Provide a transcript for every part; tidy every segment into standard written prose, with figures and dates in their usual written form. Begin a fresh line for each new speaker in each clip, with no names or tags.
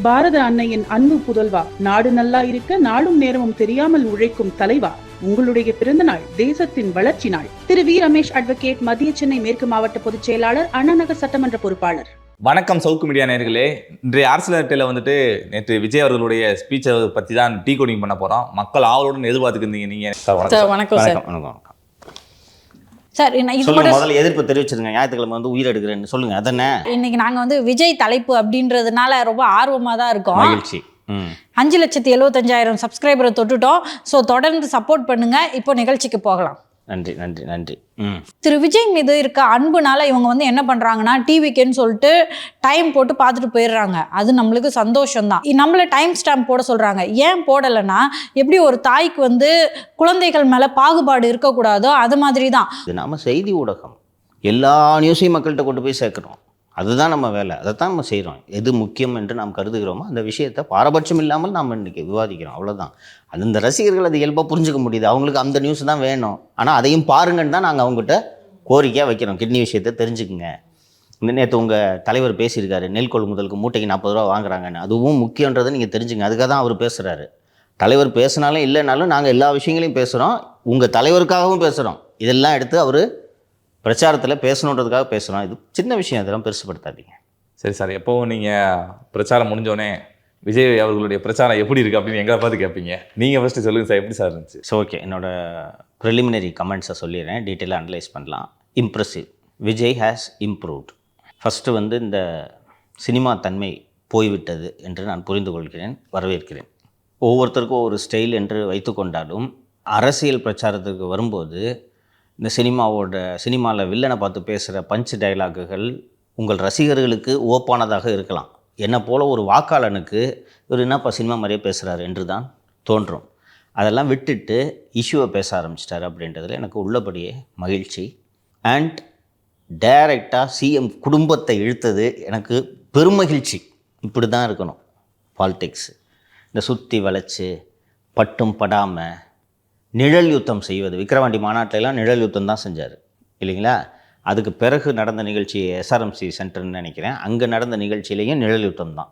பாரத அன்னையின் அன்பு புதல்வா, நாடு நல்லா இருக்க நாளும் நேரமும் தெரியாமல் உழைக்கும் தலைவா, உங்களுடைய பிறந்த நாள் தேசத்தின் வளர்ச்சி நாள். திரு வி ரமேஷ் அட்வொகேட், மத்திய சென்னை மேற்கு மாவட்ட பொதுச் செயலாளர், அண்ணாநகர் சட்டமன்ற பொறுப்பாளர்.
வணக்கம் சவுக்கு மீடியா நேயர்களே. இன்றைய அரசியல் அரட்டையில் நேற்று விஜய் அவர்களுடைய ஸ்பீச்சை பற்றி தான் டீ கோடிங் பண்ண போகிறோம். மக்கள் ஆவலுடன் எதிர்பார்த்துக்கிருந்தீங்க. நீங்கள்
வணக்கம் சார். முதல்ல எதிர்ப்பு தெரிவிச்சிருங்க. ஞாயிற்றுக்கிழமை உயிர் எடுக்கிறேன்னு சொல்லுங்க. அதனே
இன்னைக்கு நாங்க விஜய் தலைப்பு அப்படின்றதுனால ரொம்ப ஆர்வமா தான் இருக்கோம்.
மகிழ்ச்சி.
5,75,000 சப்ஸ்கிரைபரை தொட்டுட்டோம். ஸோ தொடர்ந்து சப்போர்ட் பண்ணுங்க. இப்போ நிகழ்ச்சிக்கு போகலாம்.
நன்றி நன்றி நன்றி.
திரு விஜய் மீது இருக்க அன்புனால இவங்க என்ன பண்றாங்கன்னா, டிவிக்குன்னு சொல்லிட்டு டைம் போட்டு பார்த்துட்டு போயிடுறாங்க. அது நம்மளுக்கு சந்தோஷம் தான். நம்மள டைம் ஸ்டாம்ப் போட சொல்றாங்க. ஏன் போடலைன்னா, எப்படி ஒரு தாய்க்கு குழந்தைகள் மேல பாகுபாடு இருக்கக்கூடாதோ அது மாதிரி தான்.
இது நாம செய்தி ஊடகம், எல்லா நியூஸையும் மக்கள்கிட்ட கொண்டு போய் சேர்க்கிறோம். அதுதான் நம்ம வேலை. அதைத்தான் நம்ம செய்கிறோம். எது முக்கியம் என்று நாம் கருதுகிறோமோ அந்த விஷயத்தை பாரபட்சம் இல்லாமல் நாம் இன்றைக்கி விவாதிக்கிறோம். அவ்வளோதான். அது இந்த ரசிகர்கள் அது இயல்பாக புரிஞ்சுக்க முடியுது. அவங்களுக்கு அந்த நியூஸ் தான் வேணும். ஆனால் அதையும் பாருங்கன்னு தான் நாங்கள் அவங்ககிட்ட கோரிக்கையாக வைக்கிறோம். கிட்னி விஷயத்தை தெரிஞ்சுக்குங்க. நேற்று உங்கள் தலைவர் பேசியிருக்காரு, நெல் கொள்முதலுக்கு மூட்டைக்கு 40 ரூபா வாங்குறாங்கன்னு. அதுவும் முக்கியன்றதை நீங்கள் தெரிஞ்சுங்க. அதுக்காக தான் அவர் பேசுகிறாரு. தலைவர் பேசினாலும் இல்லைனாலும் நாங்கள் எல்லா விஷயங்களையும் பேசுகிறோம். உங்கள் தலைவருக்காகவும் பேசுகிறோம். இதெல்லாம் எடுத்து அவர் பிரச்சாரத்தில் பேசணுன்றதுக்காக பேசுகிறோம். இது சின்ன விஷயம், அதெல்லாம் பெருசுப்படுத்தாதீங்க.
சரி சார், எப்போவும் நீங்கள் பிரச்சாரம் முடிஞ்சோடனே விஜய் அவர்களுடைய பிரச்சாரம் எப்படி இருக்குது அப்படின்னு எங்களை பார்த்து கேட்பீங்க. நீங்கள் ஃபஸ்ட்டு சொல்லுங்கள் சார், எப்படி சார் இருந்துச்சு?
ஸோ ஓகே, என்னோடய ப்ரிலிமினரி கமெண்ட்ஸை சொல்லிடுறேன். டீட்டெயிலாக அனலைஸ் பண்ணலாம். Impressive. Vijay has improved. First இந்த சினிமா தன்மை போய்விட்டது என்று நான் புரிந்து கொள்கிறேன், வரவேற்கிறேன். ஒவ்வொருத்தருக்கும் ஒவ்வொரு ஸ்டைல் என்று வைத்து கொண்டாலும் அரசியல் பிரச்சாரத்துக்கு வரும்போது இந்த சினிமாவில் வில்லனை பார்த்து பேசுகிற பஞ்ச் டைலாக்குகள் உங்கள் ரசிகர்களுக்கு ஓப்பானதாக இருக்கலாம். என்னை போல் ஒரு வாக்காளனுக்கு இவர் என்னப்பா சினிமா மாதிரியே பேசுகிறாரு என்று தான் தோன்றும். அதெல்லாம் விட்டுட்டு இஷ்யூவை பேச ஆரம்பிச்சிட்டார் அப்படின்றதுல எனக்கு உள்ளபடியே மகிழ்ச்சி. அண்ட் டைரெக்டாக சிஎம் குடும்பத்தை இழுத்தது எனக்கு பெருமகிழ்ச்சி. இப்படி தான் இருக்கணும் பாலிடிக்ஸ். இந்த சுற்றி வளைச்சு பட்டும் படாமல் நிழல் யுத்தம் செய்வது. விக்கிரவாண்டி மாநாட்டிலலாம் நிழல் யுத்தம் தான் செஞ்சார் இல்லைங்களா? அதுக்கு பிறகு நடந்த நிகழ்ச்சி எஸ்ஆர்எம்சி சென்டர்னு நினைக்கிறேன். அங்கே நடந்த நிகழ்ச்சியிலையும் நிழல் யுத்தம் தான்.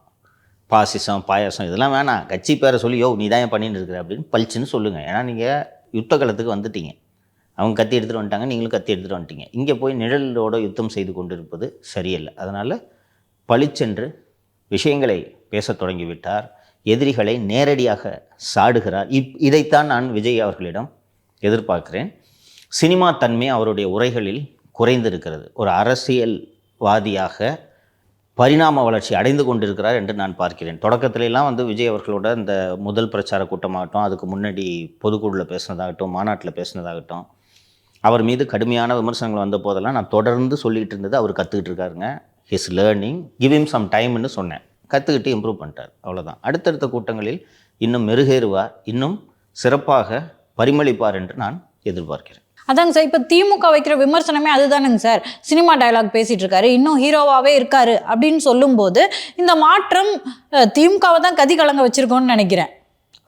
பாசிசம் பாயாசம் இதெல்லாம் வேணாம். கட்சி பேரை சொல்லி நீ தான் ஏன் பண்ணிட்டு இருக்கிற அப்படின்னு பளிச்சுன்னு சொல்லுங்கள். ஏன்னா நீங்கள் யுத்த காலத்துக்கு வந்துட்டீங்க. அவங்க கத்தி எடுத்துகிட்டு வந்துட்டாங்க, நீங்களும் கத்தி எடுத்துகிட்டு வந்துட்டீங்க. இங்கே போய் நிழலோட யுத்தம் செய்து கொண்டு இருப்பது சரியில்லை. அதனால் பளிச்சென்று விஷயங்களை பேச தொடங்கிவிட்டார். எதிரிகளை நேரடியாக சாடுகிறார். இதைத்தான் நான் விஜய் அவர்களிடம் எதிர்பார்க்கிறேன். சினிமா தன்மை அவருடைய உரைகளில் குறைந்திருக்கிறது. ஒரு அரசியல்வாதியாக பரிணாம வளர்ச்சி அடைந்து கொண்டிருக்கிறார் என்று நான் பார்க்கிறேன். தொடக்கத்திலெல்லாம் விஜய் அவர்களோட இந்த முதல் பிரச்சார கூட்டமாகட்டும், அதுக்கு முன்னாடி பொதுக்குழுவில் பேசினதாகட்டும், மாநாட்டில் பேசினதாகட்டும், அவர் மீது கடுமையான விமர்சனங்கள் வந்த போதெல்லாம் நான் தொடர்ந்து சொல்லிகிட்டு இருந்தது, அவர் கற்றுக்கிட்டு இருக்காருங்க. His learning, give him some டைம்னு சொன்னேன். கற்றுக்கிட்டு இம்ப்ரூவ் பண்ணிட்டார். அவ்வளோதான். அடுத்தடுத்த கூட்டங்களில் இன்னும் மெருகேறுவார், இன்னும் சிறப்பாக பரிமளிப்பார் என்று நான் எதிர்பார்க்கிறேன்.
அதாங்க சார், இப்போ திமுக வைக்கிற விமர்சனமே அதுதானுங்க சார். சினிமா டயலாக் பேசிகிட்டு இருக்காரு, இன்னும் ஹீரோவாகவே இருக்காரு அப்படின்னு சொல்லும்போது இந்த மாற்றம் திமுகவை தான் கதி கலங்க வச்சுருக்கோன்னு நினைக்கிறேன்.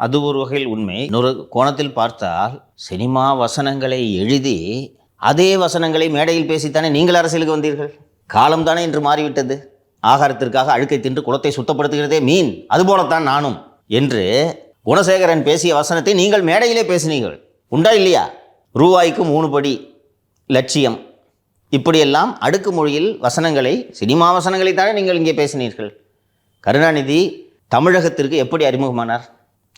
அது ஒரு வகையில் உண்மை. இன்னொரு கோணத்தில் பார்த்தால் சினிமா வசனங்களை எழுதி அதே வசனங்களை மேடையில் பேசித்தானே நீங்கள் அரசியலுக்கு வந்தீர்கள். காலம்தானே இன்று மாறிவிட்டது. ஆகாரத்திற்காக அழுக்கை தின்று குளத்தை சுத்தப்படுத்துகிறதே மீன், அதுபோலத்தான் நானும் என்று குணசேகரன் பேசிய வசனத்தை நீங்கள் மேடையிலே பேசினீர்கள். உண்டா இல்லையா? ரூபாய்க்கு 3 படி லட்சியம், இப்படியெல்லாம் அடுக்கு மொழியில் வசனங்களை, சினிமா வசனங்களைத்தானே நீங்கள் இங்கே பேசினீர்கள். கருணாநிதி தமிழகத்திற்கு எப்படி அறிமுகமானார்?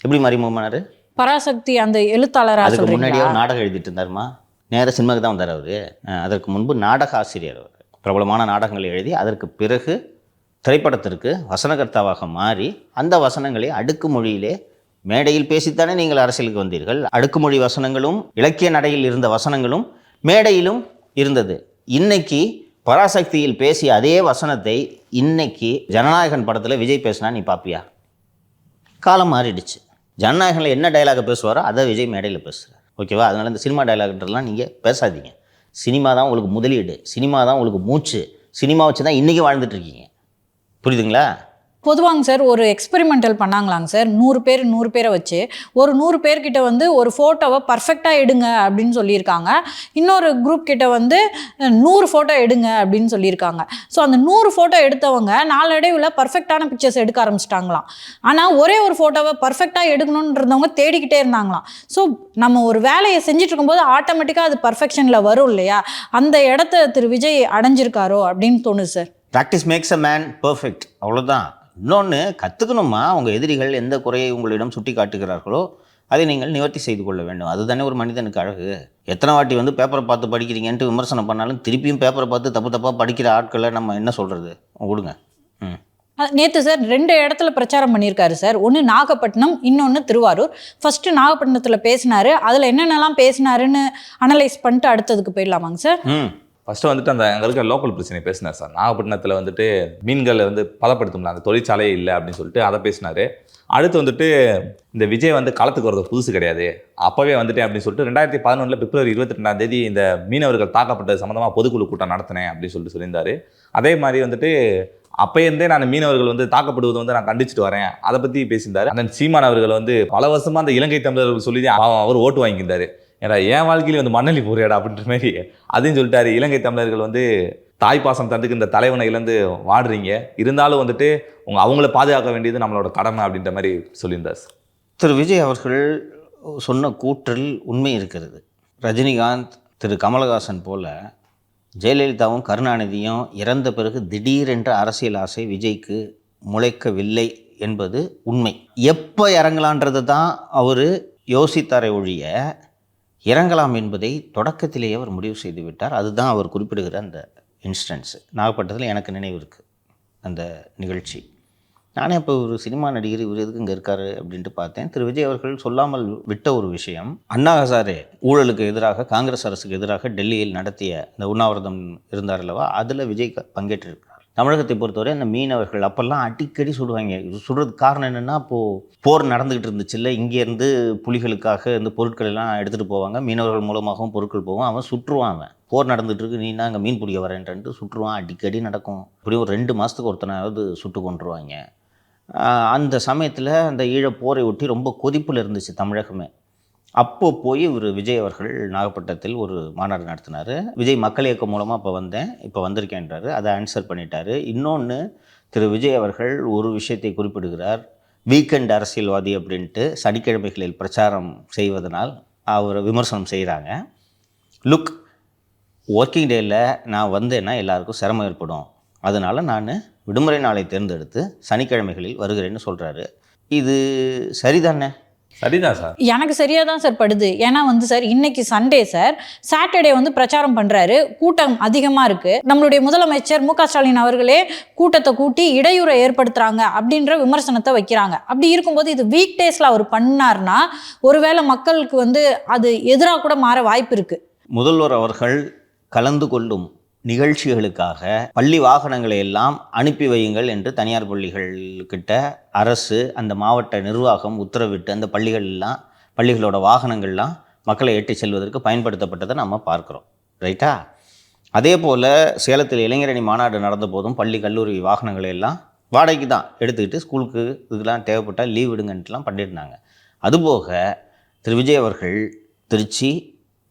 எப்படி அறிமுகமானார்?
பராசக்தி அந்த எழுத்தாளர்.
அதுக்கு முன்னாடியே நாடகம் எழுதிட்டு இருந்தாருமா? நேராக சினிமாவுக்கு தான் வந்தார் அவர். அதற்கு முன்பு நாடக ஆசிரியர். அவர் பிரபலமான நாடகங்களை எழுதி அதற்கு பிறகு திரைப்படத்திற்கு வசனகர்த்தாவாக மாறி அந்த வசனங்களை அடுக்கு மொழியிலே மேடையில் பேசித்தானே நீங்கள் அரசியலுக்கு வந்தீர்கள். அடுக்குமொழி வசனங்களும் இலக்கிய நடையில் இருந்த வசனங்களும் மேடையிலும் இருந்தது. இன்னைக்கு பராசக்தியில் பேசிய அதே வசனத்தை இன்னைக்கு ஜனநாயகன் படத்தில் விஜய் பேசினா நீ பாப்பியா? காலம் மாறிடுச்சு. ஜனநாயகனில் என்ன டைலாக பேசுவாரோ அதை விஜய் மேடையில் பேசுகிறார். ஓகேவா? அதனால் இந்த சினிமா டைலாக்ன்றலாம் நீங்கள் பேசாதீங்க. சினிமா தான் உங்களுக்கு முதலீடு, சினிமா தான் உங்களுக்கு மூச்சு, சினிமா வச்சு தான் இன்றைக்கி வாழ்ந்துட்டுருக்கீங்க. புரியுதுங்களா?
பொதுவாங்க சார் ஒரு எக்ஸ்பெரிமெண்டல் பண்ணாங்களாங்க சார் 100 பேரை வச்சு ஒரு 100 பேர்கிட்ட வந்து ஒரு ஃபோட்டோவை பர்ஃபெக்டாக எடுங்க அப்படின்னு சொல்லியிருக்காங்க. இன்னொரு குரூப் கிட்ட வந்து 100 ஃபோட்டோ எடுங்க அப்படின்னு சொல்லியிருக்காங்க. ஸோ அந்த 100 ஃபோட்டோ எடுத்தவங்க நாளடைவில் பர்ஃபெக்டான பிக்சர்ஸ் எடுக்க ஆரம்பிச்சிட்டாங்களாம். ஆனால் ஒரே ஒரு ஃபோட்டோவை பர்ஃபெக்டாக எடுக்கணுன்றவங்க தேடிக்கிட்டே இருந்தாங்களாம். ஸோ நம்ம ஒரு வேலையை செஞ்சுட்டு இருக்கும்போது ஆட்டோமேட்டிக்காக அது பர்ஃபெக்ஷனில் வரும் இல்லையா, அந்த இடத்த திரு விஜய் அடைஞ்சிருக்காரோ அப்படின்னு தோணுது sir.
Practice makes a man perfect, அவ்வளோதான். இன்னொன்று கற்றுக்கணுமா, உங்கள் எதிரிகள் எந்த குறையை உங்களிடம் சுட்டி காட்டுகிறார்களோ அதை நீங்கள் நிவர்த்தி செய்து கொள்ள வேண்டும். அதுதானே ஒரு மனிதனுக்கு அழகு. எத்தனை வாட்டி வந்து பேப்பரை பார்த்து படிக்கிறீங்கன்ட்டு விமர்சனம் பண்ணாலும் திருப்பியும் பேப்பரை பார்த்து தப்பாக படிக்கிற ஆட்களை நம்ம என்ன சொல்கிறது, கொடுங்க.
நேற்று சார் 2 இடத்துல பிரச்சாரம் பண்ணியிருக்காரு சார். ஒன்று நாகப்பட்டினம், இன்னொன்று திருவாரூர். ஃபர்ஸ்ட் நாகப்பட்டினத்தில் பேசினாரு. அதில் என்னென்னலாம் பேசினாருன்னு அனலைஸ் பண்ணிட்டு அடுத்ததுக்கு போயிடலாமாங்க சார்?
ஃபஸ்ட்டு வந்துட்டு அந்த அங்கே இருக்கிற லோக்கல் பிரச்சனை பேசினார் சார். நாகப்பட்டினத்தில் வந்துட்டு மீன்களை வந்து பதப்படுத்தும்ல, அந்த தொழிற்சாலையே இல்லை அப்படின்னு சொல்லிட்டு அதை பேசினார். அடுத்து வந்துட்டு இந்த விஜய் வந்து களத்துக்கு வரது புதுசு கிடையாது, அப்போவே வந்துட்டு அப்படின்னு சொல்லிட்டு 2011 பிப்ரவரி 22 இந்த மீனவர்கள் தாக்கப்பட்டது சம்மந்தமாக பொதுக்குழு கூட்டம் நடத்தினேன் அப்படின்னு சொல்லிட்டு சொல்லியிருந்தார். அதே மாதிரி வந்துட்டு அப்போயிருந்தே நான் மீனவர்கள் வந்து தாக்கப்படுவது வந்து நான் கண்டிச்சுட்டு வரேன், அதை பற்றி பேசியிருந்தார். அந்த சீமான் அவர்கள் வந்து பல வருஷமாக அந்த இலங்கை தமிழர்கள் சொல்லி அவர் ஓட்டு வாங்கியிருந்தார். ஏன்னா என் வாழ்க்கையில வந்து மண்ணலி போறியாடா அப்படின்ற மாதிரி அதையும் சொல்லிட்டாரு. இலங்கை தமிழர்கள் வந்து தாய்ப்பாசம் தந்துக்கு இந்த தலைவனை இழந்து வாடுறீங்க, இருந்தாலும் வந்துட்டு அவங்கள பாதுகாக்க வேண்டியது நம்மளோட கடமை அப்படின்ற மாதிரி சொல்லியிருந்தார்.
திரு விஜய் அவர்கள் சொன்ன கூற்றில் உண்மை இருக்கிறது. ரஜினிகாந்த், திரு கமலஹாசன் போல ஜெயலலிதாவும் கருணாநிதியும் இறந்த பிறகு திடீரென்ற அரசியல் ஆசை விஜய்க்கு முளைக்கவில்லை என்பது உண்மை. எப்போ இறங்கலான்றது தான் அவர் யோசித்தாரை ஒழிய இறங்கலாம் என்பதை தொடக்கத்திலேயே அவர் முடிவு செய்து விட்டார். அதுதான் அவர் குறிப்பிடுகிற அந்த இன்ஸ்டன்ஸ். நாகப்பட்டினத்தில் எனக்கு நினைவு இருக்குது அந்த நிகழ்ச்சி. நானே இப்போ ஒரு சினிமா நடிகர், இவர் எதுக்கு இங்கே இருக்காரு அப்படின்ட்டு பார்த்தேன். திரு விஜய் அவர்கள் சொல்லாமல் விட்ட ஒரு விஷயம், அண்ணா ஹசாரே ஊழலுக்கு எதிராக காங்கிரஸ் அரசுக்கு எதிராக டெல்லியில் நடத்திய இந்த உண்ணாவிரதம் இருந்தார் அல்லவா, அதில் விஜய் பங்கேற்றிருக்கிறார். தமிழகத்தை பொறுத்தவரை அந்த மீனவர்கள் அப்போல்லாம் அடிக்கடி சுடுவாங்க. இது சுடுறதுக்கு காரணம் என்னென்னா, அப்போது போர் நடந்துக்கிட்டு இருந்துச்சுல்ல, இங்கேருந்து புலிகளுக்காக இந்த பொருட்கள் எல்லாம் எடுத்துகிட்டு போவாங்க, மீனவர்கள் மூலமாகவும் பொருட்கள் போகும். அவன் சுற்றுவான், அவன் போர் நடந்துகிட்ருக்கு, நீ அங்கே மீன் பிடிக்க வரேன்ட்டு சுற்றுவான். அடிக்கடி நடக்கும். இப்படி ஒரு 2 மாதத்துக்கு ஒருத்தனாவது சுட்டு கொண்டுருவாங்க. அந்த சமயத்தில் அந்த ஈழப் போரை ஒட்டி ரொம்ப கொதிப்பில் இருந்துச்சு தமிழகமே. அப்போது போய் இவர் விஜய் அவர்கள் நாகப்பட்டினத்தில் ஒரு மாநாடு நடத்தினார். விஜய் மக்கள் இயக்கம் மூலமாக இப்போ வந்தேன், இப்போ வந்திருக்கேன்றாரு. அதை ஆன்சர் பண்ணிட்டார். இன்னொன்று, திரு விஜய் அவர்கள் ஒரு விஷயத்தை குறிப்பிடுகிறார். வீக்கெண்ட் அரசியல்வாதி அப்படின்ட்டு சனிக்கிழமைகளில் பிரச்சாரம் செய்வதனால் அவர் விமர்சனம் செய்கிறாங்க. லுக், ஒர்க்கிங் டேயில் நான் வந்தேன்னா எல்லாருக்கும் சிரமம் ஏற்படும், அதனால் நான் விடுமுறை நாளை தேர்ந்தெடுத்து சனிக்கிழமைகளில் வருகிறேன்னு சொல்கிறாரு. இது சரிதானே?
சரிதான் சார்,
எனக்கு சரியாக தான் சார் படுது. ஏன்னா வந்து சார் இன்னைக்கு சண்டே சார், சாட்டர்டே வந்து பிரச்சாரம் பண்ணுறாரு, கூட்டம் அதிகமாக இருக்குது. நம்மளுடைய முதலமைச்சர் மு.க. ஸ்டாலின் அவர்களே கூட்டத்தை கூட்டி இடையூறை ஏற்படுத்துகிறாங்க அப்படின்ற விமர்சனத்தை வைக்கிறாங்க. அப்படி இருக்கும்போது இது வீக் டேஸில் அவர் பண்ணார்னா ஒருவேளை மக்களுக்கு வந்து அது எதிராக கூட மாற வாய்ப்பு இருக்குது.
முதல்வர் அவர்கள் கலந்து கொள்ளும் நிகழ்ச்சிகளுக்காக பள்ளி வாகனங்களை எல்லாம் அனுப்பி வையுங்கள் என்று தனியார் பள்ளிகள்கிட்ட அரசு, அந்த மாவட்ட நிர்வாகம் உத்தரவிட்டு அந்த பள்ளிகளோட வாகனங்கள்லாம் மக்களை ஏற்றி செல்வதற்கு பயன்படுத்தப்பட்டதை நம்ம பார்க்குறோம். ரைட்டா? அதே போல் சேலத்தில் இளைஞரணி மாநாடு நடந்த போதும் பள்ளி கல்லூரி வாகனங்களை எல்லாம் வாடகைக்கு தான் எடுத்துக்கிட்டு ஸ்கூலுக்கு இதுக்கெல்லாம் தேவைப்பட்டால் லீவ் விடுங்கன்ட்டுலாம் பண்ணியிருந்தாங்க. அதுபோக திரு விஜய் அவர்கள் திருச்சி,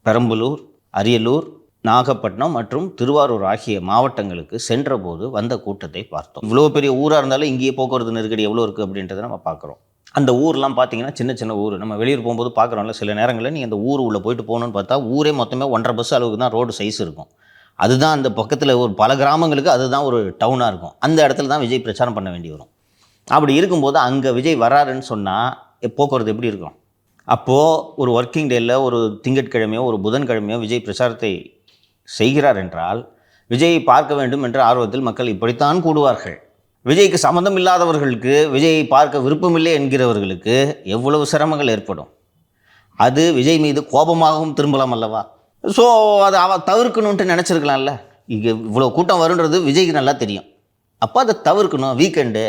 பெரம்பலூர், அரியலூர், நாகப்பட்டினம் மற்றும் திருவாரூர் ஆகிய மாவட்டங்களுக்கு சென்ற போது வந்த கூட்டத்தை பார்த்தோம். இவ்வளோ பெரிய ஊராக இருந்தாலும் இங்கேயே போக்குவரத்து நெருக்கடி எவ்வளோ இருக்குது அப்படின்றத நம்ம பார்க்குறோம். அந்த ஊர்லாம் பார்த்தீங்கன்னா சின்ன சின்ன ஊர். நம்ம வெளியூர் போகும்போது பார்க்குறோம்ல, சில நேரங்களில் நீங்கள் அந்த ஊர் உள்ளே போயிட்டு போகணுன்னு பார்த்தா ஊரே மொத்தமே 1.5 பஸ் அளவுக்கு தான் ரோடு சைஸ் இருக்கும். அதுதான் அந்த பக்கத்தில் ஒரு பல கிராமங்களுக்கு அதுதான் ஒரு டவுனாக இருக்கும். அந்த இடத்துல தான் விஜய் பிரச்சாரம் பண்ண வேண்டி வரும். அப்படி இருக்கும்போது அங்கே விஜய் வராருன்னு சொன்னால் போக்குவரத்து எப்படி இருக்கும்? அப்போது ஒரு ஒர்க்கிங் டேயில் ஒரு திங்கட்கிழமையோ ஒரு புதன்கிழமையோ விஜய் பிரச்சாரத்தை செய்கிறார் என்றால் விஜயை பார்க்க வேண்டும் என்ற ஆர்வத்தில் மக்கள் இப்படித்தான் கூடுவார்கள். விஜய்க்கு சம்மந்தம் இல்லாதவர்களுக்கு, விஜயை பார்க்க விருப்பமில்லை என்கிறவர்களுக்கு எவ்வளவு சிரமங்கள் ஏற்படும். அது விஜய் மீது கோபமாகவும் திரும்பலாம் அல்லவா? ஸோ அதை தவிர்க்கணுன்ட்டு நினச்சிருக்கலாம்ல. இங்கே இவ்வளோ கூட்டம் வருன்றது விஜய்க்கு நல்லா தெரியும். அப்போ அதை தவிர்க்கணும். வீக்கெண்டு,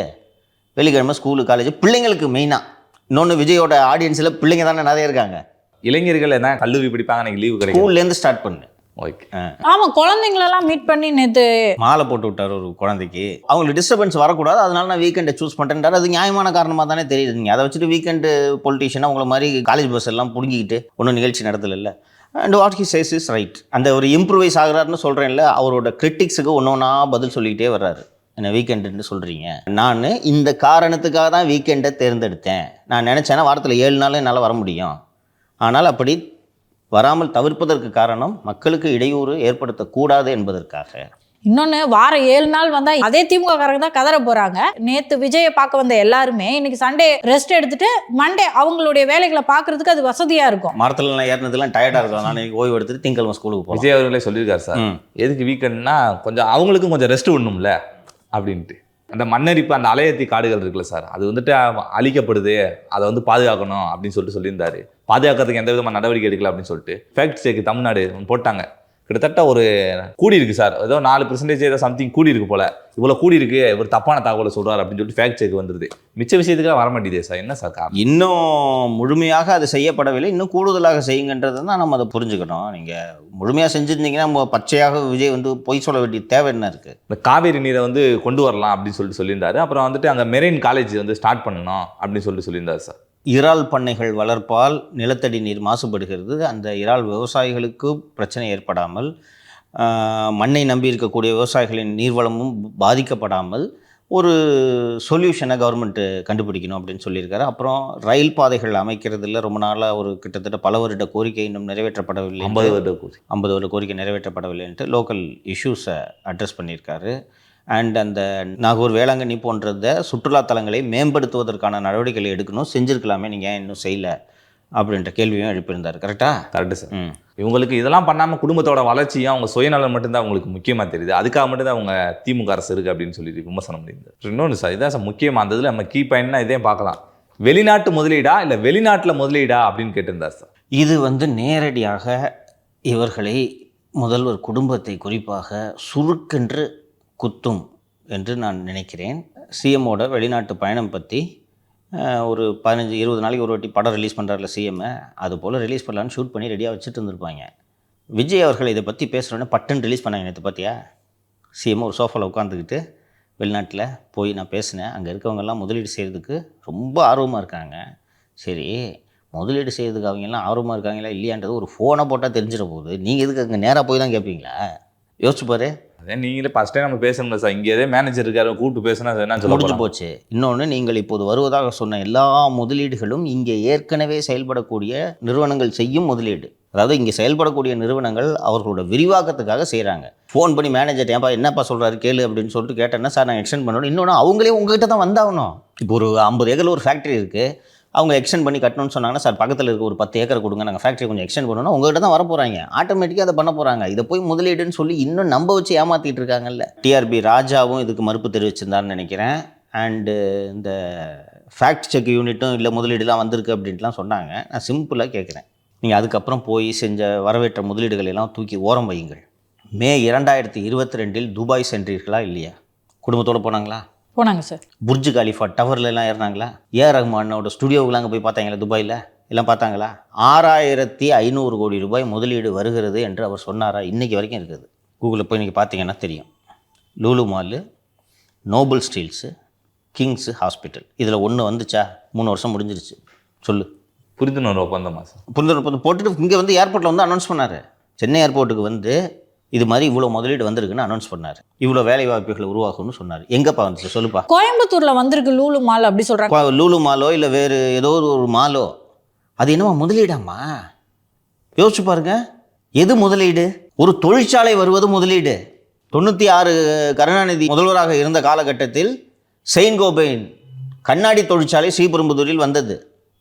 வெள்ளிக்கிழமை, ஸ்கூலு, காலேஜ், பிள்ளைங்களுக்கு மெயினாக. இன்னொன்று, விஜயோட ஆடியன்ஸில் பிள்ளைங்க தானே நிறைய இருக்காங்க.
இளைஞர்கள் என்ன கல்லூரி படிப்பாங்க, எனக்கு லீவு கிடைக்கும்.
ஸ்கூல்லேருந்து ஸ்டார்ட் பண்ணு.
ஓகே.
ஆமா, குழந்தைங்களெல்லாம் மீட் பண்ணி நேத்து
மாலை போட்டு விட்டார் ஒரு குழந்தைக்கு. அவங்களுக்கு டிஸ்டர்பன்ஸ் வரக்கூடாது, அதனால நான் வீக்கெண்டை சூஸ் பண்ணுறேன்றார். அது நியாயமான காரணமாக தானே தெரியுது. நீங்கள் அதை வச்சுட்டு வீக்கெண்டு பொலிட்டீஷியனாக உங்களை மாதிரி காலேஜ் பஸ் எல்லாம் பிடுங்கிக்கிட்டு ஒன்றும் நிகழ்ச்சி நடத்தல. And what he says is right. அந்த ஒரு இம்ப்ரூவைஸ் ஆகிறாருன்னு சொல்கிறேன்ல, அவரோட கிரிட்டிக்ஸுக்கு ஒன்றா பதில் சொல்லிக்கிட்டே வர்றாரு. என்ன வீக்கெண்டுன்னு சொல்கிறீங்க, நான் இந்த காரணத்துக்காக தான் வீக்கெண்டை தேர்ந்தெடுத்தேன். நான் நினச்சேன்னா வாரத்தில் 7 நாள் என்னால் வர முடியும். ஆனால் அப்படி வராமல் தவிர்ப்பதற்கு காரணம் மக்களுக்கு இடையூறு ஏற்படுத்தக்கூடாது என்பதற்காக.
இன்னொன்று, வாரம் 7 நாள் வந்தா அதே திமுக காரங்க தான் கதற போறாங்க. நேத்து விஜயை பார்க்க வந்த எல்லாருமே இன்னைக்கு சண்டே ரெஸ்ட் எடுத்துட்டு மண்டே அவங்களுடைய வேலைகளை பார்க்கறதுக்கு அது வசதியா இருக்கும்.
மரத்துல ஏறினதுலாம் டயர்டா இருக்கும். நான் ஓய்வு எடுத்துட்டு திங்கக்கிழமை ஸ்கூலுக்கு போகிறேன்.
விஜய் அவர்களே சொல்லியிருக்காரு சார், எதுக்கு வீக்கெண்ட்னா கொஞ்சம் அவங்களுக்கும் கொஞ்சம் ரெஸ்ட் விடணும்ல அப்படின்ட்டு. அந்த மண்ணரிப்பு, அந்த அலையத்தி காடுகள் இருக்குல்ல சார், அது வந்துட்டு அழிக்கப்படுது, அதை வந்து பாதுகாக்கணும் அப்படின்னு சொல்லியிருந்தாரு. பாதுகாக்கிறதுக்கு எந்த விதமான நடவடிக்கை எடுக்கல அப்படின்னு சொல்லிட்டு ஃபேக்ட் செக் தமிழ்நாடு போட்டாங்க. கிட்டத்தட்ட ஒரு கூடி இருக்கு சார், ஏதோ 4% ஏதோ சம்திங் கூடி இருக்கு போல. இவ்வளோ கூடி இருக்கு, இவர் தப்பான தகவலை சொல்றாரு அப்படின்னு சொல்லிட்டு ஃபேக்ட் செக் வந்துருது. மிச்ச விஷயத்துக்குலாம் வர மாட்டேதே சார், என்ன சார் காரணம்?
இன்னும் முழுமையாக அது செய்யப்படவில்லை, இன்னும் கூடுதலாக செய்யுங்கன்றது தான் நம்ம அதை புரிஞ்சுக்கணும். நீங்கள் முழுமையாக செஞ்சுருந்தீங்கன்னா பச்சையாக விஜய் வந்து பொய் சொல்ல வேண்டிய தேவை என்ன இருக்குது?
இந்த காவேரி நீரை வந்து கொண்டு வரலாம் அப்படின்னு சொல்லியிருந்தாரு. அப்புறம் வந்துட்டு அங்கே மெரைன் காலேஜ் வந்து ஸ்டார்ட் பண்ணணும் அப்படின்னு சொல்லியிருந்தாரு சார்.
இறால் பண்ணைகள் வளர்ப்பால் நிலத்தடி நீர் மாசுபடுகிறது. அந்த இறால் விவசாயிகளுக்கு பிரச்சனை ஏற்படாமல், மண்ணை நம்பி இருக்கக்கூடிய விவசாயிகளின் நீர்வளமும் பாதிக்கப்படாமல் ஒரு சொல்யூஷனை கவர்மெண்ட்டு கண்டுபிடிக்கணும் அப்படின்னு சொல்லியிருக்காரு. அப்புறம் ரயில் பாதைகள் அமைக்கிறதுல ரொம்ப நாளாக ஒரு கிட்டத்தட்ட பல வருட கோரிக்கை இன்னும் நிறைவேற்றப்படவில்லை. 50 வருட கோரிக்கை நிறைவேற்றப்படவில்லைன்ட்டு லோக்கல் இஷ்யூஸை அட்ரஸ் பண்ணியிருக்காரு. அண்ட் அந்த நாகூர், வேளாங்கண்ணி போன்றத சுற்றுலாத்தலங்களை மேம்படுத்துவதற்கான நடவடிக்கைகளை எடுக்கணும், செஞ்சுருக்கலாமே, நீங்கள் ஏன் இன்னும் செய்யலை அப்படின்ற கேள்வியும் எழுப்பியிருந்தார்.
Correct sir. இவங்களுக்கு இதெல்லாம் பண்ணாமல் குடும்பத்தோட வளர்ச்சியும் அவங்க சுயநலம் மட்டும்தான் அவங்களுக்கு முக்கியமாக தெரியுது. அதுக்காக மட்டும்தான் அவங்க திமுக அரசு இருக்குது அப்படின்னு சொல்லிட்டு விமர்சனம் பண்ணியிருந்தார். இன்னொன்று சார், இதான் சார் முக்கியமாக அந்த இதில் நம்ம கீ பாயிண்ட்னா இதே பார்க்கலாம். வெளிநாட்டு முதலீடா இல்லை வெளிநாட்டில் முதலீடா அப்படின்னு கேட்டிருந்தார் சார்.
இது வந்து நேரடியாக இவர்களை, முதல்வர் குடும்பத்தை குறிப்பாக சுருக்கென்று குத்தும் என்று நான் நினைக்கிறேன். சிஎம்மோட வெளிநாட்டு பயணம் பற்றி ஒரு 15-20 நாளைக்கு ஒரு வாட்டி படம் ரிலீஸ் பண்ணுறாருல சிஎம், அது போல் ரிலீஸ் பண்ணலான்னு ஷூட் பண்ணி ரெடியாக வச்சுட்டு இருந்திருப்பாங்க. விஜய் அவர்கள் இதை பற்றி பேசுகிறோன்னே பட்டுன்னு ரிலீஸ் பண்ணாங்க. நேற்று பார்த்தியா, சிஎம் ஒரு சோஃபாவில் உட்காந்துக்கிட்டு வெளிநாட்டில் போய் நான் பேசினேன், அங்கே இருக்கவங்கெல்லாம் முதலீடு செய்கிறதுக்கு ரொம்ப ஆர்வமாக இருக்காங்க. சரி, முதலீடு செய்கிறதுக்கு அவங்கெல்லாம் ஆர்வமாக இருக்காங்களா இல்லையான்றது ஒரு ஃபோனை போட்டால் தெரிஞ்சிட போகுது. நீங்கள் எதுக்கு அங்கே நேராக போய் தான் கேட்பீங்களா? யோசிச்சு பாரு.
அதே நீங்களே ஃபஸ்ட்டே நம்ம பேசணும்ல சார், இங்கே எதே மேனேஜர் இருக்காரு கூப்பிட்டு பேசினா என்ன சொல்ல
முடிஞ்சு போச்சு. இன்னொன்று, நீங்கள் இப்போது வருவதாக சொன்ன எல்லா முதலீடுகளும் இங்கே ஏற்கனவே செயல்படக்கூடிய நிறுவனங்கள் செய்யும் முதலீடு. அதாவது இங்கே செயல்படக்கூடிய நிறுவனங்கள் அவர்களோட விரிவாக்கத்துக்காக செய்கிறாங்க. ஃபோன் பண்ணி மேனேஜர் ஏன்ப்பா என்னப்பா சொல்கிறாரு கேளு அப்படின்னு சொல்லிட்டு கேட்டேன்னா, சார் நான் எக்ஸ்டெண்ட் பண்ணணும். இன்னொன்று, அவங்களே உங்ககிட்ட தான் வந்தாகணும். இப்போ ஒரு 50 ஏக்கரில் ஒரு ஃபேக்ட்ரி இருக்குது, அவங்க எக்ஸ்டெண்ட் பண்ணி கட்டணும்னு சொன்னாங்கன்னா, சார் பக்கத்தில் இருக்க ஒரு 10 ஏக்கர் கொடுங்க, நாங்கள் ஃபேக்ட்ரி கொஞ்சம் எக்ஸ்டெண்ட் பண்ணணும், உங்கள்கிட்ட தான் வர போகிறாங்க. ஆட்டோமேட்டிக்காக அதை பண்ண போகிறாங்க. இதை போய் முதலீடுன்னு சொல்லி இன்னும் நம்ப வச்சு ஏமாற்றிட்டு இருக்காங்கல்ல. டிஆர்பி ராஜாவும் இதுக்கு மறுப்பு தெரிவிச்சிருந்தாருன்னு நினைக்கிறேன். அண்டு இந்த ஃபேக்ட் செக் யூனிட்டும் இல்லை முதலீடுலாம் வந்திருக்கு அப்படின்ட்டுலாம் சொன்னாங்க. நான் சிம்பிளாக கேட்குறேன், நீங்கள் அதுக்கப்புறம் போய் செஞ்ச வரவேற்ற முதலீடுகள் எல்லாம் தூக்கி ஓரம் வையுங்கள். மே 2022 துபாய் சென்றீர்களா இல்லையா? குடும்பத்தோடு போனாங்களா?
போனாங்க சார்.
புர்ஜ் கலிஃபா டவர்லாம் ஏறினாங்களா? ரஹ்மானோட ஸ்டுடியோவுக்குலாம் அங்கே போய் பார்த்தாங்களா? துபாயில் எல்லாம் பார்த்தாங்களா? 6500 கோடி ரூபாய் முதலீடு வருகிறது என்று அவர் சொன்னாரா? இன்றைக்கி வரைக்கும் இருக்குது. கூகுளில் போய் நீங்கள் பார்த்தீங்கன்னா தெரியும். Lulu mall, Noble Steels, Kings hospital, இதில் ஒன்று வந்துச்சா? 3 வருஷம் முடிஞ்சிருச்சு. சொல்லு.
புரிந்துணர்வு ஒப்பந்தமா சார்?
புரிந்துணர்வு ஒப்பந்தம் போட்டுட்டு இங்கே வந்து ஏர்போர்ட்டில் வந்து அனௌன்ஸ் பண்ணார். சென்னை ஏர்போர்ட்டுக்கு வந்து இது மாதிரி இவ்வளோ முதலீடு வந்திருக்குன்னு அனௌன்ஸ் பண்ணார். இவ்வளோ வேலை வாய்ப்புகள் உருவாகும்னு சொன்னார். எங்கப்பா வந்துச்சு சொல்லுப்பா?
கோயம்புத்தூர்ல வந்திருக்கு லூலு மால் அப்படி சொல்றாங்க.
லூலு மாலோ இல்லை வேறு ஏதோ ஒரு மாலோ, அது என்னவா முதலீடாமா? யோசிச்சு பாருங்க, எது முதலீடு? ஒரு தொழிற்சாலை வருவது முதலீடு. 96 கருணாநிதி முதல்வராக இருந்த காலகட்டத்தில் செயின்ட் கோபைன் கண்ணாடி தொழிற்சாலை ஸ்ரீபெரும்புதூரில் வந்தது.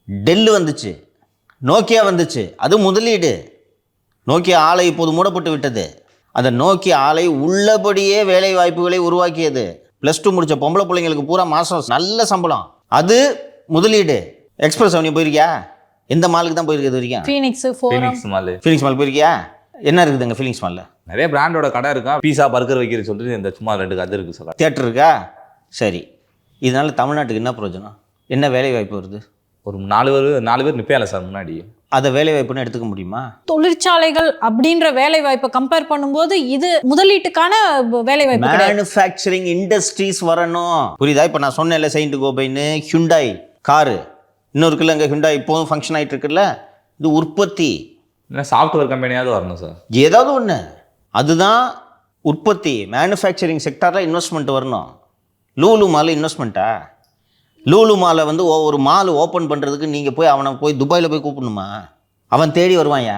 டெல்லு வந்துச்சு, நோக்கியா வந்துச்சு, அது முதலீடு. நோக்கியா ஆலை இப்போது மூடப்பட்டு விட்டது. அந்த நோக்கியா ஆலை உள்ளபடியே வேலை வாய்ப்புகளை உருவாக்கியது. +2 முடித்த பொம்பளை பிள்ளைங்களுக்கு பூரா மாதம் நல்ல சம்பளம். அது முதலீடு. எக்ஸ்பிரஸ் அவனி போயிருக்கியா? எந்த மாலுக்கு தான் போயிருக்கிறது வரைக்கும்?
ஃபீனிக்ஸ்
மால் போயிருக்கியா? என்ன இருக்குது அங்கே ஃபீனிக்ஸ் மாலில்?
நிறைய பிராண்டோட கடை இருக்கா, பீஸா பர்கர் வைக்கிறது சொல்லிட்டு இந்த சும்மா 2 கதை இருக்குது சார்.
தியேட்டர் இருக்கா? சரி, இதனால் தமிழ்நாட்டுக்கு என்ன பிரயோஜனம்? என்ன வேலை வாய்ப்பு வருது?
ஒரு 4 பேர் நிற்பால சார் முன்னாடி.
அதை வேலை வாய்ப்புன்னு எடுத்துக்க முடியுமா?
தொழிற்சாலைகள் அப்படின்ற வேலை வாய்ப்பை கம்பேர் பண்ணும்போது இது முதலீட்டுக்கான வேலை வாய்ப்பு கிடையாது.
மேனுஃபேக்சரிங் இண்டஸ்ட்ரீஸ் வரணும். புரியுதா? இப்போ நான் சொன்னேன்ல செயின்ட் கோபைன்னு ஹிண்டாய் காரு, இன்னொரு இருக்குல்ல அங்கே ஹிண்டாய் இப்போவும் ஃபங்க்ஷன் ஆகிட்டு இருக்குல்ல, இது உற்பத்தி.
இல்லை சாஃப்ட்வேர் கம்பெனியாவது வரணும் சார்.
ஏதாவது ஒன்று, அதுதான் உற்பத்தி. மேனுஃபேக்சரிங் செக்டாரில் இன்வெஸ்ட்மெண்ட் வரணும். லூலு மால் இன்வெஸ்ட்மெண்ட்டா? லூலு மாலை வந்து ஒரு மால் ஓப்பன் பண்ணுறதுக்கு நீங்கள் போய் அவனை போய் துபாயில் போய் கூப்பிடணுமா? அவன் தேடி வருவான்யா.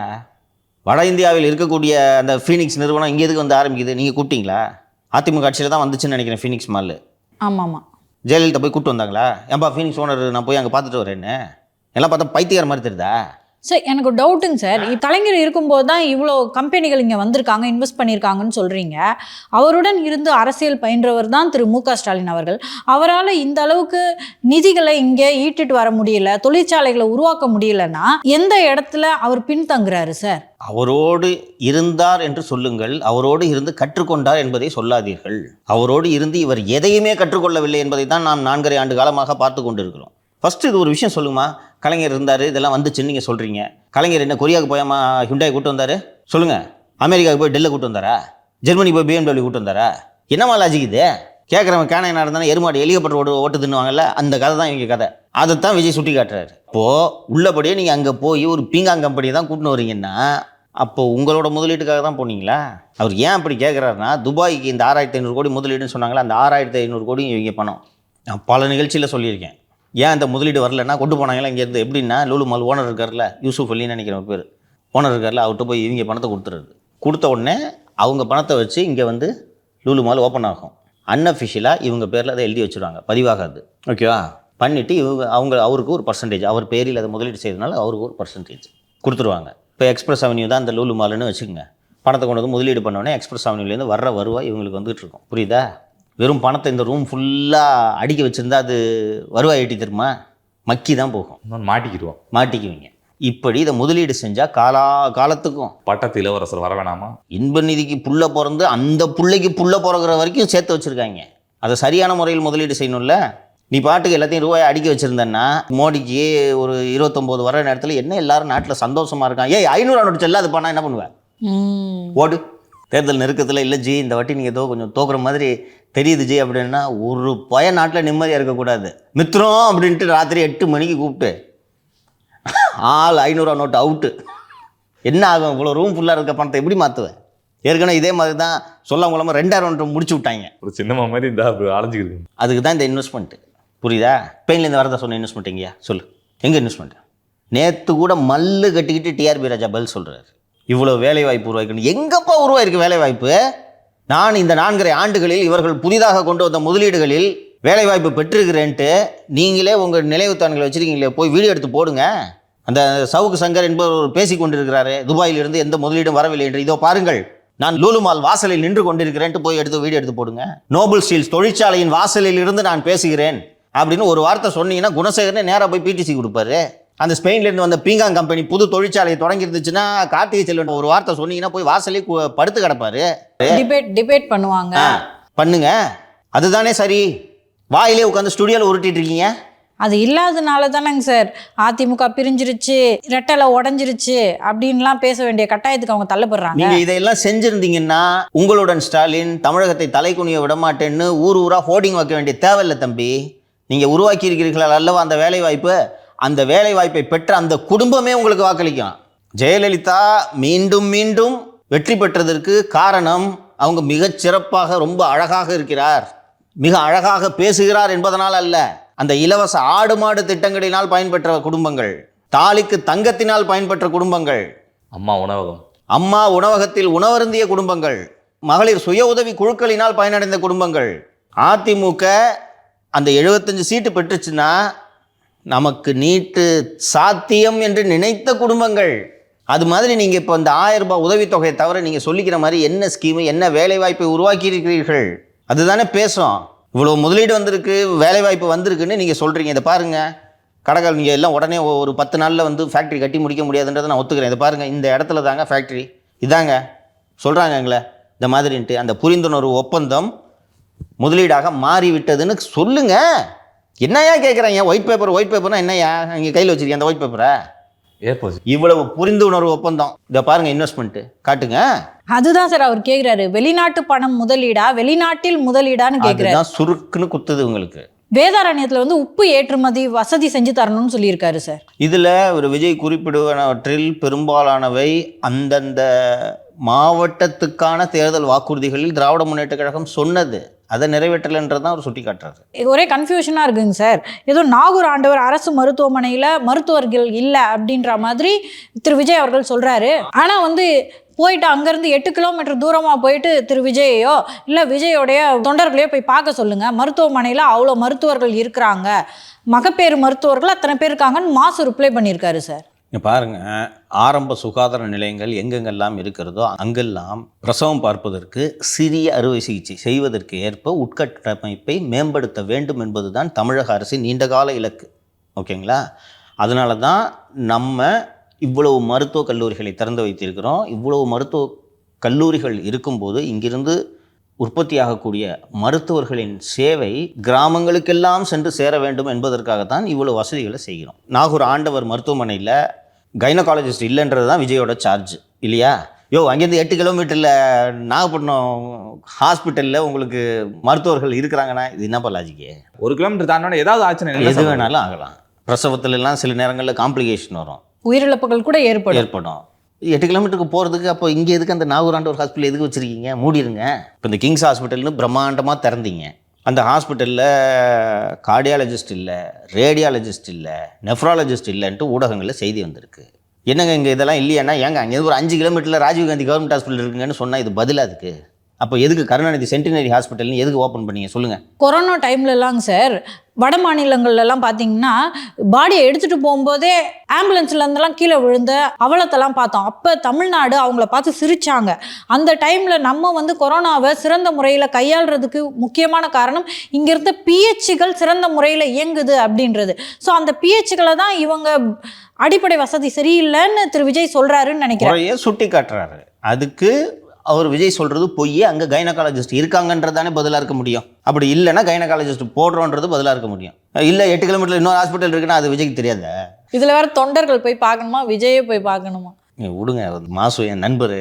வட இந்தியாவில் இருக்கக்கூடிய அந்த ஃபீனிக்ஸ் நிறுவனம் இங்கே எதுக்கு வந்து ஆரம்பிக்குது? நீங்கள் கூப்பிட்டீங்களா? அதிமுக ஆட்சியில் தான் வந்துச்சுன்னு நினைக்கிறேன் ஃபீனிக்ஸ் மால்.
ஆமாம்.
ஜெயலலிதா போய் கூப்பிட்டு வந்தாங்களா? ஏன்பா ஃபீனிக்ஸ் ஓனர் நான் போய் அங்கே பார்த்துட்டு வரேன்னு எல்லாம் பார்த்தா பைத்தியார் மாதிரி தெரியுதா?
சார் எனக்கு டவுட்டுங்க சார், கலைஞர் இருக்கும்போது தான் இவ்வளோ கம்பெனிகள் இங்கே வந்திருக்காங்க, இன்வெஸ்ட் பண்ணியிருக்காங்கன்னு சொல்கிறீங்க. அவருடன் இருந்து அரசியல் பயின்றவர் தான் திரு மு க ஸ்டாலின் அவர்கள். அவரால் இந்த அளவுக்கு நிதிகளை இங்கே ஈட்டிட்டு வர முடியல, தொழிற்சாலைகளை உருவாக்க முடியலன்னா எந்த இடத்துல அவர் பின்தங்குறாரு சார்?
அவரோடு இருந்தார் என்று சொல்லுங்கள், அவரோடு இருந்து கற்றுக்கொண்டார் என்பதை சொல்லாதீர்கள். அவரோடு இருந்து இவர் எதையுமே கற்றுக்கொள்ளவில்லை என்பதை தான் நாம் 4.5 ஆண்டு காலமாக பார்த்து கொண்டிருக்கிறோம். ஃபஸ்ட்டு இது ஒரு விஷயம் சொல்லுமா, கலைஞர் இருந்தார் இதெல்லாம் வந்துச்சுன்னு நீங்கள் சொல்கிறீங்க. கலைஞர் என்ன கொரியாவுக்கு போயாமா ஹுண்டாய் கூட்டு வந்தார்? சொல்லுங்கள். அமெரிக்காவுக்கு போய் டெல்லை கூட்டு வந்தாரா? ஜெர்மனி போய் BMW கூட்டு வந்தாரா? என்னமா லாஜிக் இது? கேட்குறவன் கேனையனாக இருந்தாலும் எருமாடு ஹெலிகாப்டர் ஓட்டுதுன்னுவாங்கல்ல, அந்த கதை தான் இவங்க கதை. அதைத்தான் விஜய் சுட்டி காட்டுறாரு. இப்போது உள்ளபடியே நீங்கள் அங்கே போய் ஒரு பீங்காங் கம்பெனி தான் கூட்டின்னு வரீங்கன்னா அப்போது உங்களோட முதலீட்டுக்காக தான் போனீங்களா? அவர் ஏன் அப்படி கேட்குறாருன்னா, துபாய்க்கு இந்த 6500 கோடி முதலீடுன்னு சொன்னாங்களா, அந்த 6500 கோடி இவங்க பணம். நான் பல நிகழ்ச்சியில் சொல்லியிருக்கேன். ஏன் அந்த முதலீடு வரலன்னா கொண்டு போனாங்களா இங்கேருந்து? எப்படின்னா, லூலு மால் ஓனர் இருக்கார்ல, யூசுஃப் அலின்னு நினைக்கிறவங்க பேர், ஓனர் இருக்கார்ல, அவர்கிட்ட போய் இவங்க பணத்தை கொடுத்துருது. கொடுத்த உடனே அவங்க பணத்தை வச்சு இங்கே வந்து லூலு மால் ஓப்பன் ஆகும். அன்அஃபிஷியலாக இவங்க பேரில் அதை எழுதி வச்சுருவாங்க, பதிவாகாது. ஓகேவா? பண்ணிவிட்டு அவருக்கு ஒரு பர்சன்டேஜ், அவர் பேரில் அதை முதலீடு செய்யறதுனால அவருக்கு ஒரு பர்சன்டேஜ் கொடுத்துருவாங்க. இப்போ எக்ஸ்பிரஸ் அவென்யூ தான் அந்த லூலு மால்னு வச்சுக்கோங்க. பணத்தை கொண்டு வந்து முதலீடு பண்ணோடனே எக்ஸ்பிரஸ் அவென்யூலேருந்து வர்ற வருவாய் இவங்களுக்கு வந்துட்டு இருக்கும். புரியுதா? வெறும் பணத்தை இந்த ரூம் ஃபுல்லாக அடுக்கி வச்சுருந்தா அது வருவாய் ஈட்டி தருமா? மக்கி தான் போகும், மாட்டிக்குவீங்க. இப்படி இதை முதலீடு செஞ்சால் காலத்துக்கும்
பட்டத்து இளவரசர் வர வேணாமா?
இன்ப நிதிக்கு புள்ள பிறந்து அந்த பிள்ளைக்கு புள்ள பிறகுற வரைக்கும் சேர்த்து வச்சுருக்காங்க. அதை சரியான முறையில் முதலீடு செய்யணும்ல. நீ பாட்டுக்கு எல்லாத்தையும் ரூபாயை அடுக்கி வச்சுருந்தேன்னா, மோடிக்கு ஒரு 29 வர நேரத்தில் என்ன எல்லாரும் நாட்டில் சந்தோஷமாக இருக்காங்க. 500 நோட்டு செல்ல அது பண்ணால் என்ன பண்ணுவேன்? ஓடு. தேர்தல் நெருக்கத்தில் இல்லை ஜி இந்த வாட்டி நீங்கள் ஏதோ கொஞ்சம் தோக்குற மாதிரி தெரியுது ஜி அப்படின்னா, ஒரு நாட்டில் நிம்மதியாக இருக்கக்கூடாது. மித்ரம் அப்படின்ட்டு ராத்திரி 8 மணிக்கு கூப்பிட்டு ஆள் 500 நோட்டு அவுட்டு. என்ன ஆகும்? இவ்வளோ ரூம் ஃபுல்லாக இருக்க பணத்தை எப்படி மாற்றுவேன்? ஏற்கனவே இதே மாதிரி தான் சொல்லாம 2000 நோட்டு முடிச்சு விட்டாங்க.
ஒரு சின்னமா மாதிரி இந்த அலைஞ்சிருக்கு.
அதுக்கு தான் இந்த இன்வெஸ்ட்மெண்ட்டு. புரியுதா? ஸ்பெயின்லேருந்து வரதா சொன்ன இன்வெஸ்ட்மெண்ட் எங்கேயா சொல்லு? எங்கே இன்வெஸ்ட்மெண்ட்? நேற்று கூட மல்லு கட்டிக்கிட்டு டிஆர்பி ராஜா பதில் சொல்கிறாரு, இவ்வளோ வேலைவாய்ப்பு உருவாக்கணும். எங்கப்பா உருவாயிருக்கு வேலைவாய்ப்பு? நான் இந்த 4.5 ஆண்டுகளில் இவர்கள் புதிதாக கொண்டு வந்த முதலீடுகளில் வேலைவாய்ப்பு பெற்றிருக்கிறேன்ட்டு நீங்களே உங்கள் நினைவுத்தான்களை வச்சுருக்கீங்களே, போய் வீடியோ எடுத்து போடுங்க. அந்த சவுக்கு சங்கர் என்பவர் பேசி கொண்டிருக்கிறாரு, துபாயிலிருந்து எந்த முதலீடும் வரவில்லை என்று. இதோ பாருங்கள், நான் லூலு மால் வாசலில் நின்று கொண்டிருக்கிறேன்ட்டு போய் வீடியோ எடுத்து போடுங்க. நோபல் ஸ்டீல்ஸ் தொழிற்சாலையின் வாசலில் இருந்து நான் பேசுகிறேன் அப்படின்னு ஒரு வார்த்தை சொன்னீங்கன்னா குணசேகரனே நேராக போய் பிடிசி கொடுப்பாரு. அந்த ஸ்பெயின்லேருந்து வந்த பீங்காங் கம்பெனி புது தொழிற்சாலையை தொடங்கி இருந்துச்சுன்னா, கார்த்திகை செல்வன் ஒரு வார்த்தை சொன்னீங்கன்னா போய் வாசலே படுத்து கிடப்பாரு.
டிபேட் பண்ணுவாங்க.
பண்ணுங்க, அதுதானே சரி. வாயிலே உட்காந்து ஸ்டுடியோவில் உருட்டிட்டு இருக்கீங்க.
அது இல்லாதனால தானேங்க சார் அதிமுக பிரிஞ்சிருச்சு, ரெட்டலை உடஞ்சிருச்சு அப்படின்லாம் பேச வேண்டிய கட்டாயத்துக்கு அவங்க தள்ளப்படுறாங்க.
நீங்க இதையெல்லாம் செஞ்சிருந்தீங்கன்னா உங்களுடன் ஸ்டாலின் தமிழகத்தை தலைக்குனிய விடமாட்டேன்னு ஊரா ஹோர்டிங் வைக்க வேண்டிய தேவையில்லை தம்பி. நீங்க உருவாக்கி இருக்கிறீர்களா அல்லவா அந்த வேலை வாய்ப்பு? அந்த வேலை வாய்ப்பை பெற்ற அந்த குடும்பமே உங்களுக்கு வாக்களிக்கும். ஜெயலலிதா மீண்டும் மீண்டும் வெற்றி பெற்றதற்கு காரணம் அவங்க மிகச் சிறப்பாக ரொம்ப அழகாக இருக்கிறார், மிக அழகாக பேசுகிறார் என்பதனால் அல்ல. அந்த இலவச ஆடு மாடு திட்டங்களினால் பயன்பெற்ற குடும்பங்கள், தாலிக்கு தங்கத்தினால் பயன்பெற்ற குடும்பங்கள், அம்மா உணவகத்தில் உணவருந்திய குடும்பங்கள், மகளிர் சுய உதவி குழுக்களினால் பயனடைந்த குடும்பங்கள். அதிமுக அந்த 75 சீட்டு பெற்றுச்சுன்னா நமக்கு நீட்டு சாத்தியம் என்று நினைத்த குடும்பங்கள். அது மாதிரி நீங்கள் இப்போ இந்த 1000 ரூபாய் உதவித்தொகையை தவிர நீங்கள் சொல்லிக்கிற மாதிரி என்ன ஸ்கீமு, என்ன வேலைவாய்ப்பை உருவாக்கி இருக்கிறீர்கள் அதுதானே பேசும். இவ்வளோ முதலீடு வந்திருக்கு, வேலைவாய்ப்பு வந்திருக்குன்னு நீங்கள் சொல்கிறீங்க. இதை பாருங்கள், கடைகள் நீங்கள் எல்லாம் உடனே ஒரு 10 நாளில் வந்து ஃபேக்ட்ரி கட்டி முடிக்க முடியாதுன்றதை நான் ஒத்துக்கிறேன். இதை பாருங்கள், இந்த இடத்துல தாங்க ஃபேக்ட்ரி இதாங்க சொல்கிறாங்க எங்களை இந்த மாதிரின்ட்டு. அந்த புரிந்துணர்வு ஒப்பந்தம் முதலீடாக மாறிவிட்டதுன்னு சொல்லுங்கள். என்னையா கேட்குறாங்க? ஒயிட் பேப்பர்னா என்னையா நீங்கள் கையில் வச்சுருக்கீங்க? அந்த ஒயிட் பேப்பரை
ஏற்போச்சு.
இவ்வளவு புரிந்து உணர்வு ஒப்பந்தம். இதை பாருங்க, இன்வெஸ்ட்மெண்ட் காட்டுங்க.
அதுதான் சார் அவர் கேக்குறாரு, வெளிநாட்டு பணம் முதலீடா வெளிநாட்டில் முதலீடான்னு கேக்குறாரு.
அதுதான் சுருக்குன்னு குத்துது உங்களுக்கு.
வேதாரண்யத்துல வந்து உப்பு ஏற்றுமதி வசதி செஞ்சு தரணும்னு சொல்லியிருக்காரு சார்.
இதுல ஒரு விஜய் குறிப்பிடுவனவற்றில் பெரும்பாலானவை அந்தந்த மாவட்டத்துக்கான தேர்தல் வாக்குறுதிகளில் திராவிட முன்னேற்ற கழகம் சொன்னது, அதை நிறைவேற்றலைன்றதான் அவர் சுட்டி காட்டுறாரு.
ஒரே கன்ஃபியூஷனாக இருக்குங்க சார். ஏதோ நாகூர் ஆண்டவர் அரசு மருத்துவமனையில் மருத்துவர்கள் இல்லை அப்படின்ற மாதிரி திரு விஜய் அவர்கள் சொல்கிறாரு. ஆனால் வந்து போயிட்டு அங்கேருந்து 8 கிலோமீட்டர் தூரமாக போயிட்டு திரு விஜயையோ இல்லை விஜயோடைய தொண்டர்களையோ போய் பார்க்க சொல்லுங்கள். மருத்துவமனையில் அவ்வளோ மருத்துவர்கள் இருக்கிறாங்க, மகப்பேறு மருத்துவர்கள் அத்தனை பேர் இருக்காங்கன்னு மாசு ரிப்ளை பண்ணியிருக்காரு சார்.
இங்கே பாருங்கள், ஆரம்ப சுகாதார நிலையங்கள் எங்கெங்கெல்லாம் இருக்கிறதோ அங்கெல்லாம் பிரசவம் பார்ப்பதற்கு சிறிய அறுவை சிகிச்சை செய்வதற்கு ஏற்ப உட்கட்டமைப்பை மேம்படுத்த வேண்டும் என்பது தான் தமிழக அரசின் நீண்டகால இலக்கு. ஓகேங்களா? அதனால தான் நம்ம இவ்வளவு மருத்துவக் கல்லூரிகளை திறந்து வைத்திருக்கிறோம். இவ்வளவு மருத்துவ கல்லூரிகள் இருக்கும்போது இங்கிருந்து உற்பத்தியாகக்கூடிய மருத்துவர்களின் சேவை கிராமங்களுக்கெல்லாம் சென்று சேர வேண்டும் என்பதற்காகத்தான் இவ்வளவு வசதிகளை செய்கிறோம். நாகூர் ஆண்டவர் மருத்துவமனையில் கைனகாலஜிஸ்ட் இல்லைன்றது தான் விஜயோட சார்ஜ் இல்லையா? அங்கேருந்து 8 கிலோமீட்டரில் நாகப்பட்டினம் ஹாஸ்பிட்டலில் உங்களுக்கு மருத்துவர்கள் இருக்கிறாங்கன்னா இது என்னப்பா லாஜிக்கு?
1 கிலோமீட்டர் தாண்டோன்னா ஏதாவது ஆச்சுன்னா
எது வேணாலும் ஆகலாம். பிரசவத்துலலாம் சில நேரங்களில் காம்ப்ளிகேஷன் வரும்,
உயிரிழப்புகள் கூட ஏற்படும்.
8 கிலோமீட்டருக்கு போகிறதுக்கு அப்போ இங்கே எதுக்கு அந்த நாகூர் ஆண்டவர் ஹாஸ்பிட்டல் எதுக்கு வச்சுருக்கீங்க? மூடிடுங்க. இப்போ இந்த கிங்ஸ் ஹாஸ்பிட்டல்னு பிரம்மாண்டமாக திறந்தீங்க, அந்த ஹாஸ்பிட்டலில் கார்டியாலஜிஸ்ட் இல்லை, ரேடியாலஜிஸ்ட் இல்லை, நெஃப்ராலஜிஸ்ட் இல்லைன்ட்டு ஊடகங்களில் செய்தி வந்திருக்கு. என்னங்க இங்கே இதெல்லாம் இல்லையானா ஏங்க அங்கே ஒரு 5 கிலோமீட்டரில் ராஜீவ்காந்தி கவர்மெண்ட் ஹாஸ்பிட்டல் இருக்குங்கன்னு சொன்னால் இது பதிலாக அதுக்கு? அப்போ எதுக்கு கருணாநிதி சென்டினரி ஹாஸ்பிட்டல்னு எதுக்கு ஓப்பன் பண்ணீங்க சொல்லுங்கள்?
கொரோனா டைம்லலாங்க சார், வட மாநிலங்கள்லாம் பார்த்தீங்கன்னா பாடியை எடுத்துகிட்டு போகும்போதே ஆம்புலன்ஸ்லேருந்துலாம் கீழே விழுந்த அவலத்தெல்லாம் பார்த்தோம். அப்போ தமிழ்நாடு அவங்கள பார்த்து சிரித்தாங்க. அந்த டைமில் நம்ம வந்து கொரோனாவை சிறந்த முறையில் கையாளுறதுக்கு முக்கியமான காரணம் இங்கே இருந்த பிஹெச்கள் சிறந்த முறையில் இயங்குது அப்படின்றது. ஸோ அந்த பிஹெச்களை தான் இவங்க அடிப்படை வசதி சரியில்லைன்னு திரு விஜய் சொல்கிறாருன்னு நினைக்கிறேன்.
சுட்டி காட்டுறாரு. அதுக்கு அவர் விஜய் சொல்கிறது பொய். அங்கே கைனகாலஜிஸ்ட் இருக்காங்கன்றதானே பதிலாக இருக்க முடியும். அப்படி இல்லைன்னா கைனகாலஜிஸ்ட் போடுறோன்றது பதிலாக இருக்க முடியும். இல்லை 8 கிலோமீட்டர் இன்னொரு ஹாஸ்பிட்டல் இருக்குன்னா அது விஜய்க்கு தெரியாத?
இதில் வேறு தொண்டர்கள் போய் பார்க்கணுமா, விஜயே போய் பார்க்கணுமா?
விடுங்க, மாசு என் நண்பர்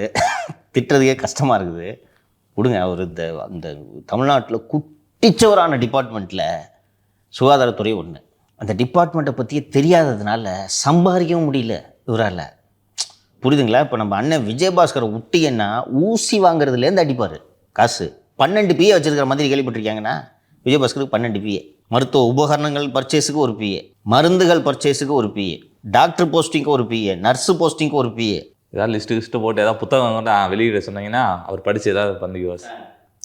திட்டுறதுக்கே கஷ்டமாக இருக்குது. விடுங்க. அவர் அந்த தமிழ்நாட்டில் குட்டிச்சவரான டிபார்ட்மெண்ட்டில் சுகாதாரத்துறை ஒன்று. அந்த டிபார்ட்மெண்ட்டை பற்றியே தெரியாததுனால சம்பாதிக்கவும் முடியல இவரால். புரியுதுங்களா? இப்போ நம்ம அண்ணன் விஜயபாஸ்கரை விட்டிங்கன்னா ஊசி வாங்குறதுலேருந்து அடிப்பார் காசு. 12 PA வச்சுருக்கிற மாதிரி கேள்விப்பட்டிருக்காங்கன்னா விஜயபாஸ்கருக்கு 12 PA. மருத்துவ உபகரணங்கள் பர்ச்சேஸுக்கு ஒரு PA, மருந்துகள் பர்ச்சேஸுக்கு ஒரு PA, டாக்டர் போஸ்டிங்க்கு ஒரு PA, நர்ஸு போஸ்டிங்க்கு ஒரு PA.
ஏதாவது லிஸ்ட்டு போட்டு ஏதாவது புத்தகம் வந்து வெளியிட சொன்னீங்கன்னா அவர் படித்து ஏதாவது பண்ணிக்குவார்.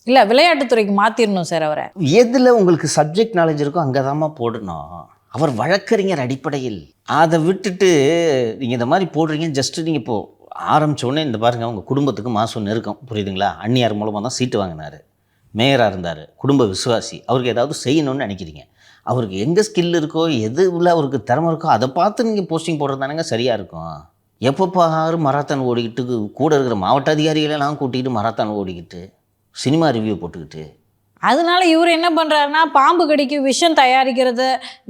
இல்லை, விளையாட்டுத்துறைக்கு மாற்றிடணும் சார் அவரை.
எதில் உங்களுக்கு சப்ஜெக்ட் நாலேஜ் இருக்கோ அங்கே தான்மா போடணும். அவர் வழக்கறிஞர் அடிப்படையில். அதை விட்டுட்டு நீங்கள் இந்த மாதிரி போடுறீங்க. ஜஸ்ட்டு நீங்கள் இப்போது ஆரம்பித்தோடனே இந்த பாருங்கள், உங்கள் குடும்பத்துக்கு மாதம் நெருக்கம், புரியுதுங்களா? அந்நியார் மூலமாக தான் சீட்டு வாங்கினார், மேயராக இருந்தார், குடும்ப விசுவாசி. அவருக்கு ஏதாவது செய்யணும்னு நினைக்கிறீங்க. அவருக்கு எங்கே ஸ்கில் இருக்கோ, எது உள்ள அவருக்கு திறமை இருக்கோ அதை பார்த்து நீங்கள் போஸ்டிங் போடுறதானுங்க சரியாக இருக்கும். எப்போ பாரு மராத்தான் ஓடிக்கிட்டு கூட இருக்கிற மாவட்ட அதிகாரிகளெல்லாம் கூட்டிகிட்டு மராத்தான் ஓடிக்கிட்டு சினிமா ரிவ்யூ போட்டுக்கிட்டு,
அதனால இவர் என்ன பண்ணுறாருன்னா பாம்பு கடிக்கு விஷம் தயாரிக்கிறத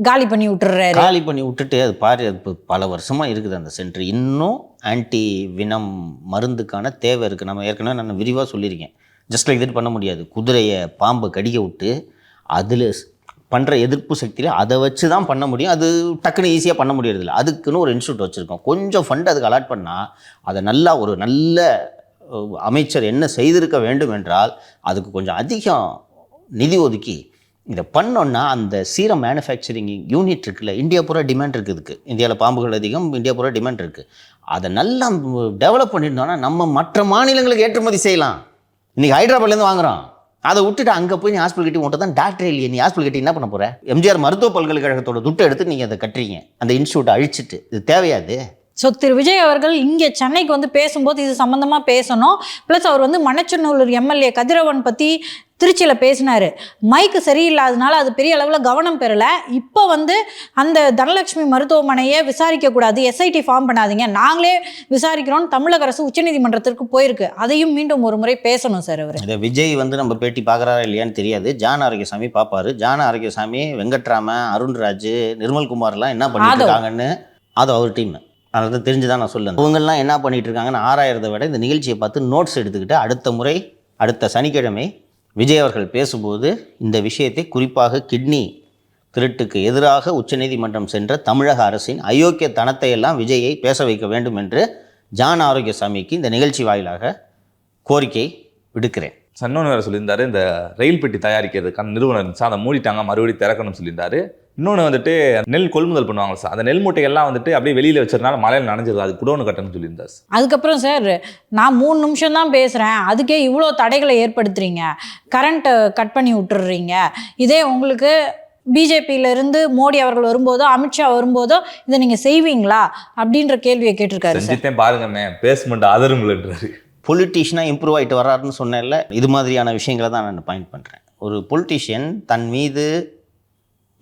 காலி பண்ணி விட்டுறாரு.
காலி பண்ணி விட்டுட்டு அது பாரு, இப்போ பல வருஷமாக இருக்குது அந்த சென்டர். இன்னும் ஆன்டி வினம் மருந்துக்கான தேவை இருக்குது. நம்ம ஏற்கனவே நான் விரிவாக சொல்லியிருக்கேன். ஜஸ்ட் லைக் இது பண்ண முடியாது. குதிரையை பாம்பை கடிக்க விட்டு அதில் பண்ணுற எதிர்ப்பு சக்தியில் அதை வச்சு தான் பண்ண முடியும். அது டக்குன்னு ஈஸியாக பண்ண முடியறதில்ல. அதுக்குன்னு ஒரு இன்ஸ்டியூட் வச்சுருக்கோம். கொஞ்சம் ஃபண்ட் அதுக்கு அலாட் பண்ணால் அதை நல்லா ஒரு நல்ல அமைச்சர் என்ன செய்திருக்க வேண்டும் என்றால் அதுக்கு கொஞ்சம் அதிகம் நிதி ஒதுக்கி இதை பண்ணோன்னா அந்த சீரம் மேனுஃபேக்சரிங் யூனிட் இருக்குல்ல, இந்தியா பூரா டிமாண்ட் இருக்குது. இதுக்கு இந்தியாவில் பாம்புகள் அதிகம், இந்தியா பூரா டிமாண்ட் இருக்குது. அதை நல்லா டெவலப் பண்ணியிருந்தோன்னா நம்ம மற்ற மாநிலங்களுக்கு ஏற்றுமதி செய்யலாம். இன்றைக்கி ஹைதராபாத்லேருந்து வாங்குகிறோம், அதை விட்டுட்டு அங்கே போய் நீ ஹாஸ்பிட்டல் கட்டி உன்ட்ட தான் டாக்டர் இல்லையே, நீ ஹாஸ்பிட்டல் கட்டி என்ன பண்ண போகிற? எம்ஜிஆர் மருத்துவ பல்கலைக்கழகத்தோட துட்டை எடுத்து நீங்கள் அதை கட்டுறீங்க, அந்த இன்ஸ்டியூட்டை அழிச்சிட்டு. இது தேவையாது.
ஸோ திரு விஜய் அவர்கள் இங்கே சென்னைக்கு வந்து பேசும்போது இது சம்மந்தமாக பேசணும். ப்ளஸ் அவர் வந்து மணச்சநல்லூர் MLA கதிரவன் பற்றி திருச்சியில் பேசினார். மைக்கு சரியில்லாதனால அது பெரிய அளவில் கவனம் பெறலை. இப்போ வந்து அந்த தனலட்சுமி மருத்துவமனையை விசாரிக்கக்கூடாது, SIT ஃபார்ம் பண்ணாதீங்க, நாங்களே விசாரிக்கிறோம், தமிழக அரசு உச்சநீதிமன்றத்திற்கு போயிருக்கு. அதையும் மீண்டும் ஒரு முறை பேசணும் சார். அவர்
இதை விஜய் வந்து நம்ம பேட்டி பார்க்குறாரா இல்லையான்னு தெரியாது. ஜான் ஆரோக்கியசாமி பார்ப்பாரு. ஜான் ஆரோக்கியசாமி, வெங்கட்ராமன், அருண்ராஜ், நிர்மல்குமார்லாம் என்ன பண்ணிட்டு இருக்காங்கன்னு அது அவர் டீம் அதை தெரிஞ்சு தான் நான் சொல்லுவேன். இவங்கெல்லாம் என்ன பண்ணிகிட்டு இருக்காங்கன்னு ஆராயறதை விட இந்த நிகழ்ச்சியை பார்த்து நோட்ஸ் எடுத்துக்கிட்டு அடுத்த சனிக்கிழமை விஜய் அவர்கள் பேசும்போது இந்த விஷயத்தை குறிப்பாக கிட்னி திருட்டுக்கு எதிராக உச்சநீதிமன்றம் சென்ற தமிழக அரசின் அயோக்கியத்தனத்தை எல்லாம் விஜயை பேச வைக்க வேண்டும் என்று ஜான் ஆரோக்கியசாமிக்கு இந்த நிகழ்ச்சி வாயிலாக கோரிக்கை விடுக்கிறேன்.
இன்னொன்று வேறு சொல்லியிருந்தாரு, இந்த ரயில் பெட்டி தயாரிக்கிறதுக்கான நிறுவனம் இருந்துச்சு, அதை மூடிட்டாங்க, மறுபடியும் திறக்கணும்னு சொல்லியிருந்தாரு. இன்னொன்று வந்துட்டு நெல் கொள்முதல் பண்ணுவாங்க சார், அந்த நெல் மூட்டைகள்லாம் வந்துட்டு அப்படியே வெளியில் வச்சதுனால மழையில் நனைஞ்சிருது, அது குடோனு கட்டணும்னு சொல்லியிருந்தார் சார்.
அதுக்கப்புறம் சார் நான் 3 நிமிஷம் தான் பேசுகிறேன், அதுக்கே இவ்வளோ தடைகளை ஏற்படுத்துறீங்க, கரண்ட்டை கட் பண்ணி விட்டுறீங்க. இதே உங்களுக்கு பிஜேபியிலேருந்து மோடி அவர்கள் வரும்போதோ அமித்ஷா வரும்போதோ இதை நீங்கள் செய்வீங்களா அப்படின்ற கேள்வியை கேட்டிருக்காரு.
செஞ்சுட்டேன் பாருங்கம்மே, பேஸ்மெண்ட் அதருங்கள்ன்றாரு.
பொலிட்டீஷியனாக இம்ப்ரூவ் ஆகிட்டு வர்றாருன்னு சொன்னேன்ல, இது மாதிரியான விஷயங்களை தான் நான் பாயிண்ட் பண்ணுறேன். ஒரு பொலிட்டீஷியன் தன் மீது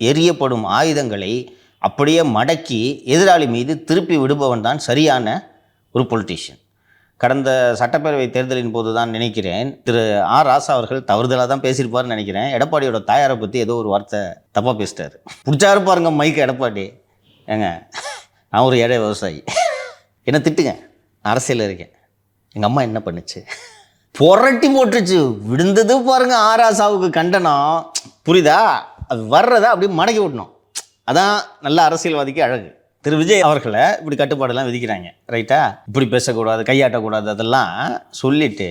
எரியப்படும் ஆயுதங்களை அப்படியே மடக்கி எதிராளி மீது திருப்பி விடுபவன் தான் சரியான ஒரு பொலிட்டீஷியன். கடந்த சட்டப்பேரவை தேர்தலின் போது தான் நினைக்கிறேன் திரு ஆர் ராசா அவர்கள் தவறுதலாக தான் பேசியிருப்பார்னு நினைக்கிறேன். எடப்பாடியோட தாயாரை பற்றி ஏதோ ஒரு வார்த்தை தப்பாக பேசிட்டார். பிடிச்சா இருப்பாருங்க மைக்கு எடப்பாடி. ஏங்க, நான் ஒரு ஏழை விவசாயி, என்ன திட்டுங்க, நான் அரசியலில் இருக்கேன். எங்கள் அம்மா என்ன பண்ணுச்சு, புரட்டி போட்டுருச்சு, விழுந்தது பாருங்க ஆராசாவுக்கு கண்டனம். புரியுதா? அது வர்றதை அப்படியே மடக்கி விடணும். அதான் நல்ல அரசியல்வாதிக்கு அழகு. திரு விஜய் அவர்களை இப்படி கட்டுப்பாடெல்லாம் விதிக்கிறாங்க, ரைட்டா? இப்படி பேசக்கூடாது, கையாட்டக்கூடாது, அதெல்லாம் சொல்லிவிட்டு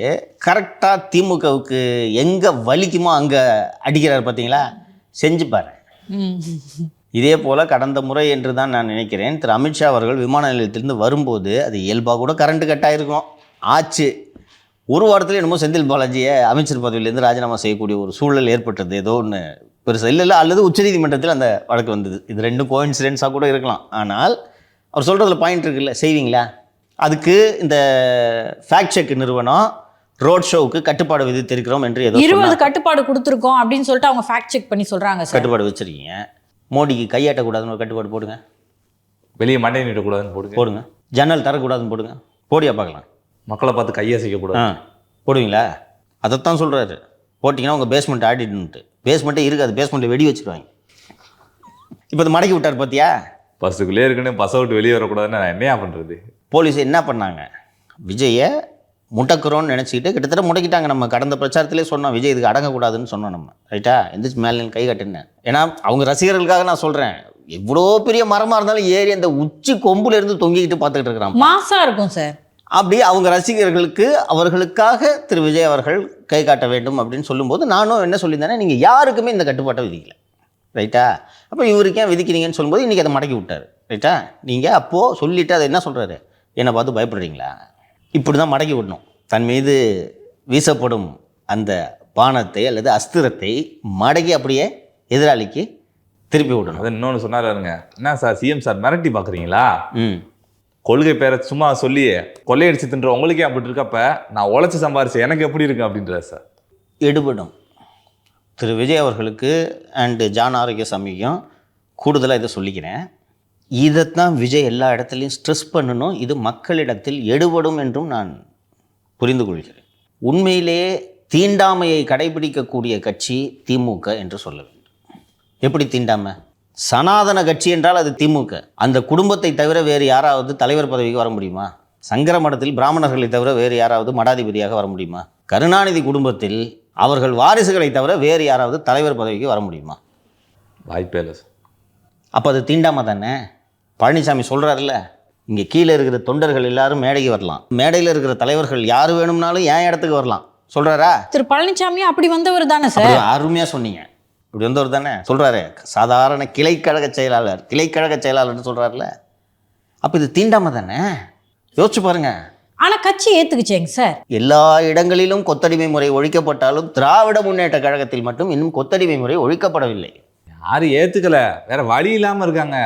கரெக்டாக திமுகவுக்கு எங்கே வலிக்குமோ அங்கே அடிக்கிறார். பார்த்தீங்களா? செஞ்சுப்பாரு. இதே போல் கடந்த முறை என்று தான் நான் நினைக்கிறேன் திரு அமித்ஷா அவர்கள் விமான நிலையத்திலிருந்து வரும்போது அது இயல்பாக கூட கரண்ட்டு கட் ஆகிருக்கும். ஆச்சு, ஒரு வாரத்தில் என்னமோ செந்தில் பாலாஜியை அமைச்சர் பதவியிலேருந்து ராஜினாமா செய்யக்கூடிய ஒரு சூழல் ஏற்பட்டது. ஏதோ ஒன்று பெருசாக இல்லை அல்லது உச்சநீதிமன்றத்தில் அந்த வழக்கு வந்தது. இது ரெண்டும் கோஇன்சிடென்ஸாக கூட இருக்கலாம். ஆனால் அவர் சொல்கிறதுல பாயிண்ட் இருக்குல்ல, செய்வீங்களா? அதுக்கு இந்த ஃபேக்ட் செக் நிறுவனம் ரோட் ஷோவுக்கு கட்டுப்பாடு விதித்திருக்கிறோம் என்று ஏதோ
20 கட்டுப்பாடு கொடுத்துருக்கோம் அப்படின்னு சொல்லிட்டு அவங்க ஃபேக்ட் செக் பண்ணி சொல்கிறாங்க.
கட்டுப்பாடு வச்சுருக்கீங்க. மோடிக்கு கையாட்டக்கூடாதுன்னு ஒரு கட்டுப்பாடு போடுங்க,
வெளியே மண்டை நீட்டக்கூடாதுன்னு போடுங்க,
ஜன்னல் தரக்கூடாதுன்னு போடுங்க, போடியா பார்க்கலாம்.
மக்களை பார்த்து கையை செய்யக்கூடாது
போடுவீங்களா? அதைத்தான் சொல்கிறாரு. போட்டிங்கன்னா உங்கள் பேஸ்மெண்ட் ஆடிட்டுன்ட்டு. பேஸ்மெண்ட்டே இருக்காது, பேஸ்மெண்ட்டை வெடி வச்சுருவாங்க. இப்போ அது மடக்கி விட்டார் பார்த்தியா?
பஸ்ஸுக்குள்ளே இருக்குன்னு பஸ்ஸை விட்டு வெளியே வரக்கூடாதுன்னு நான் என்னையா பண்ணுறது?
போலீஸ் என்ன பண்ணாங்க, விஜயை முடக்கிறோன்னு நினச்சிக்கிட்டு கிட்டத்தட்ட முடக்கிட்டாங்க. நம்ம கடந்த பிரச்சாரத்திலே சொன்னோம், விஜய் இதுக்கு அடங்கக்கூடாதுன்னு சொன்னோம் நம்ம, ரைட்டா? எந்திரிச்சு மேலே கை கட்டுனேன். ஏன்னா அவங்க ரசிகர்களுக்காக நான் சொல்கிறேன், எவ்வளோ பெரிய மரமாக இருந்தாலும் ஏறி அந்த உச்சி கொம்புலேருந்து தொங்கிக்கிட்டு பார்த்துக்கிட்டு இருக்கிறான்.
மாசாக இருக்கும் சார்.
அப்படி அவங்க ரசிகர்களுக்கு அவர்களுக்காக திரு விஜய் அவர்கள் கை காட்ட வேண்டும் அப்படின்னு சொல்லும்போது நானும் என்ன சொல்லியிருந்தேன்னா, நீங்கள் யாருக்குமே இந்த கட்டுப்பாட்டை விதிக்கல, ரைட்டா? அப்போ இவருக்கு ஏன் விதிக்கிறீங்கன்னு சொல்லும்போது இன்றைக்கி அதை மடக்கி விட்டார், ரைட்டா? நீங்கள் அப்போது சொல்லிவிட்டு அதை என்ன சொல்கிறாரு, என்னை பார்த்து பயப்படுறீங்களா? இப்படி தான் மடக்கி விடணும். தன் மீது வீசப்படும் அந்த பானத்தை அல்லது அஸ்திரத்தை மடக்கி அப்படியே எதிராளிக்கு திருப்பி விடணும்.
அது இன்னொன்று சொன்னாருங்க, என்ன சார் சிஎம் சார் மிரட்டி பார்க்குறீங்களா? கொள்கை பேரை சும்மா சொல்லி கொள்ளையடிச்சு தின்ற உங்களுக்கே அப்படி இருக்கப்ப நான் உழைச்சி சம்பாரிச்சு எனக்கு எப்படி இருக்கு அப்படின்றார் சார்.
எடுபடும். திரு விஜய் அவர்களுக்கு அண்டு ஜான் ஆரோக்கியசாமிக்கும் கூடுதலாக இதை சொல்லிக்கிறேன், இதைத்தான் விஜய் எல்லா இடத்துலையும் ஸ்ட்ரெஸ் பண்ணணும். இது மக்களிடத்தில் எடுபடும் என்றும் நான் புரிந்து கொள்கிறேன். உண்மையிலேயே தீண்டாமையை கடைபிடிக்கக்கூடிய கட்சி திமுக என்று சொல்ல வேண்டும். எப்படி தீண்டாமை? சனாதன கட்சி என்றால் அது திமுக. அந்த குடும்பத்தை தவிர வேறு யாராவது தலைவர் பதவிக்கு வர முடியுமா? சங்கர மடத்தில் பிராமணர்களை தவிர வேறு யாராவது மடாதிபதியாக வர முடியுமா? கருணாநிதி குடும்பத்தில் அவர்கள் வாரிசுகளை தவிர வேறு யாராவது தலைவர் பதவிக்கு வர முடியுமா?
வாய்ப்பே இல்லை சார்.
அப்போ அது தீண்டாமை தானே. பழனிசாமி சொல்கிறாருல்ல, இங்கே கீழே இருக்கிற தொண்டர்கள் எல்லாரும் மேடைக்கு வரலாம், மேடையில் இருக்கிற தலைவர்கள் யார் வேணும்னாலும் என் இடத்துக்கு வரலாம் சொல்கிறாரா?
திரு பழனிசாமி அப்படி வந்தவர் தானே சார்?
அருமையாக சொன்னீங்க, இப்படி வந்தவர் தானே சொல்கிறாரு. சாதாரண கிளைக்கழக செயலாளர்னு சொல்கிறாருல, அப்போ இது தீண்டாமை தானே. யோசிச்சு பாருங்க.
ஆனால் கட்சி ஏற்றுக்குச்சேங்க சார்.
எல்லா இடங்களிலும் கொத்தடிமை முறை ஒழிக்கப்பட்டாலும் திராவிட முன்னேற்ற கழகத்தில் மட்டும் இன்னும் கொத்தடிமை முறை ஒழிக்கப்படவில்லை.
யாரும் ஏற்றுக்கல, வேற வழி இல்லாமல் இருக்காங்க.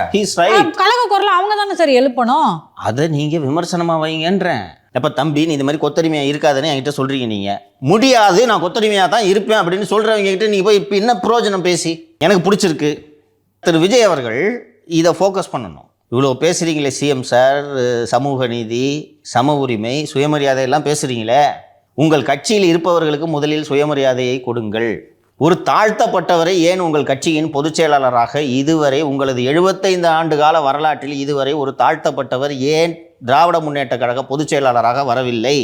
கழக குரலை அவங்க தானே சார் எழுப்பணும்.
அதை நீங்கள் விமர்சனமாக வைங்கன்றேன். எப்போ தம்பி நீ இந்த மாதிரி கொத்தடிமையாக இருக்காதுன்னு என்கிட்ட சொல்கிறீங்க. நீங்கள் முடியாது, நான் கொத்தடிமையாக தான் இருப்பேன் அப்படின்னு சொல்கிறவங்க கிட்ட நீங்கள் போய் இப்போ என்ன பிரயோஜனம் பேசி? எனக்கு பிடிச்சிருக்கு. திரு விஜய் அவர்கள் இதை ஃபோக்கஸ் பண்ணணும். இவ்வளோ பேசுகிறீங்களே சிஎம் சார், சமூக நீதி, சம உரிமை, சுயமரியாதை எல்லாம் பேசுகிறீங்களே, உங்கள் கட்சியில் இருப்பவர்களுக்கு முதலில் சுயமரியாதையை கொடுங்கள். ஒரு தாழ்த்தப்பட்டவரை ஏன் உங்கள் கட்சியின் பொதுச் செயலாளராக இதுவரை உங்களது 75 ஆண்டு கால வரலாற்றில் இதுவரை ஒரு தாழ்த்தப்பட்டவர் ஏன் திராவிட முன்னேற்ற கழக பொதுச் செயலாளராக வரவில்லை?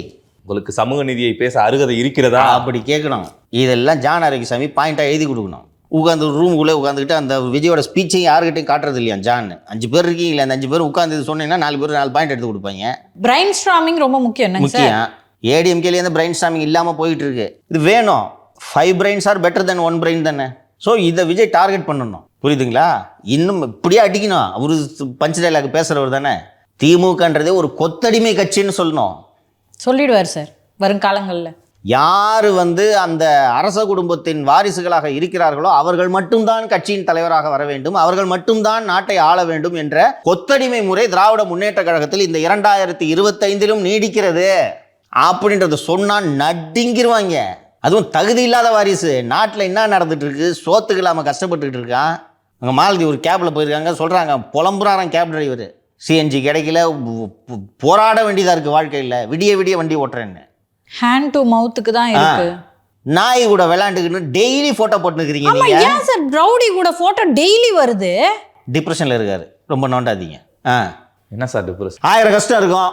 உங்களுக்கு சமூக நீதியை பேச அருகதை இருக்கிறதா
அப்படி கேட்கணும். இதெல்லாம் ஜான் ஆரோக்கியசாமி பாயிண்டாக எழுதி கொடுக்கணும். உட்காந்து ரூமுக்குள்ளே உட்காந்துக்கிட்டு அந்த விஜயோட ஸ்பீச்சையும் யாருக்கிட்டையும் காட்டுறது இல்லையா ஜான்? 5 பேர் இருக்கீங்களா, அந்த 5 பேர் உட்காந்து சொன்னீங்கன்னா 4 பேர் 4 பாயிண்ட் எடுத்து கொடுப்பாங்க.
பிரைன் ஸ்ட்ராமிங் ரொம்ப முக்கியம் என்னங்க சார்?
முக்கியம். ஏடிஎம்கேலேருந்து பிரைன் ஸ்டாமிங் இல்லாமல் போயிட்டு இருக்கு. இது வேணும். 5 brains are better then 1 brain தானே. ஸோ இதை விஜய் டார்கெட் பண்ணணும், புரியுதுங்களா? இன்னும் இப்படியே அடிக்கணும். அவரு பஞ்ச் டைலாக் பேசுகிறவர் தானே. திமுகன்றதே ஒரு கொத்தடிமை கட்சின்னு சொல்லணும்.
சொல்லிடுவார் சார் வருங்காலங்களில்.
யார் அந்த அரச குடும்பத்தின் வாரிசுகளாக இருக்கிறார்களோ அவர்கள் மட்டும்தான் கட்சியின் தலைவராக வர வேண்டும், அவர்கள் மட்டும்தான் நாட்டை ஆள வேண்டும் என்ற கொத்தடிமை முறை திராவிட முன்னேற்ற கழகத்தில் இந்த 2025 நீடிக்கிறது அப்படின்றத சொன்னால் நடுங்கிருவாங்க. அதுவும் தகுதி இல்லாத வாரிசு. நாட்டில் என்ன நடந்துட்டு இருக்கு, சோத்துக்கு இல்லாமல் கஷ்டப்பட்டுக்கிட்டு இருக்கான். அங்கே மாலதி ஒரு கேபில் போயிருக்காங்க, சொல்கிறாங்க புலம்புறாராம் கேப் டிரைவர். சிஎன்ஜி கிடைக்கல, போராட வேண்டியதாக இருக்குது வாழ்க்கையில், விடிய விடிய வண்டி ஓட்டுறேன்னு.
ஹேண்ட் டு மவுத்துக்கு தான் இருக்கு.
நாய் கூட விளையாண்டுக்கிட்டு டெய்லி ஃபோட்டோ போட்டுக்கிறீங்க.
ஆமா, ஏன் சார் ரவுடி கூட ஃபோட்டோ டெய்லி வருது?
டிப்ரெஷனில் இருக்காரு, ரொம்ப நோண்டாதீங்க.
என்ன சார் டிப்ரெஷன்?
1000 கஷ்டம் இருக்கும்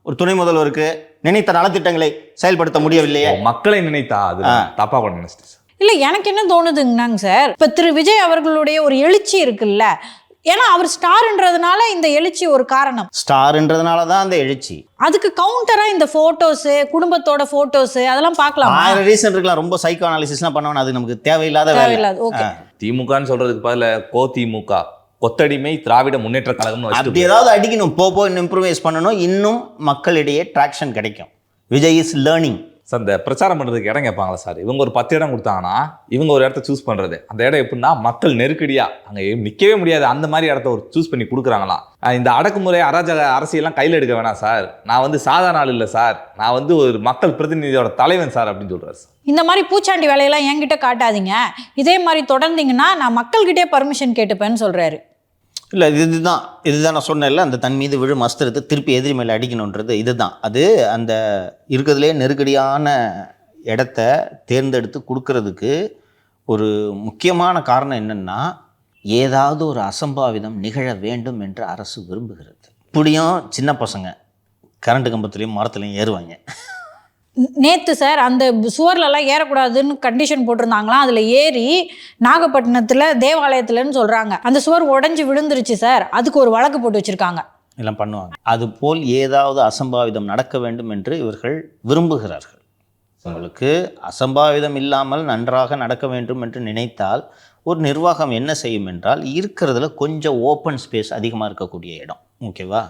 ஒரு துணை முதல்வருக்கு, நினைத்த நலத்திட்டங்களை செயல்படுத்த முடியவில்லையே.
மக்களை நினைத்தா அது தப்பா பண்ண நினைச்சிட்டு.
இல்ல, எனக்கு என்ன தோணுதுங்கன்னாங்க சார், இப்ப திரு விஜய் அவர்களுடைய ஒரு எழுச்சி இருக்குல்ல, ஏன்னா அவர் ஸ்டார்ன்றதுனால இந்த எழுச்சி ஒரு காரணம்.
ஸ்டார்ன்றதுனால தான் அந்த எழுச்சி.
அதுக்கு கவுண்டரா இந்த போட்டோஸ், குடும்பத்தோட போட்டோஸ் அதெல்லாம் பார்க்கலாம்.
1000 ரீசன் இருக்கலாம். ரொம்ப சைக்கோ அனாலிசிஸ்லாம் பண்ணவன அது நமக்கு தேவையில்லாத வேலை.
ஓகே,
திமுகன்னு சொல்றதுக்கு பதிலா திமுக, கொத்தடிமை திராவிட முன்னேற்ற கழகம்
அப்படி ஏதாவது அடிக்கணும். இன்னும் இம்ப்ரூவைஸ் பண்ணணும், இன்னும் மக்களிடையே ட்ராக்ஷன் கிடைக்கும். Vijay is learning.
சார் இந்த பிரச்சாரம் பண்ணுறதுக்கு இடம் கேட்பாங்களா சார்? இவங்க ஒரு 10 இடம் கொடுத்தாங்கன்னா இவங்க ஒரு இடத்த சூஸ் பண்ணுறது. அந்த இடம் எப்படின்னா மக்கள் நெருக்கடியாக அங்கே நிற்கவே முடியாது அந்த மாதிரி இடத்த ஒரு சூஸ் பண்ணி கொடுக்குறாங்களாம். இந்த அடக்குமுறை அராஜக அரசியெல்லாம் கையில் எடுக்க வேணாம் சார், நான் சாதாரண ஆள் இல்லை சார், நான் ஒரு மக்கள் பிரதிநிதியோட தலைவன் சார் அப்படின்னு சொல்கிறார் சார்.
இந்த மாதிரி பூச்சாண்டி வேலையெல்லாம் என்கிட்ட காட்டாதீங்க, இதே மாதிரி தொடர்ந்தீங்கன்னா நான் மக்கள்கிட்டே பர்மிஷன் கேட்டுப்பேன்னு சொல்கிறாரு.
இல்லை, இதுதான் நான் சொன்னேன்ல, அந்த தன் மீது விழும் அஸ்திரத்தை திருப்பி எதிரி மேலே அடிக்கணுன்றது இதுதான். அது அந்த இருக்கிறதுலே நெருக்கடியான இடத்த தேர்ந்தெடுத்து கொடுக்கறதுக்கு ஒரு முக்கியமான காரணம் என்னென்னா, ஏதாவது ஒரு அசம்பாவிதம் நிகழ வேண்டும் என்று அரசு விரும்புகிறது. இப்படியும் சின்ன பசங்க கரண்ட் கம்பத்துலேயும் மரத்துலையும் ஏறுவாங்க.
நேற்று சார் அந்த சுவர்லலாம் ஏறக்கூடாதுன்னு கண்டிஷன் போட்டிருந்தாங்களாம், அதில் ஏறி நாகப்பட்டினத்தில் தேவாலயத்தில்னு சொல்கிறாங்க, அந்த சுவர் உடஞ்சி விழுந்துருச்சு சார், அதுக்கு ஒரு வழக்கு போட்டு வச்சுருக்காங்க.
எல்லாம் பண்ணுவாங்க. அதுபோல் ஏதாவது அசம்பாவிதம் நடக்க வேண்டும் என்று இவர்கள் விரும்புகிறார்கள். உங்களுக்கு அசம்பாவிதம் இல்லாமல் நன்றாக நடக்க வேண்டும் என்று நினைத்தால் ஒரு நிர்வாகம் என்ன செய்யும் என்றால், இருக்கிறதுல கொஞ்சம் ஓப்பன் ஸ்பேஸ் அதிகமாக இருக்கக்கூடிய இடம், ஓகேவா,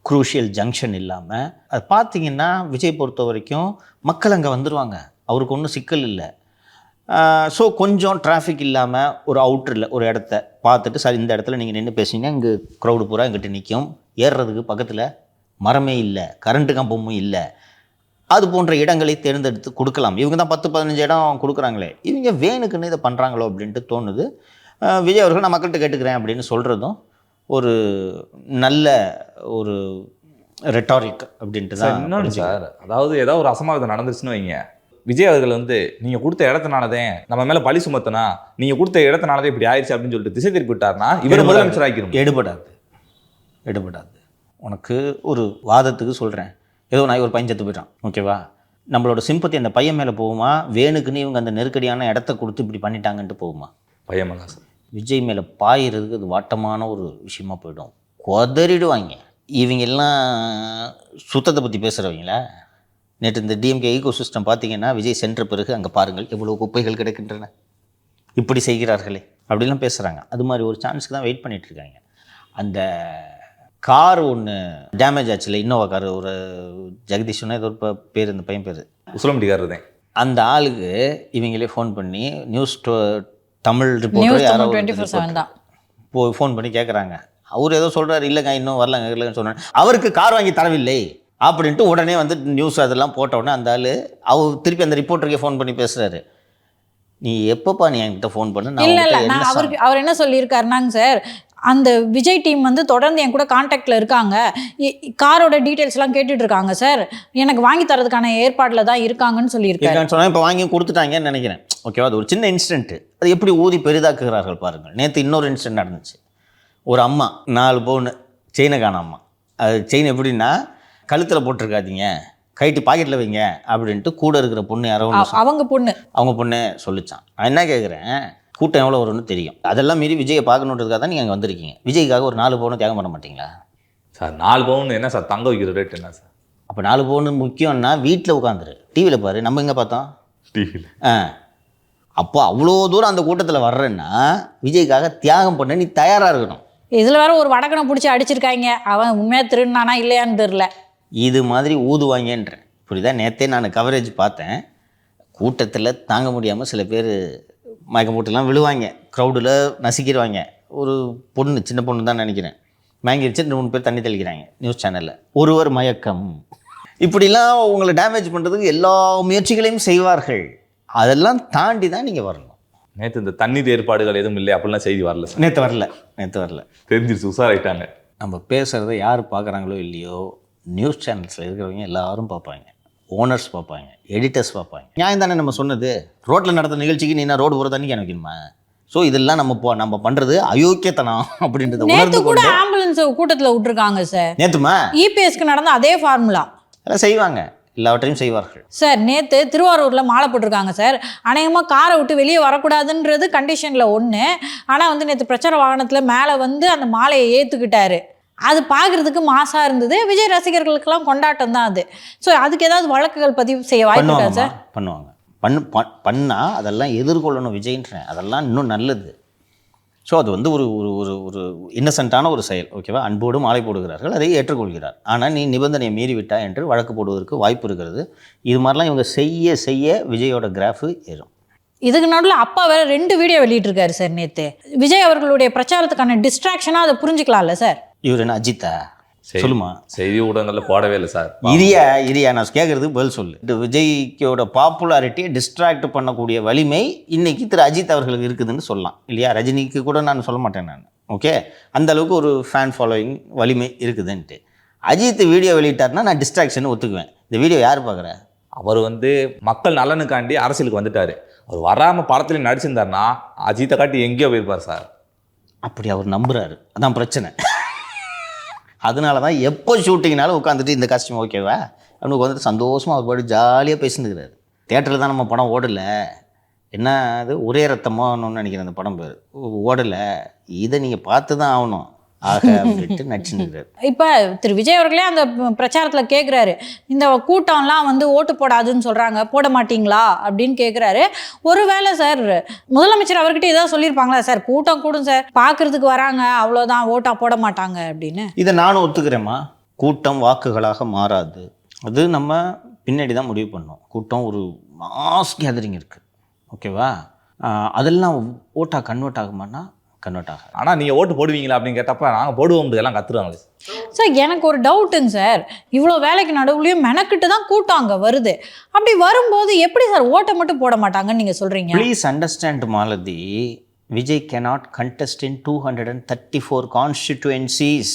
குரூஷியல் ஜங்ஷன் இல்லாமல், அது பார்த்திங்கன்னா விஜய் பொறுத்த வரைக்கும் மக்கள் அங்கே வந்துடுவாங்க, அவருக்கு ஒன்றும் சிக்கல் இல்லை. ஸோ கொஞ்சம் டிராஃபிக் இல்லாமல் ஒரு அவுட்டரில் ஒரு இடத்த பார்த்துட்டு, சார் இந்த இடத்துல நீங்கள் நின்று பேசிங்கன்னா இங்கே க்ரௌடு பூரா இங்கிட்ட நிற்கும், ஏறுறதுக்கு பக்கத்தில் மரமே இல்லை, கரண்ட்டு கம்பமும் இல்லை, அது போன்ற இடங்களை தேர்ந்தெடுத்து கொடுக்கலாம். இவங்க தான் 10-15 இடம் கொடுக்குறாங்களே, இவங்க வேணுக்குன்னு இதை பண்ணுறாங்களோ அப்படின்ட்டு தோணுது. விஜய் அவர்கள் நான் மக்கள்கிட்ட கேட்டுக்கிறேன் அப்படின்னு சொல்கிறதும் ஒரு நல்ல ஒரு ரெட்டாரிக் அப்படின்ட்டு தான்.
இன்னொன்று சார், அதாவது ஏதாவது ஒரு அசம்பாவிதம் நடந்துச்சுன்னு வைங்க, விஜய் அவர்கள் நீங்கள் கொடுத்த இடத்தினாலதே நம்ம மேலே பழி சுமத்தினா, நீங்கள் கொடுத்த இடத்தினாலதே இப்படி ஆயிடுச்சு அப்படின்னு சொல்லிட்டு திசை திருப்பி விட்டார்னா இவர் முதலமைச்சர் ஆக்கிடும்.
எடுபடாது. உனக்கு ஒரு வாதத்துக்கு சொல்கிறேன், ஏதோ நான் ஒரு பையன் செத்து போயிட்டான், ஓகேவா, நம்மளோட சிம்பத்தி அந்த பையன் மேலே போகுமா, வேணுக்குன்னு இவங்க அந்த நெருக்கடியான இடத்த கொடுத்து இப்படி பண்ணிட்டாங்கன்ட்டு போகுமா?
பையன் மேலே சார்
விஜய் மேலே பாயிறதுக்கு அது வாட்டமான ஒரு விஷயமா போயிடும், கொதறிடுவாங்க. இவங்க எல்லாம் சுத்தத்தை பற்றி பேசுகிறவங்களா? நேற்று இந்த டிஎம்கே ஈகோ சிஸ்டம் பார்த்தீங்கன்னா, விஜய் சென்ற பிறகு அங்கே பாருங்கள் எவ்வளோ குப்பைகள் கிடைக்கின்றன, இப்படி செய்கிறார்களே அப்படிலாம் பேசுகிறாங்க. அது மாதிரி ஒரு சான்ஸுக்கு தான் வெயிட் பண்ணிகிட்ருக்காங்க. அந்த கார் ஒன்று டேமேஜ் ஆச்சுல, இன்னோவா கார், ஒரு ஜெகதீஷ்னா ஏதோ ஒரு பேர், இந்த பையன் பேர்
உசிலம்பட்டிக்காரர் தான்.
அந்த ஆளுக்கு இவங்களே ஃபோன் பண்ணி நியூஸ் தமிழ் ரிப்போர்ட்டர் யாரோ ஃபோன் பண்ணி கேட்குறாங்க. அவர் ஏதோ சொல்கிறார், இல்லைங்க இன்னும் வரலங்க இல்லைன்னு சொன்னார். அவருக்கு கார் வாங்கி தரவில்லை அப்படின்ட்டு உடனே நியூஸ் அதெல்லாம் போட்ட உடனே அந்த ஆள் அவர் திருப்பி அந்த ரிப்போர்ட்டருக்கே ஃபோன் பண்ணி பேசுகிறாரு, நீ எப்பப்பா நீ என்கிட்ட ஃபோன் பண்ணு.
இல்லை நான் அவர் என்ன சொல்லியிருக்காருனாங்க சார், அந்த விஜய் டீம் வந்து தொடர்ந்து என் கூட கான்டாக்டில் இருக்காங்க, காரோட டீட்டெயில்ஸ்லாம் கேட்டுட்டு இருக்காங்க சார், எனக்கு வாங்கி தரதுக்கான ஏற்பாடில் தான் இருக்காங்கன்னு சொல்லியிருக்காரு.
சொன்னால் இப்போ வாங்கி கொடுத்துட்டாங்கன்னு நினைக்கிறேன். ஓகேவா, அது ஒரு சின்ன இன்சிடென்ட்டு, அது எப்படி ஊதி பெரிதாக்குகிறார்கள் பாருங்கள். நேற்று இன்னொரு இன்சிடென்ட் நடந்துச்சு. ஒரு அம்மா 4 பவுன் செயினை காணாமா. அது செயின் எப்படின்னா கழுத்தில் போட்டிருக்காதீங்க, கைட்டு பாக்கெட்டில் வைங்க அப்படின்ட்டு கூட இருக்கிற பொண்ணு யாரோ அவங்க பொண்ணு சொல்லிச்சான். நான் என்ன கேட்குறேன், கூட்டம் எவ்வளோ வரும்னு தெரியும், அதெல்லாம் மீறி விஜயை பார்க்கணுன்றதுக்காக தான் நீங்கள் அங்கே வந்திருக்கீங்க. விஜய்க்காக ஒரு 4 பவுன் தியாகம் பண்ண மாட்டீங்களா
சார்? 4 பவுன் என்ன சார், தங்க வைக்கிற ரேட் என்ன சார்?
அப்போ 4 பவுன் முக்கியம்னா வீட்டில் உட்காந்துரு, டிவியில் பாரு. நம்ம எங்கே பார்த்தோம்?
டிவியில்.
அப்போ அவ்வளோ தூரம் அந்த கூட்டத்தில் வர்றேன்னா விஜய்க்காக தியாகம் பண்ண நீ தயாராக இருக்கணும்.
இதில் வேற ஒரு வடக்கனை பிடிச்சி அடிச்சிருக்காங்க, அவன் உண்மையாக திருநானா இல்லையான்னு தெரில.
இது மாதிரி ஊதுவாங்கன்றேன், புரியுதா? நேற்றே நான் கவரேஜ் பார்த்தேன். கூட்டத்தில் தாங்க முடியாமல் சில பேர் மயக்கம் போட்டுலாம் விழுவாங்க, க்ரௌடில் நசுக்கிடுவாங்க. ஒரு பொண்ணு, சின்ன பொண்ணு தான் நினைக்கிறேன், மயங்கிருச்சு. 2-3 பேர் தண்ணி தெளிக்கிறாங்க நியூஸ் சேனலில். ஒருவர் மயக்கம். இப்படிலாம் உங்களை டேமேஜ் பண்ணுறதுக்கு எல்லா முயற்சிகளையும் செய்வார்கள். அதெல்லாம் தாண்டி தான் நீங்கள் வரணும்.
நேற்று இந்த தண்ணீர் ஏற்பாடுகள் எதுவும் இல்லை அப்படிலாம் செய்தி வரல சார்.
நேற்று வரல.
தெரிஞ்சிருச்சு, உஷாராயிட்டாங்க.
நம்ம பேசுகிறத யார் பார்க்குறாங்களோ இல்லையோ, நியூஸ் சேனல்ஸில் இருக்கிறவங்க எல்லாரும் பார்ப்பாங்க, ஓனர்ஸ் பார்ப்பாங்க, எடிட்டர்ஸ் பார்ப்பாங்க. நியாயம் தானே நம்ம சொன்னது? ரோட்டில் நடந்த நிகழ்ச்சிக்கு நீ ரோடு போகிற தண்ணி வைக்கணுமா? ஸோ இதெல்லாம் நம்ம பண்ணுறது அயோக்கியத்தனம் அப்படின்றத
நேற்று கூட ஆம்புலன்ஸ் கூட்டத்தில் விட்டுருக்காங்க சார்.
நேற்றுமா
இபிஎஸ்க்கு நடந்த அதே ஃபார்முலா
எல்லாம் செய்வாங்க, எல்லாவற்றையும் செய்வார்கள்
சார். நேற்று திருவாரூரில் மாலை போட்டிருக்காங்க சார். அநேகமாக காரை விட்டு வெளியே வரக்கூடாதுன்றது கண்டிஷனில் ஒன்று. ஆனால் வந்து நேற்று பிரச்சார வாகனத்தில் மேலே வந்து அந்த மாலையை ஏற்றுக்கிட்டாரு. அது பார்க்குறதுக்கு மாசாக இருந்தது. விஜய் ரசிகர்களுக்கெல்லாம் கொண்டாட்டம் தான் அது. ஸோ அதுக்கு ஏதாவது வழக்குகள் பதிவு செய்ய வாய்ப்பு இருக்கா சார்?
பண்ணுவாங்க. பண்ணால் அதெல்லாம் எதிர்கொள்ளணும் விஜய்ன்றேன். அதெல்லாம் இன்னும் நல்லது. ஸோ அது வந்து ஒரு ஒரு ஒரு இன்னசென்ட்டான ஒரு செயல். ஓகேவா, அன்போடு மாலை போடுகிறார்கள், அதை ஏற்றுக்கொள்கிறார். ஆனால் நீ நிபந்தனையை மீறிவிட்டா என்று வழக்கு போடுவதற்கு வாய்ப்பு இருக்கிறது. இது மாதிரிலாம் இவங்க செய்ய விஜயோட கிராஃபு ஏறும்.
இதுக்கு நடுவில் அப்பா வேற 2 வீடியோ வெளியிட்டிருக்காரு சார் நேற்று. விஜய் அவர்களுடைய பிரச்சாரத்துக்கான டிஸ்ட்ராக்ஷனாக அதை புரிஞ்சுக்கலாம்ல சார்?
இவர் என்ன அஜித்தா? சொல்லுமா.
செய்தி ஊடகங்களில் போடவே இல்லை சார்.
இரியா நான் கேட்குறது பதில் சொல்லு. இந்த விஜய்க்கோட பாப்புலாரிட்டியை டிஸ்ட்ராக்ட் பண்ணக்கூடிய வலிமை இன்னைக்கு திரு அஜித் அவர்களுக்கு இருக்குதுன்னு சொல்லலாம் இல்லையா? ரஜினிக்கு கூட நான் சொல்ல மாட்டேன் நான். ஓகே, அந்த அளவுக்கு ஒரு ஃபேன் ஃபாலோயிங் வலிமை இருக்குதுன்ட்டு. அஜித் வீடியோ வெளியிட்டார்னா நான் டிஸ்ட்ராக்ஷன் ஒத்துக்குவேன். இந்த வீடியோ யார் பார்க்குறா?
அவர் வந்து மக்கள் நலனுக்காண்டி அரசியலுக்கு வந்துட்டார். அவர் வராமல் படத்துலையும் நடிச்சிருந்தாருன்னா அஜித்தை காட்டி எங்கேயோ போயிருப்பார் சார்.
அப்படி அவர் நம்புகிறாரு, அதான் பிரச்சனை. அதனால தான் எப்போ ஷூட்டிங்னாலும் உட்காந்துட்டு இந்த காஸ்டியூம் ஓகேவா அவனுக்கு வந்துட்டு சந்தோஷமாக அவர் பாட்டு ஜாலியாக பேசினுக்கிறாரு. தேட்டரில் தான் நம்ம படம் ஓடலை, என்ன அது ஒரே ரத்தமோன்னு நினைக்கிறேன் அந்த படம் பேர், ஓடலை. இதை நீங்கள் பார்த்து தான் ஆகணும் ஆக அப்படின்ட்டு நடிச்சுருக்கிறார்.
இப்போ திரு விஜய் அவர்களே அந்த பிரச்சாரத்தில் கேட்குறாரு, இந்த கூட்டம்லாம் வந்து ஓட்டு போடாதுன்னு சொல்கிறாங்க, போட மாட்டீங்களா அப்படின்னு கேட்குறாரு. ஒருவேளை சார் முதலமைச்சர் அவர்கிட்ட ஏதாவது சொல்லியிருப்பாங்களா சார், கூட்டம் கூடும் சார், பார்க்குறதுக்கு வராங்க, அவ்வளோதான், ஓட்டாக போட மாட்டாங்க அப்படின்னு?
இதை நானும் ஒத்துக்கிறேம்மா. கூட்டம் வாக்குகளாக மாறாது, அது நம்ம பின்னாடி தான் முடிவு பண்ணோம். கூட்டம் ஒரு மாஸ் கேதரிங் இருக்குது, ஓகேவா? அதெல்லாம் ஓட்டாக கன்வெர்ட் ஆகுமான்னா கன்வெர்ட் ஆகும்.
ஆனால் நீங்கள் ஓட்டு போடுவீங்களா அப்படின்னு கேட்டப்ப நாங்கள் போடுவோம் எல்லாம் கத்துருவாங்க
சார். எனக்கு ஒரு டவுட்டுங்க சார், இவ்வளோ வேலைக்கு நடுவுலையும் மெனக்கிட்டு தான் கூட்டம் அங்கே வருது. அப்படி வரும்போது எப்படி சார் ஓட்டை மட்டும் போட மாட்டாங்கன்னு நீங்கள் சொல்கிறீங்க?
Please understand Malathi, Vijay cannot contest in 234 constituencies.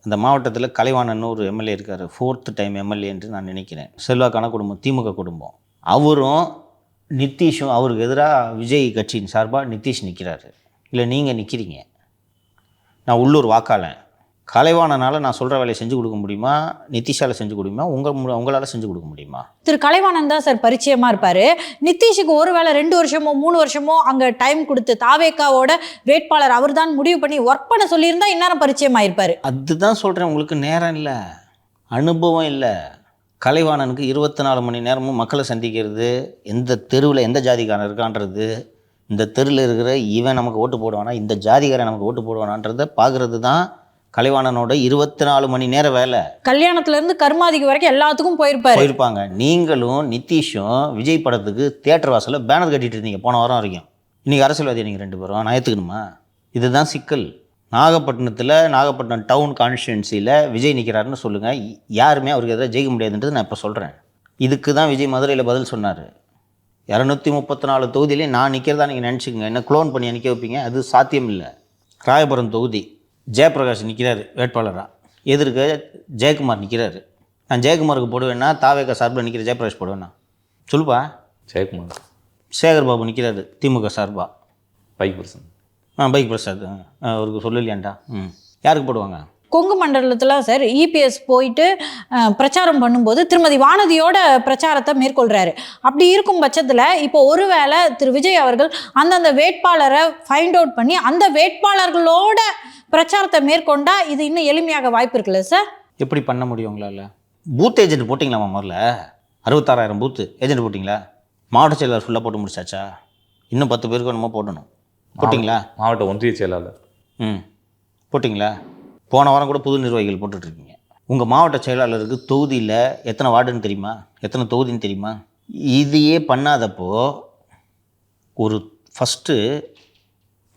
அந்த மாவட்டத்தில் கலைவாணன் ஒரு எம்எல்ஏ இருக்கார், 4th டைம் எம்எல்ஏ என்று நான் நினைக்கிறேன். செல்வாக்கான குடும்பம், திமுக குடும்பம். அவரும் நிதிஷும், அவருக்கு எதிராக விஜய் கட்சியின் சார்பாக நிதிஷ் நிற்கிறாரு, இல்லை நீங்கள் நிற்கிறீங்க. நான் உள்ளூர் வாக்காளன், கலைவாணனால் நான் சொல்கிற வேலையை செஞ்சு கொடுக்க முடியுமா? நிதிஷால் செஞ்சு கொடுக்குமா? உங்களால் செஞ்சு கொடுக்க முடியுமா?
திரு கலைவாணன் தான் சார் பரிச்சயமாக இருப்பார். நிதிஷுக்கு ஒரு வேளை 2 வருஷமோ 3 வருஷமோ அங்கே டைம் கொடுத்து தாவேக்காவோட வேட்பாளர் அவர் தான் முடிவு பண்ணி ஒர்க் பண்ண சொல்லியிருந்தா இந்நேரம் பரிச்சயமாக இருப்பார். அதுதான்
சொல்கிறேன், உங்களுக்கு நேரம் இல்லை, அனுபவம் இல்லை. கலைவாணனுக்கு 24 மணி நேரமும் மக்களை சந்திக்கிறது, எந்த தெருவில் எந்த ஜாதிக்காரன் இருக்கான்றது, இந்த தெருவில் இருக்கிற இவன் நமக்கு ஓட்டு போடுவானா, இந்த ஜாதிகாரன் நமக்கு ஓட்டு போடுவானான்றதை பார்க்குறது தான் கலைவாணனோட 24 மணி நேர வேலை.
கல்யாணத்துலேருந்து கருமாதிக்கு வரைக்கும் எல்லாத்துக்கும் போயிருப்பாங்க.
நீங்களும் நிதிஷும் விஜய் படத்துக்கு தியேட்டர் வாசலில் பேனர் கட்டிட்டு இருந்தீங்க போன வாரம் வரைக்கும். இன்றைக்கி அரசியல்வாதி நீங்கள் 2 பேரும், நான் ஏற்றுக்கணுமா? இதுதான் சிக்கல். நாகப்பட்டினம் டவுன் கான்ஸ்டிடுவன்சியில் விஜய் நிற்கிறாருன்னு சொல்லுங்கள், யாருமே அவருக்கு எதிராக ஜெயிக்க முடியாதுன்றது நான் இப்போ சொல்கிறேன். இதுக்கு தான் விஜய் மதுரையில் பதில் சொன்னார். 234 தொகுதியிலே நான் நிற்கிறதா நீங்கள் நினச்சிக்கோங்க, என்ன க்ளோன் பண்ணி நிற்க வைப்பீங்க? அது சாத்தியம் இல்லை. ராயபுரம் தொகுதி ஜெயபிரகாஷ் நிற்கிறாரு வேட்பாளராக, எதிர்க்க ஜெயக்குமார் நிற்கிறாரு. நான் ஜெயக்குமாருக்கு போடுவேன்னா தாவேக சார்பில் நிற்கிற ஜெயபிரகாஷ் போடுவேண்ணா சொல்லுப்பா.
ஜெயக்குமார்.
சேகர் பாபு நிற்கிறாரு திமுக சார்பா.
Bike person.
பைக் பிரசாத் அவருக்கு சொல்லலையாண்டா. யாருக்கு போடுவாங்க?
கொங்கு மண்டலத்தில் சார் இபிஎஸ் போயிட்டு பிரச்சாரம் பண்ணும்போது திருமதி வானதியோட பிரச்சாரத்தை மேற்கொள்கிறாரு. அப்படி இருக்கும் பட்சத்தில் இப்போ ஒருவேளை திரு விஜய் அவர்கள் அந்தந்த வேட்பாளரை ஃபைண்ட் அவுட் பண்ணி அந்த வேட்பாளர்களோட பிரச்சாரத்தை மேற்கொண்டா இது இன்னும் எளிமையாக வாய்ப்பு இருக்குல்ல சார்?
எப்படி பண்ண முடியும் உங்களால்? பூத் ஏஜென்ட் போட்டிங்களாமா? முதல்ல 66,000 பூத்து ஏஜென்ட் போட்டிங்களா? மாவட்ட செயலாளர் ஃபுல்லாக போட்டு முடிச்சாச்சா? இன்னும் 10 பேருக்கு நம்ம போடணும். போட்டிங்களா?
மாவட்ட ஒன்றிய செயலாளர்.
போட்டிங்களா? போன வாரம் கூட புது நிர்வாகிகள் போட்டுட்ருக்கீங்க. உங்கள் மாவட்ட செயலாளருக்கு தொகுதியில் எத்தனை வார்டுன்னு தெரியுமா? எத்தனை தொகுதின்னு தெரியுமா? இதையே பண்ணாதப்போ ஒரு ஃபஸ்ட்டு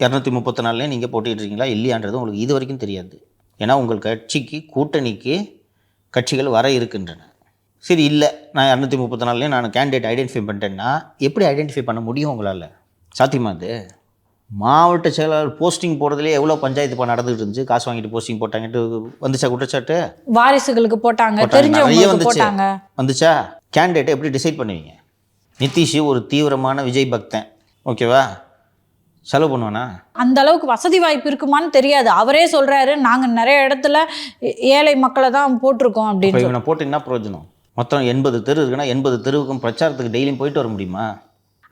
234 நீங்கள் போட்டிகிட்ருக்கீங்களா இல்லையான்றது உங்களுக்கு இது வரைக்கும் தெரியாது. ஏன்னா உங்கள் கட்சிக்கு கூட்டணிக்கு கட்சிகள் வர இருக்கின்றன. சரி, இல்லை நான் 234 நான் கேண்டிடேட் ஐடென்டிஃபை பண்ணிட்டேன்னா எப்படி ஐடென்டிஃபை பண்ண முடியும் உங்களால்? சாத்தியமா அது? மாவட்ட செயலாளர் போஸ்டிங் போடுறதுலேயே எவ்வளோ பஞ்சாயத்து இப்போ நடந்துகிட்டு இருந்துச்சு. காசு வாங்கிட்டு போஸ்டிங் போட்டாங்கட்டு வந்துச்சா குற்றச்சாட்டு?
வாரிசுகளுக்கு போட்டாங்க, தெரிஞ்சவங்களுக்கு போட்டாங்க,
வந்துச்சா? கேண்டிடேட்டை எப்படி டிசைட் பண்ணுவீங்க? நிதிஷ் ஒரு தீவிரமான விஜய் பக்தன், ஓகேவா? செலவு பண்ணுவானா?
அந்த அளவுக்கு வசதி வாய்ப்பு இருக்குமான்னு தெரியாது. அவரே சொல்றாரு நாங்கள் நிறைய இடத்துல ஏழை மக்களை தான் போட்டிருக்கோம் அப்படின்னு.
இவனை போட்டிங்கன்னா பிரயோஜனம். மொத்தம் 80 தெரு இருக்குன்னா 80 தெருவுக்கும் பிரச்சாரத்துக்கு டெய்லியும் போயிட்டு வர முடியுமா?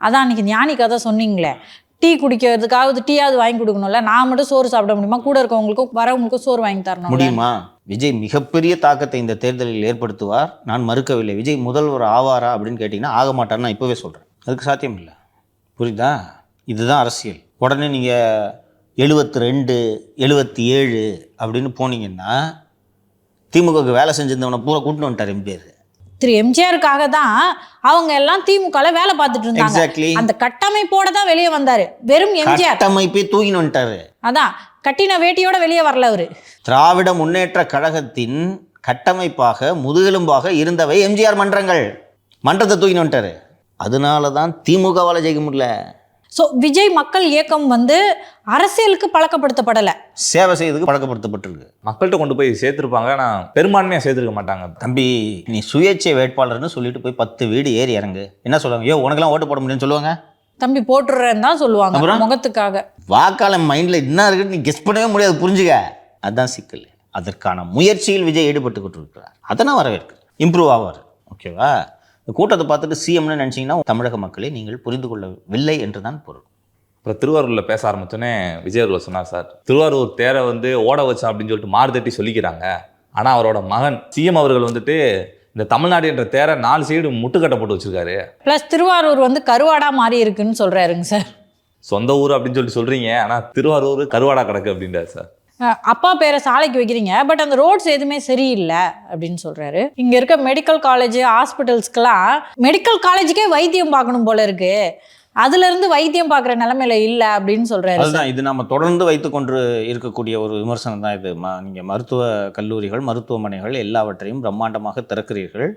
அதான்
அன்றைக்கி ஞானி கதை சொன்னீங்களே, டீ குடிக்கிறதுக்காவது டீயாவது வாங்கி கொடுக்கணும்ல. நான் மட்டும் சோறு சாப்பிட முடியுமா? கூட இருக்கவங்களுக்கும் வரவங்களுக்கும் சோறு வாங்கி தரணும்
முடியுமா? விஜய் மிகப்பெரிய தாக்கத்தை இந்த தேர்தலில் ஏற்படுத்துவார், நான் மறுக்கவில்லை. விஜய் முதல்வர் ஆவாரா அப்படின்னு கேட்டிங்கன்னா ஆக மாட்டார்னு நான் இப்போவே சொல்கிறேன். அதுக்கு சாத்தியம் இல்லை. புரியுதா? இதுதான் அரசியல். உடனே நீங்கள் 72 77 அப்படின்னு போனீங்கன்னா திமுகவுக்கு வேலை செஞ்சிருந்தவனை பூரா கூட்டின்னு வந்துட்டார் எம்பிஆர்.
திரு எம்ஜிஆருக்காக தான் அவங்க எல்லாம் திமுகல வேலை பார்த்துட்டு இருந்தாங்க. அந்த கட்டமைப்போட தான் வெளியே வந்தாரு. வெறும் எம்ஜிஆர்
கட்டமைப்பே தூக்கின்னு வந்துட்டாரு.
அதான் கட்டின வேட்டியோட வெளியே வரல அவரு.
திராவிட முன்னேற்ற கழகத்தின் கட்டமைப்பாக முதுகெலும்பாக இருந்தவை எம்ஜிஆர் மன்றத்தை தூக்கின்னு வந்துட்டாரு. அதனால தான் திமுகவால் ஜெயிக்க முடியல.
ஸோ விஜய் மக்கள் இயக்கம் அரசியலுக்கு பழக்கப்படுத்தப்படலை,
சேவை செய்யறதுக்கு பழக்கப்படுத்தப்பட்டிருக்கு.
மக்கள்கிட்ட கொண்டு போய் சேர்த்துருப்பாங்க, ஆனால் பெரும்பான்மையாக சேர்த்துருக்க மாட்டாங்க.
தம்பி, நீ சுயேட்சை வேட்பாளர்னு சொல்லிட்டு போய் 10 வீடு ஏறி இறங்கு. என்ன சொல்லுவாங்க? ஐயோ உனக்கெல்லாம் ஓட்டு போட முடியும்னு சொல்லுவாங்க.
தம்பி போட்டுறேன்னு தான் சொல்லுவாங்க முகத்துக்காக.
வாக்காளர் மைண்டில் என்ன இருக்குன்னு நீ கெஸ் பண்ணவே முடியாது. புரிஞ்சுக்க, அதுதான் சிக்கல். அதற்கான முயற்சியில் விஜய் ஈடுபட்டு இருக்கிறார். அதை நான் வரவேற்கிறேன். இம்ப்ரூவ் ஆவார், ஓகேவா? இந்த கூட்டத்தை பார்த்துட்டு சிஎம்னு நினச்சிங்கன்னா தமிழக மக்களை நீங்கள் புரிந்து கொள்ளவில்லை என்று தான் பொருள்.
அப்புறம் திருவாரூரில் பேச ஆரம்பித்தோன்னே விஜய் அவர்கள் சொன்னார், சார் திருவாரூர் தேரை ஓட வச்சா அப்படின்னு சொல்லிட்டு மாறுதட்டி சொல்லிக்கிறாங்க. ஆனால் அவரோட மகன் சிஎம் அவர்கள் இந்த தமிழ்நாடு என்ற தேரை 4 சைடு முட்டுக்கட்டை போட்டு வச்சிருக்காரு.
ப்ளஸ் திருவாரூர் கருவாடா மாறி இருக்குன்னு சொல்கிறாருங்க சார்.
சொந்த ஊர் அப்படின்னு சொல்கிறீங்க, ஆனால் திருவாரூர் கருவாடா கிடக்கு அப்படின்றாரு சார்.
அப்பா பேரை சாலைக்கு வைக்கிறீங்க, பட் அந்த ரோட்ஸ் எதுவுமே சரியில்லை அப்படின்னு சொல்றாரு. இங்க இருக்க மெடிக்கல் காலேஜ் ஹாஸ்பிட்டல்ஸ்க்கெல்லாம் மெடிக்கல் காலேஜுக்கே வைத்தியம் பார்க்கணும் போல இருக்கு, அதுல இருந்து வைத்தியம் பார்க்குற நிலைமையில இல்லை அப்படின்னு சொல்றாரு.
அதுதான் இது நம்ம தொடர்ந்து வைத்துக்கொண்டு இருக்கக்கூடிய ஒரு விமர்சனம் தான் இது. நீங்க மருத்துவ கல்லூரிகள் மருத்துவமனைகள் எல்லாவற்றையும் பிரம்மாண்டமாக திறக்கிறீர்கள்,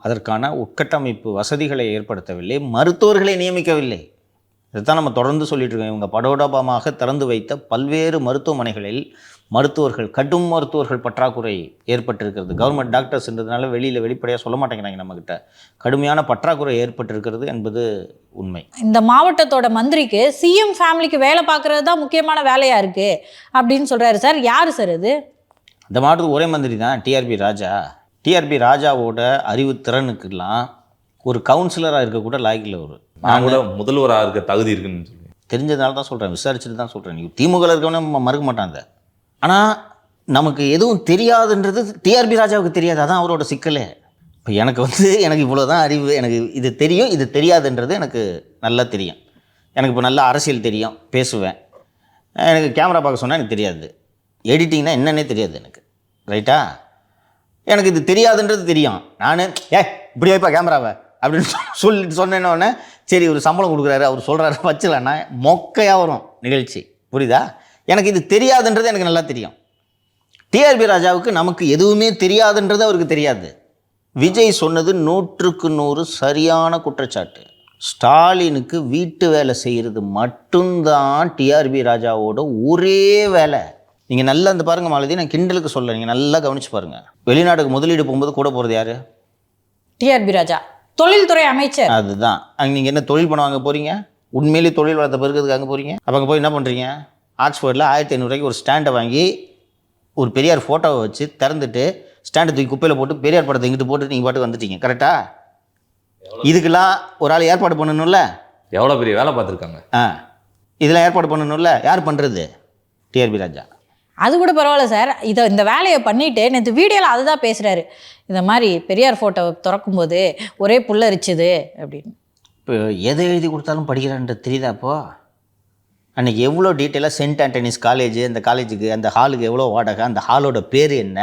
அதற்கான உட்கட்டமைப்பு வசதிகளை ஏற்படுத்தவில்லை, மருத்துவர்களை நியமிக்கவில்லை. இதுதான் நம்ம தொடர்ந்து சொல்லிட்டு இருக்கோம். இவங்க படோடபமாக திறந்து வைத்த பல்வேறு மருத்துவமனைகளில் கடும் மருத்துவர்கள் பற்றாக்குறை ஏற்பட்டிருக்கிறது. கவர்மெண்ட் டாக்டர்ஸ்ன்றதுனால வெளிப்படையாக சொல்ல மாட்டேங்கிறாங்க நம்மக்கிட்ட. கடுமையான பற்றாக்குறை ஏற்பட்டிருக்கிறது என்பது உண்மை. இந்த
மாவட்டத்தோட மந்திரிக்கு சிஎம் ஃபேமிலிக்கு வேலை பார்க்கறது தான் முக்கியமான வேலையாக இருக்குது அப்படின்னு சொல்கிறாரு சார். யார் சார் அது?
இந்த மாவட்டத்துக்கு ஒரே மந்திரி தான், டிஆர்பி ராஜா. டிஆர்பி ராஜாவோட அறிவு திறனுக்கெல்லாம் ஒரு கவுன்சிலராக இருக்கக்கூட லாய்க்கில் ஒரு
நான் கூட முதல்வராக இருக்க தகுதி இருக்குன்னு சொல்லி
தெரிஞ்சதுனால தான் சொல்கிறேன், விசாரிச்சுட்டு தான் சொல்கிறேன். நீ திமுகவில் இருக்கவனே மறுக்க மாட்டாங்க. ஆனால் நமக்கு எதுவும் தெரியாதுன்றது டிஆர்பி ராஜாவுக்கு தெரியாது. அதான் அவரோட சிக்கலே. இப்போ எனக்கு இவ்வளோ தான் அறிவு, எனக்கு இது தெரியும் இது தெரியாதுன்றது எனக்கு நல்லா தெரியும். எனக்கு இப்போ நல்லா அரசியல் தெரியும், பேசுவேன். எனக்கு கேமரா பார்க்க சொன்னால் எனக்கு தெரியாது, எடிட்டிங்னா என்னன்னே தெரியாது எனக்கு, ரைட்டா? எனக்கு இது தெரியாதுன்றது தெரியும். நான் இப்படி வைப்பா கேமராவை அப்படின்னு சொன்னேன்னொடனே சரி ஒரு சம்பளம் கொடுக்குறாரு அவர் சொல்கிறாரு வச்சலன்னா மொக்கையாக வரும் நிகழ்ச்சி, புரியுதா? எனக்கு இது தெரியாதுன்றது எனக்கு நல்லா தெரியும். டிஆர்பி ராஜாவுக்கு நமக்கு எதுவுமே தெரியாதுன்றது அவருக்கு தெரியாது. விஜய் சொன்னது 100க்கு 100 சரியான குற்றச்சாட்டு. ஸ்டாலினுக்கு வீட்டு வேலை செய்கிறது மட்டும்தான் டிஆர்பி ராஜாவோட ஒரே வேலை. நீங்கள் நல்லா இந்த பாருங்கள் மாலதி, நான் கிண்டலுக்கு சொல்ல, நீங்கள் நல்லா கவனிச்சு பாருங்கள். வெளிநாட்டுக்கு முதலீடு போகும்போது கூட போகிறது யார்?
டிஆர்பி ராஜா, தொழில்துறை அமைச்சர்.
அதுதான். அங்கே நீங்கள் என்ன தொழில் பண்ண வாங்க போகிறீங்க? உண்மையிலேயே தொழில் வளர்த்த பிறகு அங்கே போகிறீங்க. அப்போ அங்கே போய் என்ன பண்ணுறீங்க? ஆக்ஸ்ஃபோர்டில் 1500 ரூபாய்க்கு ஒரு ஸ்டாண்டை வாங்கி ஒரு பெரியார் ஃபோட்டோவை வச்சு திறந்துட்டு ஸ்டாண்டை தூக்கி குப்பையில் போட்டு பெரியார் படத்தை இங்கிட்டு போட்டு நீங்கள் பாட்டுக்கு வந்துட்டீங்க. கரெக்டாக? இதுக்கெல்லாம் ஒரு ஆள் ஏற்பாடு பண்ணணும்ல.
எவ்வளோ பெரிய வேலை பார்த்துருக்காங்க.
இதெல்லாம் ஏற்பாடு பண்ணணும்ல. யார் பண்ணுறது? டிஆர்பி ராஜா.
அது கூட பரவாயில்ல சார், இந்த வேலையை பண்ணிட்டு நேற்று வீடியோவில் அதுதான் பேசுகிறாரு. இந்த மாதிரி பெரியார் ஃபோட்டோ திறக்கும்போது ஒரே புல்லரிச்சுது அப்படின்னு.
இப்போ எதை எழுதி கொடுத்தாலும் படிக்கிறான்றது தெரியுதா? அப்போது அன்றைக்கி எவ்வளோ டீட்டெயிலாக சென்ட் ஆண்டனிஸ் காலேஜ், அந்த காலேஜுக்கு அந்த ஹாலுக்கு எவ்வளோ வாடகை, அந்த ஹாலோட பேர் என்ன,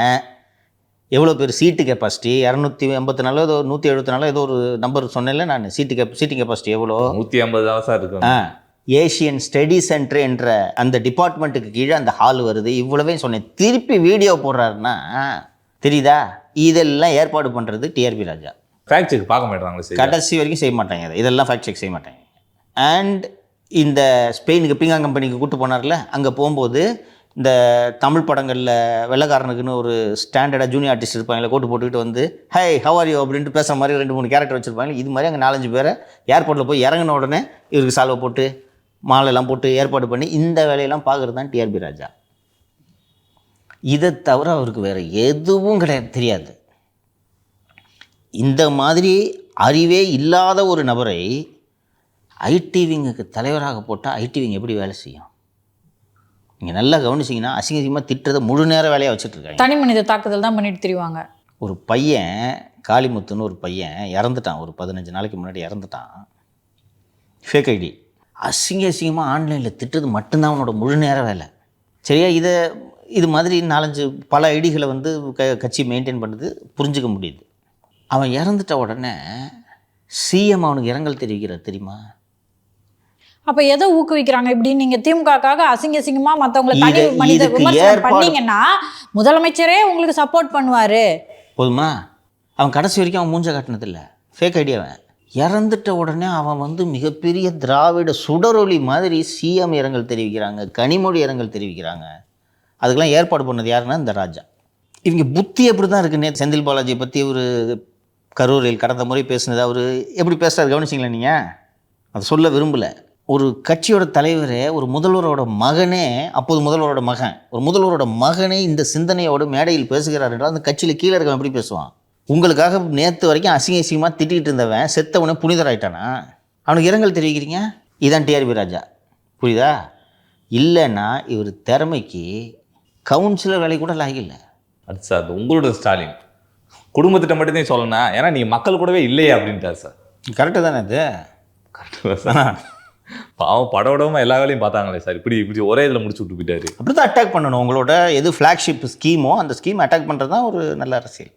எவ்வளோ பேர் சீட்டு கெப்பாசிட்டி, 284 ஏதோ 174 ஏதோ ஒரு நம்பர் சொன்னேன்ல நான். சீட்டிங் கெப்பாசிட்டி எவ்வளோ?
150 தான் சார் இருக்கும்.
ஏஷியன் ஸ்டடி சென்டர் என்ற அந்த டிபார்ட்மெண்ட்டுக்கு கீழே அந்த ஹால் வருது. இவ்வளவே சொன்னேன். திருப்பி வீடியோ போடுறாருன்னா தெரியுதா? இதெல்லாம் ஏற்பாடு பண்ணுறது டிஆர்பி ராஜா.
ஃபேக்ட் செக் பார்க்க மாட்டாங்களே,
கடைசி வரைக்கும் செய்ய மாட்டாங்க. இதெல்லாம் ஃபேக்ட் செக் செய்ய மாட்டாங்க. அண்ட் இந்த ஸ்பெயினுக்கு பிங்கா கம்பெனிக்கு கூப்பிட்டு போனார்ல, அங்கே போகும்போது இந்த தமிழ் படங்களில் வெள்ளைக்காரனுக்குன்னு ஒரு ஸ்டாண்டர்டாக ஜூனியர் ஆர்டிஸ்ட் இருப்பாங்களே, கோட்டு போட்டுக்கிட்டு வந்து ஹை ஹவ் ஆர் யூ அப்படின்ட்டு பேசுகிற மாதிரி 2-3 கேரக்டர் வச்சுருப்பாங்க. இது மாதிரி அங்கே 4-5 பேரை ஏர்போர்ட்டில் போய் இறங்கின உடனே இவருக்கு சால்வை போட்டு மாலையெல்லாம் போட்டு ஏற்பாடு பண்ணி இந்த வேலையெல்லாம் பார்க்குறது தான் டிஆர்பி ராஜா. இதை தவிர அவருக்கு வேறு எதுவும் கிடையாது, தெரியாது. இந்த மாதிரி அறிவே இல்லாத ஒரு நபரை ஐடிவிங்குக்கு தலைவராக போட்டால் ஐடிவிங் எப்படி வேலை செய்யும்? நீங்கள் நல்லா கவனிச்சிங்கன்னா அசிங்கமாக திட்டுறதை முழு நேர வேலையாக வச்சுட்ருக்காங்க.
தனி மனித தாக்குதல் தான் பண்ணிட்டு திரிவாங்க.
ஒரு பையன் காளிமுத்துன்னு ஒரு பையன் இறந்துட்டான். ஒரு 15 நாளைக்கு முன்னாடி இறந்துட்டான். ஃபேக் ஐடி அசிங்கமாக ஆன்லைனில் திட்டுறது மட்டும்தான் அவனோட முழு நேர வேலை. சரியா? இது மாதிரி 4-5 பல ஐடிகளை வந்து கட்சி மெயின்டைன் பண்ணுறது புரிஞ்சுக்க முடியுது. அவன் இறந்துட்ட உடனே சிஎம் அவனுக்கு இரங்கல் தெரிவிக்கிறார், தெரியுமா?
அப்போ எதை ஊக்குவிக்கிறாங்க இப்படின்னு? நீங்கள் திமுகக்காக அசிங்கமாக மற்றவங்களை தனி மனித விமர்சனம் பண்ணீங்கன்னா முதலமைச்சரே உங்களுக்கு சப்போர்ட் பண்ணுவார்.
போதுமா? அவன் கடைசி வரைக்கும் அவன் மூஞ்ச காட்டினதில்லை. Fake ID. அவன் இறந்துட்ட உடனே அவன் வந்து மிகப்பெரிய திராவிட சுடரொளி மாதிரி சிஎம் இரங்கல் தெரிவிக்கிறாங்க, கனிமொழி இரங்கல் தெரிவிக்கிறாங்க. அதுக்கெல்லாம் ஏற்பாடு பண்ணது யாருன்னா இந்த ராஜா. இவங்க புத்தி எப்படி தான் இருக்குன்னே. செந்தில் பாலாஜியை பற்றி ஒரு கரூரில் கடந்த முறை பேசுனது அவர் எப்படி பேசுகிறார் கவனிச்சிங்களா நீங்கள்? அதை சொல்ல விரும்பலை. ஒரு கட்சியோட தலைவரே, ஒரு முதல்வரோட மகனே, அப்போது முதல்வரோட மகன், ஒரு முதல்வரோட மகனே இந்த சிந்தனையோடு மேடையில் பேசுகிறார் என்றால் அந்த கட்சியில் கீழே இருக்கவன் எப்படி பேசுவான்? உங்களுக்காக நேற்று வரைக்கும் அசிங்கமாக திட்டிகிட்டு இருந்தவன் செத்தவனே புனிதராயிட்டானா? அவனுக்கு இரங்கல் தெரிவிக்கிறீங்க. இதுதான் டிஆர்பி ராஜா. புரியுதா? இல்லைன்னா இவர் திறமைக்கு கவுன்சிலர் வேலை கூட லாகில்லை.
அது சார் உங்களோட ஸ்டாலின் குடும்பத்திட்ட மட்டும்தான் சொல்லணும். ஏன்னா நீங்கள் மக்கள் கூடவே இல்லையே அப்படின்ட்டார் சார்.
கரெக்டு தானே? அது
கரெக்டு தான் சார். பாவம் படவிடமாக எல்லா வேலையும் பார்த்தாங்களே சார். இப்படி ஒரே இதில் முடிச்சு விட்டு போயிட்டாரு.
அப்படி தான் அட்டாக் பண்ணணும். உங்களோட எது ஃப்ளாக்ஷிப் ஸ்கீமோ அந்த ஸ்கீம் அட்டாக் பண்ணுறது தான் ஒரு நல்ல அரசியல்.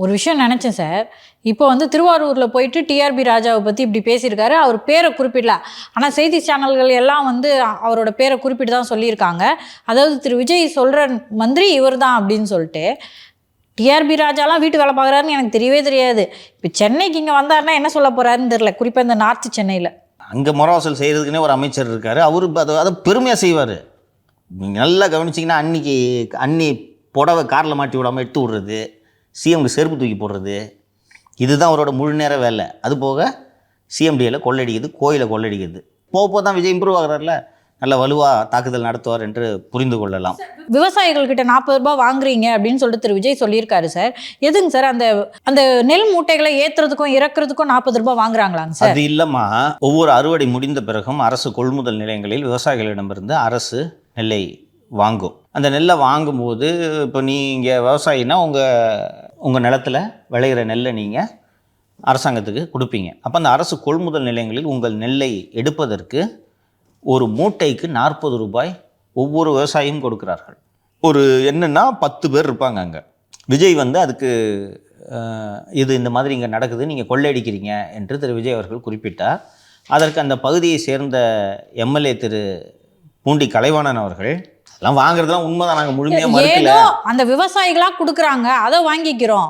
ஒரு விஷயம் நினச்சேன் சார். இப்போ வந்து திருவாரூரில் போயிட்டு டிஆர்பி ராஜாவை பற்றி இப்படி பேசியிருக்காரு. அவர் பேரை குறிப்பிடல, ஆனால் செய்தி சேனல்கள் எல்லாம் வந்து அவரோட பேரை குறிப்பிட்டு தான் சொல்லியிருக்காங்க. அதாவது திரு விஜய் சொல்கிற மந்திரி இவர் தான் அப்படின்னு சொல்லிட்டு. டிஆர்பி ராஜாலாம் வீட்டு வேலை பார்க்குறாருன்னு எனக்கு தெரியவே தெரியாது. இப்போ சென்னைக்கு இங்கே வந்தாருன்னா என்ன சொல்ல போகிறாருன்னு தெரியல. குறிப்பாக இந்த நார்த்து சென்னையில்
அங்கே முறவாசல் செய்கிறதுக்குன்னே ஒரு அமைச்சர் இருக்கார். அவரு அதை பெருமையாக செய்வார். நீங்கள் நல்லா கவனிச்சிங்கன்னா அன்னி புடவை காரில் மாட்டி விடாமல் எடுத்து விடுறது, சிஎம்க்கு செருப்பு தூக்கி போடுறது, இதுதான் அவரோட முழு நேர வேலை. அது போக சிஎம்டியில் கொள்ளடிக்கிறது, கோயிலை கொள்ளடிக்கிறது. போக தான் விஜய் இம்ப்ரூவ் ஆகிறார்ல, நல்ல வலுவாக தாக்குதல் நடத்துவார் என்று புரிந்து கொள்ளலாம்.
விவசாயிகள்கிட்ட 40 ரூபாய் வாங்குறீங்க அப்படின்னு சொல்லிட்டு திரு விஜய் சொல்லியிருக்காரு சார். எதுங்க சார் அந்த நெல் மூட்டைகளை ஏற்றுறதுக்கும் இறக்குறதுக்கும் 40 ரூபாய் வாங்குறாங்களாங்க சார்?
அது இல்லைம்மா. ஒவ்வொரு அறுவடை முடிந்த பிறகும் அரசு கொள்முதல் நிலையங்களில் விவசாயிகளிடமிருந்து அரசு நெல்லை வாங்கும். அந்த நெல்லை வாங்கும்போது இப்போ நீங்கள் விவசாயினா உங்கள் நிலத்தில் விளையிற நெல்லை நீங்கள் அரசாங்கத்துக்கு கொடுப்பீங்க. அப்போ அந்த அரசு கொள்முதல் நிலையங்களில் உங்கள் நெல்லை எடுப்பதற்கு ஒரு மூட்டைக்கு 40 ரூபாய் ஒவ்வொரு விவசாயியும் கொடுக்கிறார்கள். ஒரு என்னென்னா 10 பேர் இருப்பாங்க அங்கே. விஜய் வந்து அதுக்கு இது இந்த மாதிரி இங்கே நடக்குது, நீங்கள் கொள்ளையடிக்கிறீங்க என்று திரு விஜய் அவர்கள் குறிப்பிட்டார். அதற்கு அந்த பகுதியை சேர்ந்த எம்எல்ஏ திரு பூண்டி கலைவாணன் அவர்கள் எல்லாம் வாங்குறதுலாம் உண்மைதான், நாங்கள் முழுமையாக மறுக்கல,
அந்த விவசாயிகளாக கொடுக்குறாங்க அதை வாங்கிக்கிறோம்,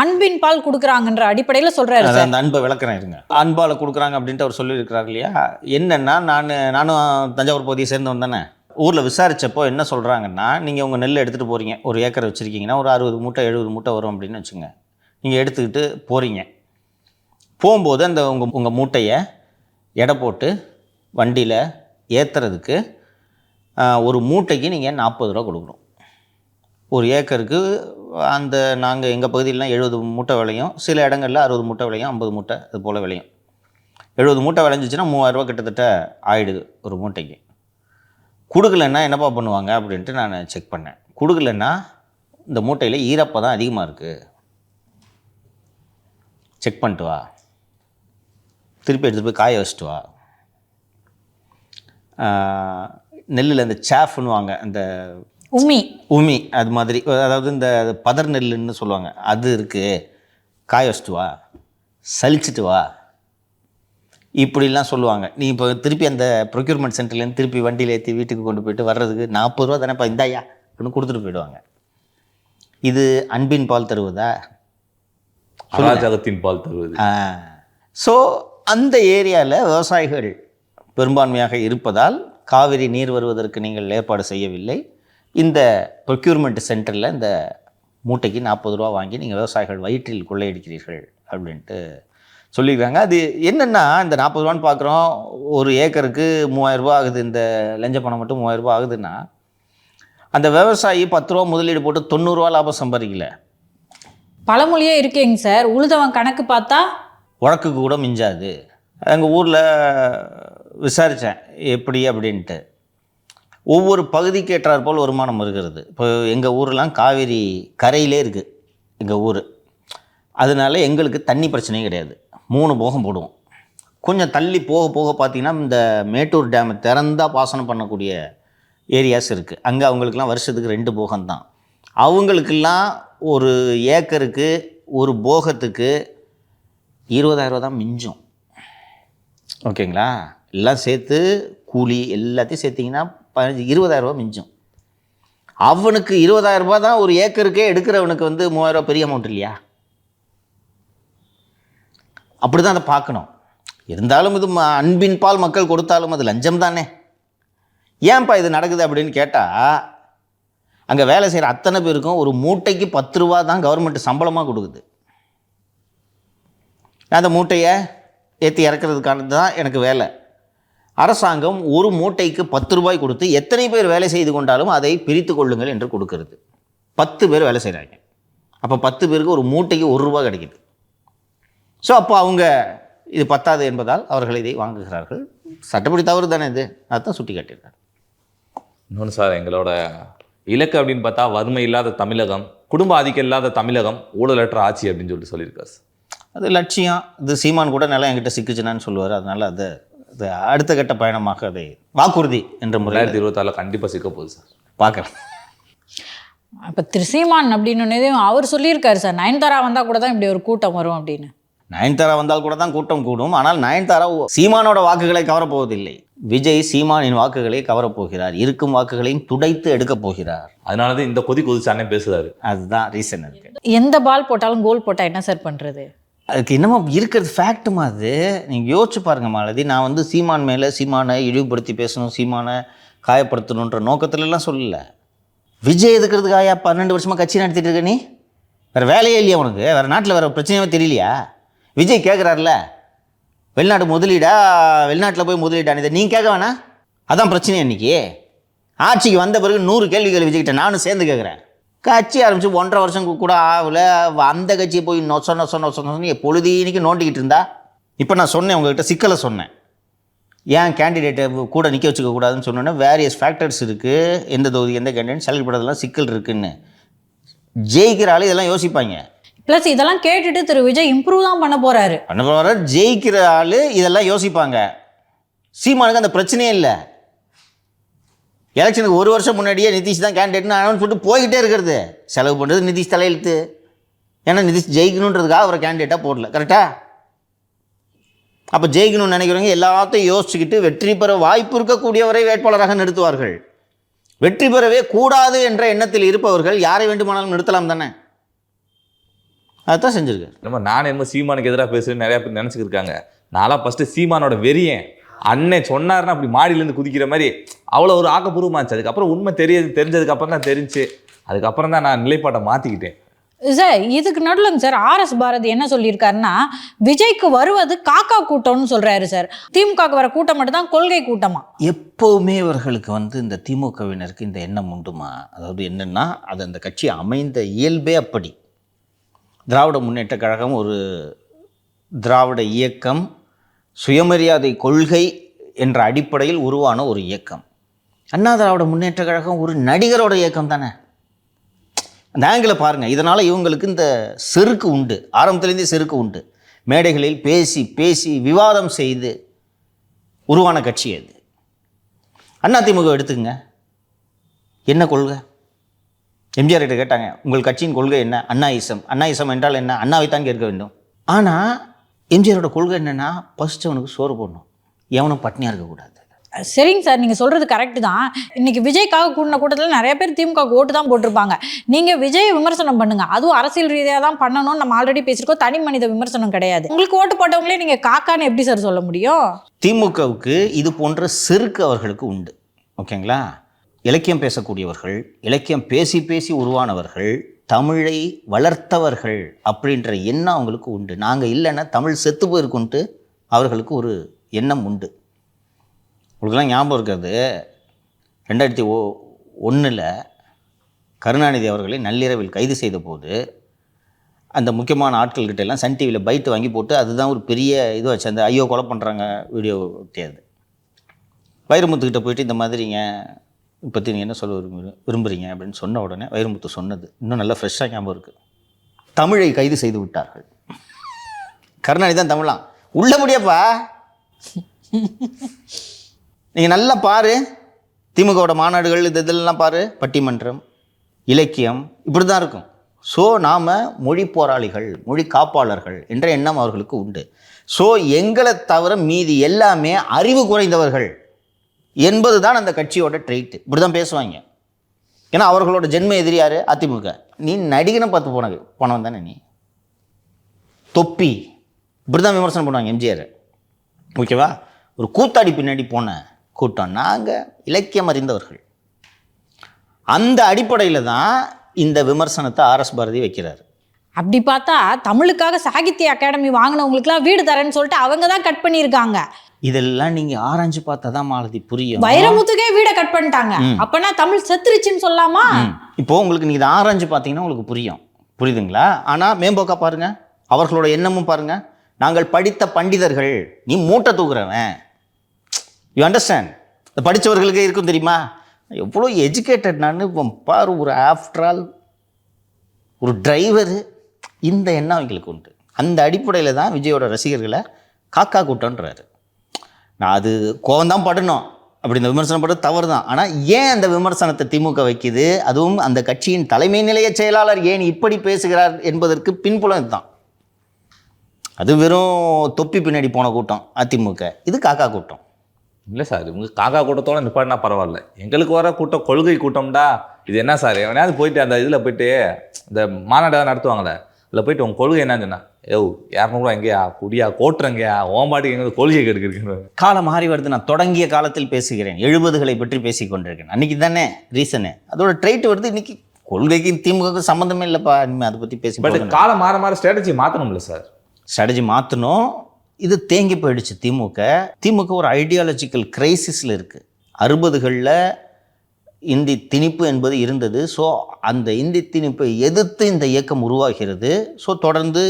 அன்பின் பால் கொடுக்குறாங்கன்ற அடிப்படையில் சொல்கிறாரு.
அந்த அன்பை விளக்குறேன் இருங்க. அன்பால் கொடுக்குறாங்க அப்படின்ட்டு அவர் சொல்லியிருக்கிறார் இல்லையா? என்னென்னா நானும் தஞ்சாவூர் பகுதியை சேர்ந்தவன் தானே. ஊரில் விசாரித்தப்போ என்ன சொல்கிறாங்கன்னா, நீங்கள் உங்கள் நெல் எடுத்துகிட்டு போகிறீங்க, ஒரு ஏக்கர் வச்சுருக்கீங்கன்னா ஒரு 60 மூட்டை 70 மூட்டை வரும் அப்படின்னு வச்சுங்க. நீங்கள் எடுத்துக்கிட்டு போகிறீங்க. போகும்போது அந்த உங்கள் மூட்டையை எடை போட்டு வண்டியில் ஏற்றுறதுக்கு ஒரு மூட்டைக்கு நீங்கள் 40 ரூபா கொடுக்கணும். ஒரு ஏக்கருக்கு அந்த நாங்கள் எங்கள் பகுதியிலாம் 70 மூட்டை விளையும், சில இடங்களில் 60 மூட்டை விளையும், 50 மூட்டை அது போல் விளையும். 70 மூட்டை விளைஞ்சிச்சின்னா 3000 ரூபா கிட்டத்தட்ட ஆயிடுது ஒரு மூட்டைக்கு. கொடுக்கலன்னா என்னப்பா பண்ணுவாங்க அப்படின்ட்டு நான் செக் பண்ணேன். கொடுக்கலன்னா இந்த மூட்டையில் ஈரப்பதம் அதிகமாக இருக்குது, செக் பண்ணிட்டு வா, திருப்பி எடுத்துகிட்டு போய் காய வச்சுட்டு வா. நெல்லில் இந்த சாஃப்னுவாங்க, அந்த உமி அது மாதிரி, அதாவது இந்த பதர் நெல்லுன்னு சொல்லுவாங்க, அது இருக்குது, காய வச்சுட்டு வா, சலிச்சிட்டு வா, இப்படிலாம் சொல்லுவாங்க. நீ இப்போ திருப்பி அந்த ப்ரொக்யூர்மெண்ட் சென்டர்லேருந்து திருப்பி வண்டியில் ஏற்றி வீட்டுக்கு கொண்டு போயிட்டு வர்றதுக்கு 40 ரூபா தானேப்பா, இந்தாயா அப்படின்னு கொடுத்துட்டு போயிடுவாங்க. இது அன்பின் பால் தருவதா?
அராஜகத்தின் பால் தருவது.
ஸோ அந்த ஏரியாவில் விவசாயிகள் பெரும்பான்மையாக இருப்பதால் காவிரி நீர் வருவதற்கு நீங்கள் ஏற்பாடு செய்யவில்லை. இந்த ப்ரொக்யூர்மெண்ட் சென்டரில் இந்த மூட்டைக்கு 40 ரூபா வாங்கி நீங்கள் விவசாயிகள் வயிற்றில் கொள்ளையடிக்கிறீர்கள் அப்படின்ட்டு சொல்லியிருக்காங்க. அது என்னென்னா, இந்த 40 ரூபான்னு பார்க்குறோம், ஒரு ஏக்கருக்கு 3000 ரூபா ஆகுது, இந்த லஞ்ச பணம் மட்டும் 3000 ரூபா ஆகுதுன்னா அந்த விவசாயி 10 ரூபா முதலீடு போட்டு 90 ரூபா லாபம் சம்பாதிக்கல.
பழமொழியே இருக்கேங்க சார், உழுதவன் கணக்கு பார்த்தா
உழக்குக்கு கூட மிஞ்சாது. எங்கள் ஊரில் விசாரித்தேன் எப்படி அப்படின்ட்டு. ஒவ்வொரு பகுதிக்கு ஏற்றாற் போல் வருமானம் வருகிறது. இப்போ எங்கள் ஊரெலாம் காவேரி கரையிலே இருக்குது எங்கள் ஊர், அதனால எங்களுக்கு தண்ணி பிரச்சனையும் கிடையாது. 3 போகம் போடுவோம். கொஞ்சம் தள்ளி போக போக பார்த்திங்கன்னா இந்த மேட்டூர் டேமை திறந்தால் பாசனம் பண்ணக்கூடிய ஏரியாஸ் இருக்குது. அங்கே அவங்களுக்கெல்லாம் வருஷத்துக்கு 2 போகம்தான். அவங்களுக்கெல்லாம் ஒரு ஏக்கருக்கு ஒரு போகத்துக்கு 20,000 ரூபா தான் மிஞ்சும். ஓகேங்களா? எல்லாம் சேர்த்து கூலி எல்லாத்தையும் சேர்த்திங்கன்னா 20,000 ரூபா மிஞ்சும். அவனுக்கு 20,000 ரூபா தான் ஒரு ஏக்கருக்கே எடுக்கிறவனுக்கு 3000 ரூபா பெரிய அமௌண்ட் இல்லையா? அப்படி தான் அதை பார்க்கணும். இருந்தாலும் இது அன்பின் பால் மக்கள் கொடுத்தாலும் அது லஞ்சம் தானே. ஏன்ப்பா இது நடக்குது அப்படின்னு கேட்டால், அங்கே வேலை செய்கிற அத்தனை பேருக்கும் ஒரு மூட்டைக்கு 10 ரூபா தான் கவர்மெண்ட் சம்பளமாக கொடுக்குது. அந்த மூட்டையை ஏற்றி இறக்குறதுக்கானது தான் எனக்கு வேலை. அரசாங்கம் ஒரு மூட்டைக்கு 10 ரூபாய் கொடுத்து எத்தனை பேர் வேலை செய்து கொண்டாலும் அதை பிரித்து கொள்ளுங்கள் என்று கொடுக்கறது. 10 பேர் வேலை செய்கிறாங்க. அப்போ 10 பேருக்கு ஒரு மூட்டைக்கு 1 ரூபா கிடைக்குது. ஸோ அப்போ அவங்க இது பத்தாது என்பதால் அவர்கள் இதை வாங்குகிறார்கள். சட்டப்படி தவறு தானே இது, அதுதான் சுட்டி காட்டியிருக்காங்க.
இன்னொன்று சார், எங்களோட இலக்கு அப்படின்னு பார்த்தா வறுமை இல்லாத தமிழகம், குடும்ப ஆதிக்கம் இல்லாத தமிழகம், ஊழலற்ற ஆட்சி அப்படின்னு சொல்லியிருக்காரு.
அது லட்சியம். இது சீமான் கூட நிலம் என்கிட்ட சிக்கிச்சுனான்னு சொல்லுவார். அதனால் அது அடுத்த கட்ட பயணமாக அதை வாக்குறுதி என்ற முறை
2024 கண்டிப்பாக சிக்க போகுது சார்,
பார்க்கலாம்.
இப்போ சீமான் அப்படின்னு அவர் சொல்லியிருக்காரு சார், நயன்தாரா வந்தால் கூட தான் இப்படி ஒரு கூட்டம் வரும் அப்படின்னு.
நயன்தாரா வந்தால் கூட தான் கூட்டம் கூடும். ஆனால் நயன்தாரா சீமானோட வாக்குகளை கவரப்போவதில்லை. விஜய் சீமானின் வாக்குகளை கவரப்போகிறார். இருக்கும் வாக்குகளையும் துடைத்து எடுக்கப் போகிறார்.
அதனால தான் இந்த கொதிச்சானே பேசுறாரு.
அதுதான் ரீசன் இருக்கு.
எந்த பால் போட்டாலும் கோல் போட்டால் என்ன சார் பண்ணுறது?
அதுக்கு என்னமோ இருக்கிறது ஃபேக்ட்டுமா அது. நீங்கள் யோசிச்சு பாருங்க மாலதி. நான் சீமான் மேலே சீமானை இழிவுபடுத்தி பேசணும், சீமானை காயப்படுத்தணுன்ற நோக்கத்துலலாம் சொல்லலை. விஜய் எதுக்கிறதுக்காக 12 வருஷமாக கட்சி நடத்திட்டு இருக்க நீ? வேறு வேலையே இல்லையா உனக்கு? வேறு நாட்டில் வேறு பிரச்சனையே தெரியலையா? விஜய் கேட்குறாருல, வெளிநாட்டு முதலீடா, வெளிநாட்டில் போய் முதலீடானது நீங்கள் கேட்க வேணாம். அதான் பிரச்சனை. இன்றைக்கி ஆட்சிக்கு வந்த பிறகு 100 கேள்விகள் விஜய்கிட்ட நானும் சேர்ந்து கேட்குறேன். கட்சி ஆரம்பித்து 1.5 வருஷம் கூட ஆகல, அந்த கட்சியை போய் நொசன்னு பொழுதீனிக்கு நோண்டிக்கிட்டு இருந்தா. இப்போ நான் சொன்னேன் உங்கள்கிட்ட, சிக்கலை சொன்னேன். ஏன் கேண்டிடேட்டை கூட நிற்க வச்சுக்க கூடாதுன்னு சொன்னோன்னே வேரியஸ் ஃபேக்டர்ஸ் இருக்குது, எந்த தொகுதி எந்த கேண்டிடேட் செலக்ட் பண்ணுறதுலாம் சிக்கல் இருக்குன்னு. ஜெயிக்கிற ஆள் இதெல்லாம் யோசிப்பாங்க.
ப்ளஸ் இதெல்லாம் கேட்டுட்டு திரு விஜய் இம்ப்ரூவ் தான் பண்ண போகிறாரு.
ஜெயிக்கிற ஆள் இதெல்லாம் யோசிப்பாங்க. சீமானுக்கு அந்த பிரச்சனையே இல்லை. எலெக்ஷனுக்கு 1 வருஷம் முன்னாடியே நிதிஷ் தான் கேண்டிடேட்னு அனௌன்ஸ் பண்ணிட்டு போய்கிட்டே இருக்கிறது. செலவு பண்ணுறது நிதிஷ் தலையெழுத்து. ஏன்னா நிதிஷ் ஜெயிக்கணுன்றதுக்காக அவரை கேண்டிடேட்டாக போடல. கரெக்டாக? அப்போ ஜெயிக்கணும்னு நினைக்கிறவங்க எல்லாத்தையும் யோசிச்சுக்கிட்டு வெற்றி பெற வாய்ப்பு இருக்கக்கூடியவரை வேட்பாளராக நிறுத்துவார்கள். வெற்றி பெறவே கூடாது என்ற எண்ணத்தில் இருப்பவர்கள் யாரை வேண்டுமானாலும் நிறுத்தலாம் தானே. அதுதான் செஞ்சுருக்காரு.
நம்ம நான் சீமானுக்கு எதிராக பேசுகிறேன்னு நிறையா பேர் நினச்சிக்கிருக்காங்க. நான்லாம் ஃபஸ்ட்டு சீமானோட வெறியன். அண்ணன் சொன்னாருன்னா அப்படி மாடியிலேருந்து குதிக்கிற மாதிரி அவ்வளோ ஒரு ஆக்கப்பூர்வமாச்சு. அதுக்கப்புறம் உண்மை தெரிஞ்சதுக்கு அப்புறம் தான் தெரிஞ்சு, அதுக்கப்புறம் தான் நான் நிலைப்பாட்டை மாற்றிக்கிட்டேன்.
சார் இதுக்கு நடுவில் சார் ஆர்எஸ் பாரதி என்ன சொல்லியிருக்காருன்னா, விஜய்க்கு வருவது காக்கா கூட்டம்னு சொல்றாரு சார். திமுகவுக்கு வர கூட்டம் மட்டும் தான் கொள்கை கூட்டமா?
எப்போவுமே இவர்களுக்கு இந்த திமுகவினருக்கு இந்த எண்ணம் உண்டுமா? அதாவது என்னென்னா, அது அந்த கட்சி அமைந்த இயல்பே அப்படி. திராவிட முன்னேற்ற கழகம் ஒரு திராவிட இயக்கம், சுயமரியாதை கொள்கை என்ற அடிப்படையில் உருவான ஒரு இயக்கம். அண்ணா திராவிட முன்னேற்ற கழகம் ஒரு நடிகரோட இயக்கம் தானே. அந்த ஆங்கிளை பாருங்கள். இதனால் இவங்களுக்கு இந்த செருக்கு உண்டு, ஆரம்பத்துலேருந்தே செருக்கு உண்டு. மேடைகளில் பேசி பேசி விவாதம் செய்து உருவான கட்சி அது. அதிமுக எடுத்துக்கங்க, என்ன கொள்கை? எம்ஜிஆர் கிட்ட கேட்டாங்க, உங்கள் கட்சியின் கொள்கை என்ன? அண்ணாயிசம் என்றால் என்ன? அண்ணாவைத்தான் கேட்க வேண்டும். ஆனால் எம்ஜிஆரோட கொள்கை என்னென்னா, பசிச்சவனுக்கு சோறு போடணும், எவனும் பட்னியாக இருக்கக்கூடாது.
சரிங்க சார், நீங்கள் சொல்கிறது கரெக்டு தான். இன்னைக்கு விஜய்க்காக கூடின கூட்டத்தில் நிறைய பேர் திமுக ஓட்டு தான் போட்டிருப்பாங்க. நீங்கள் விஜய் விமர்சனம் பண்ணுங்க, அதுவும் அரசியல் ரீதியாக தான் பண்ணணும்னு நம்ம ஆல்ரெடி பேசியிருக்கோம். தனி மனித விமர்சனம் கிடையாது. உங்களுக்கு ஓட்டு போட்டவங்களே நீங்கள் காக்கான்னு எப்படி சார் சொல்ல முடியும்?
திமுகவுக்கு இது போன்ற செருக்கு அவர்களுக்கு உண்டு. ஓகேங்களா? இலக்கியம் பேசக்கூடியவர்கள், இலக்கியம் பேசி பேசி உருவானவர்கள், தமிழை வளர்த்தவர்கள் அப்படின்ற எண்ணம் அவங்களுக்கு உண்டு. நாங்கள் இல்லைன்னா தமிழ் செத்து போயிருக்குன்ட்டு அவர்களுக்கு ஒரு எண்ணம் உண்டு. உங்களுக்கெல்லாம் ஞாபகம் இருக்காது, 2001 கருணாநிதி அவர்களை நள்ளிரவில் கைது செய்த போது அந்த முக்கியமான ஆட்கள்கிட்ட எல்லாம் சன் டிவியில் பைட்டு வாங்கி போட்டு அதுதான் ஒரு பெரிய இதுவாச்சு. அந்த ஐயோ கொலை பண்ணுறாங்க வீடியோ ஒட்டியது. வைரமுத்துக்கிட்ட போயிட்டு இந்த மாதிரிங்க பற்றி நீங்கள் என்ன சொல்ல விரும்புகிறீங்க அப்படின்னு சொன்ன உடனே வைரமுத்து சொன்னது இன்னும் நல்லா ஃப்ரெஷ்ஷாக ஞாபகம் இருக்குது. தமிழை கைது செய்து விட்டார்கள். கருணாநிதி தான் தமிழாம். உள்ளபடியாப்பா நீங்கள் நல்லா பாரு, திமுகவோட மாநாடுகள் இதெல்லாம் பாரு, பட்டிமன்றம், இலக்கியம் இப்படி தான் இருக்கும். ஸோ நாம் மொழி போராளிகள், மொழி காப்பாளர்கள் என்ற எண்ணம் அவர்களுக்கு உண்டு. ஸோ எங்களை தவிர மீதி எல்லாமே அறிவு குறைந்தவர்கள் என்பது தான் அந்த கட்சியோட ட்ரெயிட்டு. இப்படி தான் பேசுவாங்க. ஏன்னா அவர்களோட ஜென்ம எதிரியார் அதிமுக. நீ நடிகனை பார்த்து போனவன் தானே நீ, தொப்பி, இப்படி தான் விமர்சனம் பண்ணுவாங்க எம்ஜிஆர். ஓகேவா? ஒரு கூத்தாடி பின்னாடி போன கூட்டம். நாங்கள் இலக்கியம் அறிந்தவர்கள். அந்த அடிப்படையில் தான் இந்த விமர்சனத்தை ஆர்எஸ் பாரதி வைக்கிறார்.
அப்படி பார்த்தா தமிழுக்காக சாகித்ய அகாடமி வாங்கினவங்களுக்குலாம் வீடு தரேன்னு சொல்லிட்டு அவங்க தான் கட் பண்ணியிருக்காங்க.
இதெல்லாம் நீங்கள் ஆராய்ஞ்சு பார்த்தா தான் மாலதி புரியும்.
வைரமுத்துக்கே வீடை கட் பண்ணிட்டாங்க, அப்பனா தமிழ் செத்துருச்சுன்னு சொல்லாமா?
இப்போது உங்களுக்கு நீங்கள் இதை ஆராய்ஞ்சு பார்த்தீங்கன்னா உங்களுக்கு புரியுதுங்களா? ஆனால் மேம்போக்கா பாருங்கள், அவர்களோட எண்ணமும் பாருங்கள். நாங்கள் படித்த பண்டிதர்கள், நீ மூட்டை தூக்குறவன். You understand? இந்த படித்தவர்களுக்கே இருக்கும் தெரியுமா, எவ்வளோ எஜுகேட்டட் நான் இப்போ பாரு, ஒரு ஆஃப்டர் ஆல் ஒரு டிரைவரு, இந்த எண்ணம் அவங்களுக்கு உண்டு. அந்த அடிப்படையில் தான் விஜயோட ரசிகர்களை காக்கா கூட்டன்றாரு. நான் அது கோவம்தான் படணும், அப்படி இந்த விமர்சனம் படுறது தவறு தான். ஆனால் ஏன் அந்த விமர்சனத்தை திமுக வைக்குது, அதுவும் அந்த கட்சியின் தலைமை நிலைய செயலாளர் ஏன் இப்படி பேசுகிறார் என்பதற்கு பின்புலம் இதுதான். அது வெறும் தொப்பி பின்னாடி போன கூட்டம் அதிமுக, இது காக்கா கூட்டம்.
இல்லை சார், இவங்க காக்கா கூட்டத்தோடு நிப்பாட்டினா பரவாயில்ல, எங்களுக்கு வர கூட்டம் கொள்கை கூட்டம்டா. இது என்ன சார், எவனையாவது போயிட்டு அந்த இதில் போயிட்டு இந்த மாநாடு நடத்துவாங்களே, அதில் போயிட்டு உங்கள் கொள்கை என்னன்னு சொன்னா, 200 எங்கேயா குடியா கோட்டுறங்கயா ஓம்பாட்டுக்கு எங்கே கொள்கை கெடுக்கிற. காலம் மாறி வருது. நான் தொடங்கிய காலத்தில் பேசுகிறேன், 70களை பற்றி பேசி கொண்டிருக்கேன். அன்றைக்கி தானே ரீசனு, அதோட ட்ரைட் வருது. இன்றைக்கி கொள்கைக்கு திமுக சம்மந்தமே இல்லைப்பா, இனிமேல் அதை பற்றி பேசி. பட் காலம் மாற மாற ஸ்ட்ராட்டஜி மாற்றணும்ல சார்,
ஸ்ட்ராட்டஜி மாற்றணும். இது தேங்கி போயிடுச்சு திமுக ஒரு ஐடியாலஜிக்கல் கிரைசிஸில் இருக்குது. 60களில் இந்தி திணிப்பு என்பது இருந்தது. ஸோ அந்த இந்தி திணிப்பை எதிர்த்து இந்த இயக்கம் உருவாகிறது. ஸோ தொடர்ந்து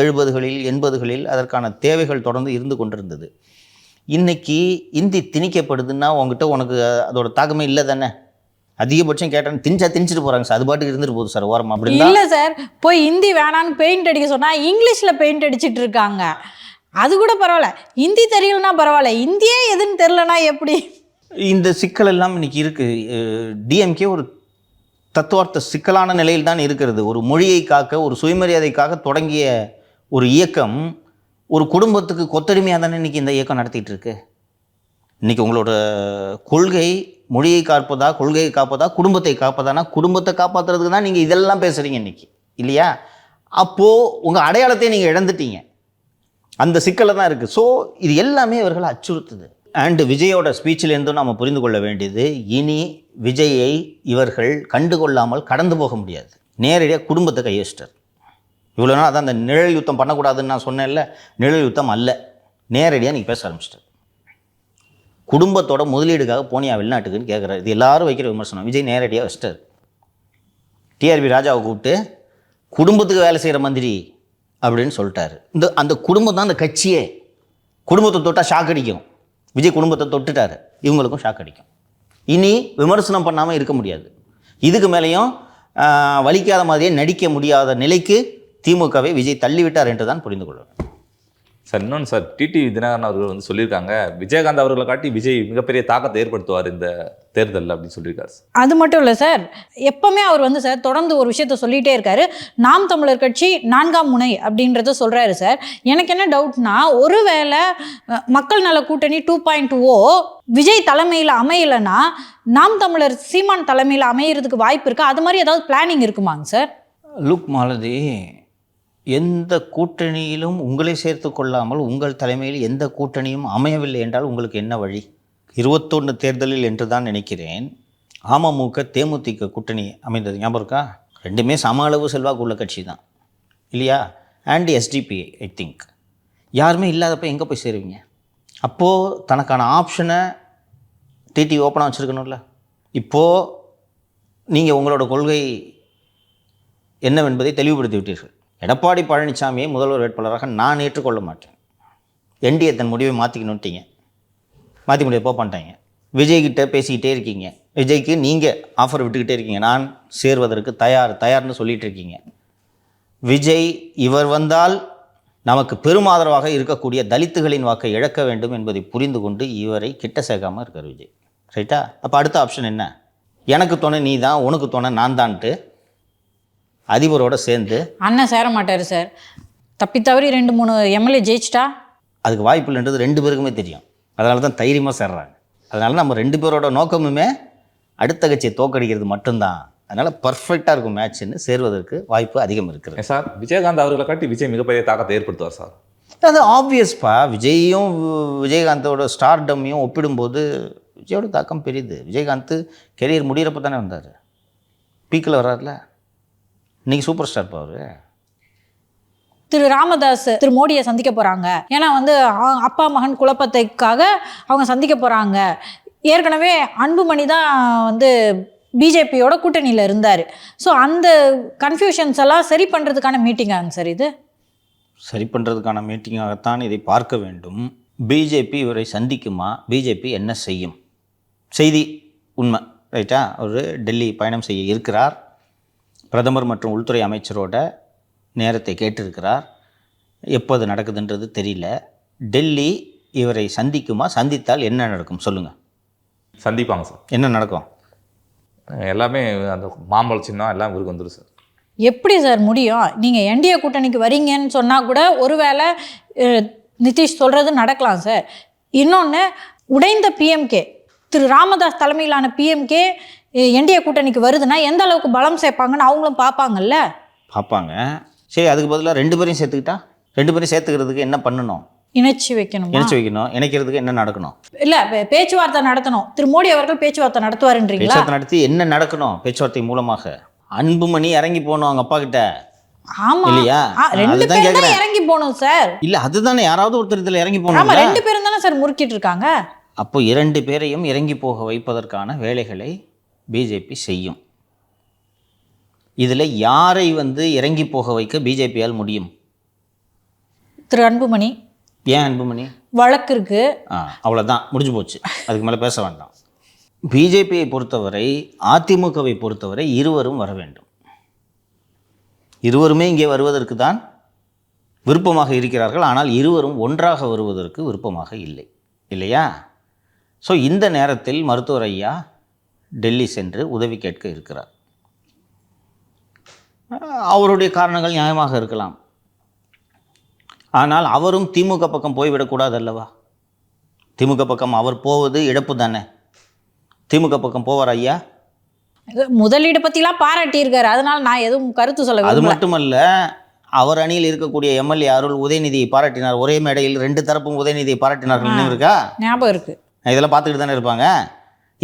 70களில் 80களில் அதற்கான தேவைகள் தொடர்ந்து இருந்து கொண்டிருந்தது. இன்றைக்கி இந்தி திணிக்கப்படுதுன்னா உனக்கு அதோட தாக்கமே இல்லை தானே. அதிகபட்சம் கேட்டான்னு திணிச்சிட்டு போகிறாங்க சார், அது பாட்டுக்கு இருந்துட்டு போகுது சார் ஓரமாக. அப்படி
இல்லை சார், போய் ஹிந்தி வேணான்னு பெயிண்ட் அடிக்க சொன்னால் இங்கிலீஷில் பெயிண்ட் அடிச்சிட்டு இருக்காங்க. அது கூட பரவாயில்ல, ஹிந்தி தெரியலனா பரவாயில்ல, இந்தியே எதுன்னு தெரிலனா எப்படி?
இந்த சிக்கல் எல்லாம் இன்னைக்கு இருக்குது. டிஎம்கே ஒரு தத்துவார்த்த சிக்கலான நிலையில் தான் இருக்கிறது. ஒரு மொழியை காக்க, ஒரு சுயமரியாதைக்காக தொடங்கிய ஒரு இயக்கம் ஒரு குடும்பத்துக்கு கொத்தடிமையாக தானே இன்றைக்கி இந்த இயக்கம் நடத்திட்டு இருக்கு. இன்றைக்கி உங்களோட கொள்கை மொழியை காப்பதா, கொள்கையை காப்பதா, குடும்பத்தை காப்பதானா? குடும்பத்தை காப்பாற்றுறதுக்கு தான் நீங்கள் இதெல்லாம் பேசுகிறீங்க இன்றைக்கி, இல்லையா? அப்போது உங்கள் அடையாளத்தை நீங்கள் இழந்துட்டீங்க. அந்த சிக்கலில் தான் இருக்குது. ஸோ இது எல்லாமே இவர்களை அச்சுறுத்துது. அண்டு விஜயோட ஸ்பீச்சிலேருந்தும் நம்ம புரிந்து கொள்ள வேண்டியது, இனி விஜயை இவர்கள் கண்டுகொள்ளாமல் கடந்து போக முடியாது. நேரடியாக குடும்பத்தை கையெழுச்சிட்டார். இவ்வளோ நாள் அதான் அந்த நிழல் யுத்தம் பண்ணக்கூடாதுன்னு நான் சொன்னேன்ல, நிழல் யுத்தம் அல்ல, நேரடியாக நீங்கள் பேச ஆரம்பிச்சிட்டார். குடும்பத்தோட முதலீடுக்காக போனியா வெளிநாட்டுக்குன்னு கேட்குறாரு. இது எல்லாரும் வைக்கிற விமர்சனம். விஜய் நேரடியாக வச்சிட்டார். டிஆர்பி ராஜாவை கூப்பிட்டு குடும்பத்துக்கு வேலை செய்கிற மந்திரி அப்படின்னு சொல்லிட்டாரு. அந்த குடும்பம் தான் அந்த கட்சியே. குடும்பத்தை தொட்டால் ஷாக் அடிக்கும். விஜய் குடும்பத்தை தொட்டுட்டாரு, இவங்களுக்கும் ஷாக் அடிக்கும். இனி விமர்சனம் பண்ணாமல் இருக்க முடியாது. இதுக்கு மேலேயும் வலிக்காத மாதிரியே நடிக்க முடியாத நிலைக்கு திமுகவை விஜய் தள்ளிவிட்டார் என்று தான் புரிந்து கொள்வேன்.
சார் இன்னொன்று சார், டிடிவி தினகரன் அவர்கள் வந்து சொல்லியிருக்காங்க, விஜயகாந்த் அவர்களை காட்டி விஜய் மிகப்பெரிய தாக்கத்தை ஏற்படுத்துவார் இந்த தேர்தலில் அப்படின்னு சொல்லியிருக்காரு.
அது மட்டும் இல்லை சார், எப்பவுமே அவர் வந்து சார் தொடர்ந்து ஒரு விஷயத்த சொல்லிகிட்டே இருக்காரு. நாம் தமிழர் கட்சி 4ஆம் முனை அப்படின்றத சொல்கிறாரு சார். எனக்கு என்ன டவுட்னா, ஒருவேளை மக்கள் நல கூட்டணி 2.0 விஜய் தலைமையில் அமையலைன்னா நாம் தமிழர் சீமான் தலைமையில் அமையிறதுக்கு வாய்ப்பு இருக்கா? அது மாதிரி ஏதாவது பிளானிங் இருக்குமாங்க சார்?
லுக் மாலதி, எந்த கூட்டணியிலும் உங்களை சேர்த்து கொள்ளாமல் உங்கள் தலைமையில் எந்த கூட்டணியும் அமையவில்லை என்றால் உங்களுக்கு என்ன வழி? 21 தேர்தலில் என்று தான் நினைக்கிறேன் அமமுக தேமுதிக கூட்டணி அமைந்தது, ஞாபகம் இருக்கா? ரெண்டுமே சம அளவு செல்வாக்கு உள்ள கட்சி தான் இல்லையா? And SDP I think. யாருமே இல்லாதப்ப எங்கே போய் சேருவீங்க? அப்போது தனக்கான ஆப்ஷனை டிடி ஓப்பனாக வச்சுருக்கணும்ல. இப்போது நீங்கள் உங்களோட கொள்கை என்னவென்பதை தெளிவுபடுத்தி விட்டீர்கள். எடப்பாடி பழனிசாமியை முதல்வர் வேட்பாளராக நான் ஏற்றுக்கொள்ள மாட்டேன். என்டிஏ தன் முடிவை மாற்றிக்கணுன்ட்டீங்க, மாற்றி முடிவு பண்ணிட்டாங்க. விஜய்கிட்ட பேசிக்கிட்டே இருக்கீங்க. விஜய்க்கு நீங்கள் ஆஃபர் விட்டுக்கிட்டே இருக்கீங்க, நான் சேர்வதற்கு தயார்னு சொல்லிகிட்டு இருக்கீங்க. விஜய் இவர் வந்தால் நமக்கு பெரும் ஆதரவாக இருக்கக்கூடிய தலித்துகளின் வாக்கை இழக்க வேண்டும் என்பதை புரிந்து கொண்டு இவரை கிட்ட சேர்க்காமல் இருக்கார் விஜய். ரைட்டா? அப்போ அடுத்த ஆப்ஷன் என்ன? எனக்கு துணை நீ தான், உனக்கு துணை நான் தான்ட்டு அதிபரோட சேர்ந்து
அண்ணன் சேர மாட்டார் சார். தப்பி தவறி 2-3 எம்எல்ஏ ஜெயிச்சிட்டா
அதுக்கு வாய்ப்பு இல்லைன்றது 2 பேருக்குமே தெரியும். அதனால தான் தைரியமாக சேர்றாங்க. அதனால நம்ம 2 பேரோட நோக்கமுமே அடுத்த கட்சியை தோக்கடிக்கிறது மட்டும்தான். அதனால் பர்ஃபெக்டாக இருக்கும் மேட்ச்னு சேர்வதற்கு வாய்ப்பு அதிகம் இருக்குது.
சார் விஜயகாந்த் அவர்களை காட்டி விஜய் மிகப்பெரிய தாக்கத்தை ஏற்படுத்துவார் சார்.
அது ஆப்வியஸ்ப்பா. விஜயும் விஜயகாந்தோட ஸ்டார்டமையும் ஒப்பிடும்போது விஜயோட தாக்கம் பெரியது. விஜயகாந்த் கெரியர் முடிகிறப்ப தானே வந்தார், பீக்கில் வர்றாருல. இன்னைக்கு சூப்பர் ஸ்டார் அவர்.
திரு ராமதாஸ் திரு மோடியை சந்திக்க போகிறாங்க. ஏன்னா வந்து அப்பா மகன் குழப்பத்தைக்காக அவங்க சந்திக்க போகிறாங்க. ஏற்கனவே அன்புமணி தான் வந்து பிஜேபியோட கூட்டணியில் இருந்தார். ஸோ அந்த கன்ஃபியூஷன்ஸ் எல்லாம் சரி பண்ணுறதுக்கான மீட்டிங்காங்க சார் இது?
சரி பண்ணுறதுக்கான மீட்டிங்காகத்தான் இதை பார்க்க வேண்டும். பிஜேபி இவரை சந்திக்குமா? பிஜேபி என்ன செய்யும்? செய்தி உண்மை, ரைட்டா? அவர் டெல்லி பயணம் செய்ய இருக்கிறார். பிரதமர் மற்றும் உள்துறை அமைச்சரோட நேரத்தை கேட்டிருக்கிறார். எப்போ அது நடக்குதுன்றது தெரியல. டெல்லி இவரை சந்திக்குமா? சந்தித்தால் என்ன நடக்கும் சொல்லுங்கள்?
சந்திப்பாங்க சார்.
என்ன நடக்கும்?
எல்லாமே அந்த மாம்பழ சின்னம் எல்லாம் இவருக்கு வந்துடும் சார்.
எப்படி சார் முடியும்? நீங்கள் என்டிஏ கூட்டணிக்கு வரீங்கன்னு சொன்னால் கூட ஒருவேளை நிதிஷ் சொல்கிறது நடக்கலாம் சார். இன்னொன்று, உடைந்த பிஎம்கே, திரு ராமதாஸ் தலைமையிலான பிஎம்கே என்டிஏ கூட்டணிக்கு வருதுன்னா எந்த அளவுக்கு பலம் சேர்ப்பாங்கன்னு அவங்களும் பார்ப்பாங்கல்ல.
பார்ப்பாங்க. சரி, அதுக்கு பதிலாக 2 பேரையும் சேர்த்துக்கிட்டா? 2 பேரையும் சேர்த்துக்கிறதுக்கு என்ன பண்ணணும்?
இணைச்சி வைக்கணும்.
இணைக்கிறதுக்கு என்ன நடக்கணும்?
இல்லை, பேச்சுவார்த்தை நடத்தணும். திரு மோடி அவர்கள் பேச்சுவார்த்தை நடத்துவாருன்றீங்களா?
பேச்சுவார்த்தை நடத்தி என்ன நடக்கணும்? பேச்சுவார்த்தை மூலமாக அன்புமணி இறங்கி போகணும் அவங்க அப்பா கிட்ட.
ஆமா
இல்லையா?
2 பேரும் தான் இறங்கி போகணும் சார்.
இல்லை, அதுதானே, யாராவது ஒருத்தர் இதில் இறங்கி போகணும்.
ஆமா, 2 பேரும் தானே சார் முறுக்கிட்டு இருக்காங்க.
அப்போ 2 பேரையும் இறங்கி போக வைப்பதற்கான வேலைகளை பிஜேபி செய்யும். இதில் யாரை வந்து இறங்கி போக வைக்க பிஜேபியால் முடியும்?
திரு அன்புமணி.
ஏன் அன்புமணி?
வழக்கு இருக்கு.
அவ்வளோதான், முடிஞ்சு போச்சு. அதுக்கு மேலே பேச வேண்டாம். பிஜேபியை பொறுத்தவரை, அதிமுகவை பொறுத்தவரை இருவரும் வர வேண்டும். இருவருமே இங்கே வருவதற்கு தான் விருப்பமாக இருக்கிறார்கள். ஆனால் இருவரும் ஒன்றாக வருவதற்கு விருப்பமாக இல்லை, இல்லையா? ஸோ இந்த நேரத்தில் மருத்துவர் ஐயா டெல்லி சென்று உதவி கேட்க இருக்கிறார். அவருடைய காரணங்கள் நியாயமாக இருக்கலாம். ஆனால் அவரும் திமுக பக்கம் போய்விடக்கூடாது அல்லவா? திமுக பக்கம் அவர் போவது இழப்பு தானே. திமுக பக்கம் போவார் ஐயா?
முதலீடு பற்றிலாம் பாராட்டியிருக்காரு, அதனால நான் எதுவும் கருத்து சொல்ல.
அது மட்டுமல்ல, அவர் அணியில் இருக்கக்கூடிய எம்எல்ஏ அருள் உதயநிதியை பாராட்டினார். ஒரே மேடையில் 2 தரப்பும் உதயநிதியை பாராட்டினார்கள். நினைவு இருக்கா?
ஞாபகம் இருக்கு.
இதெல்லாம் பார்த்துக்கிட்டு தானே இருப்பாங்க.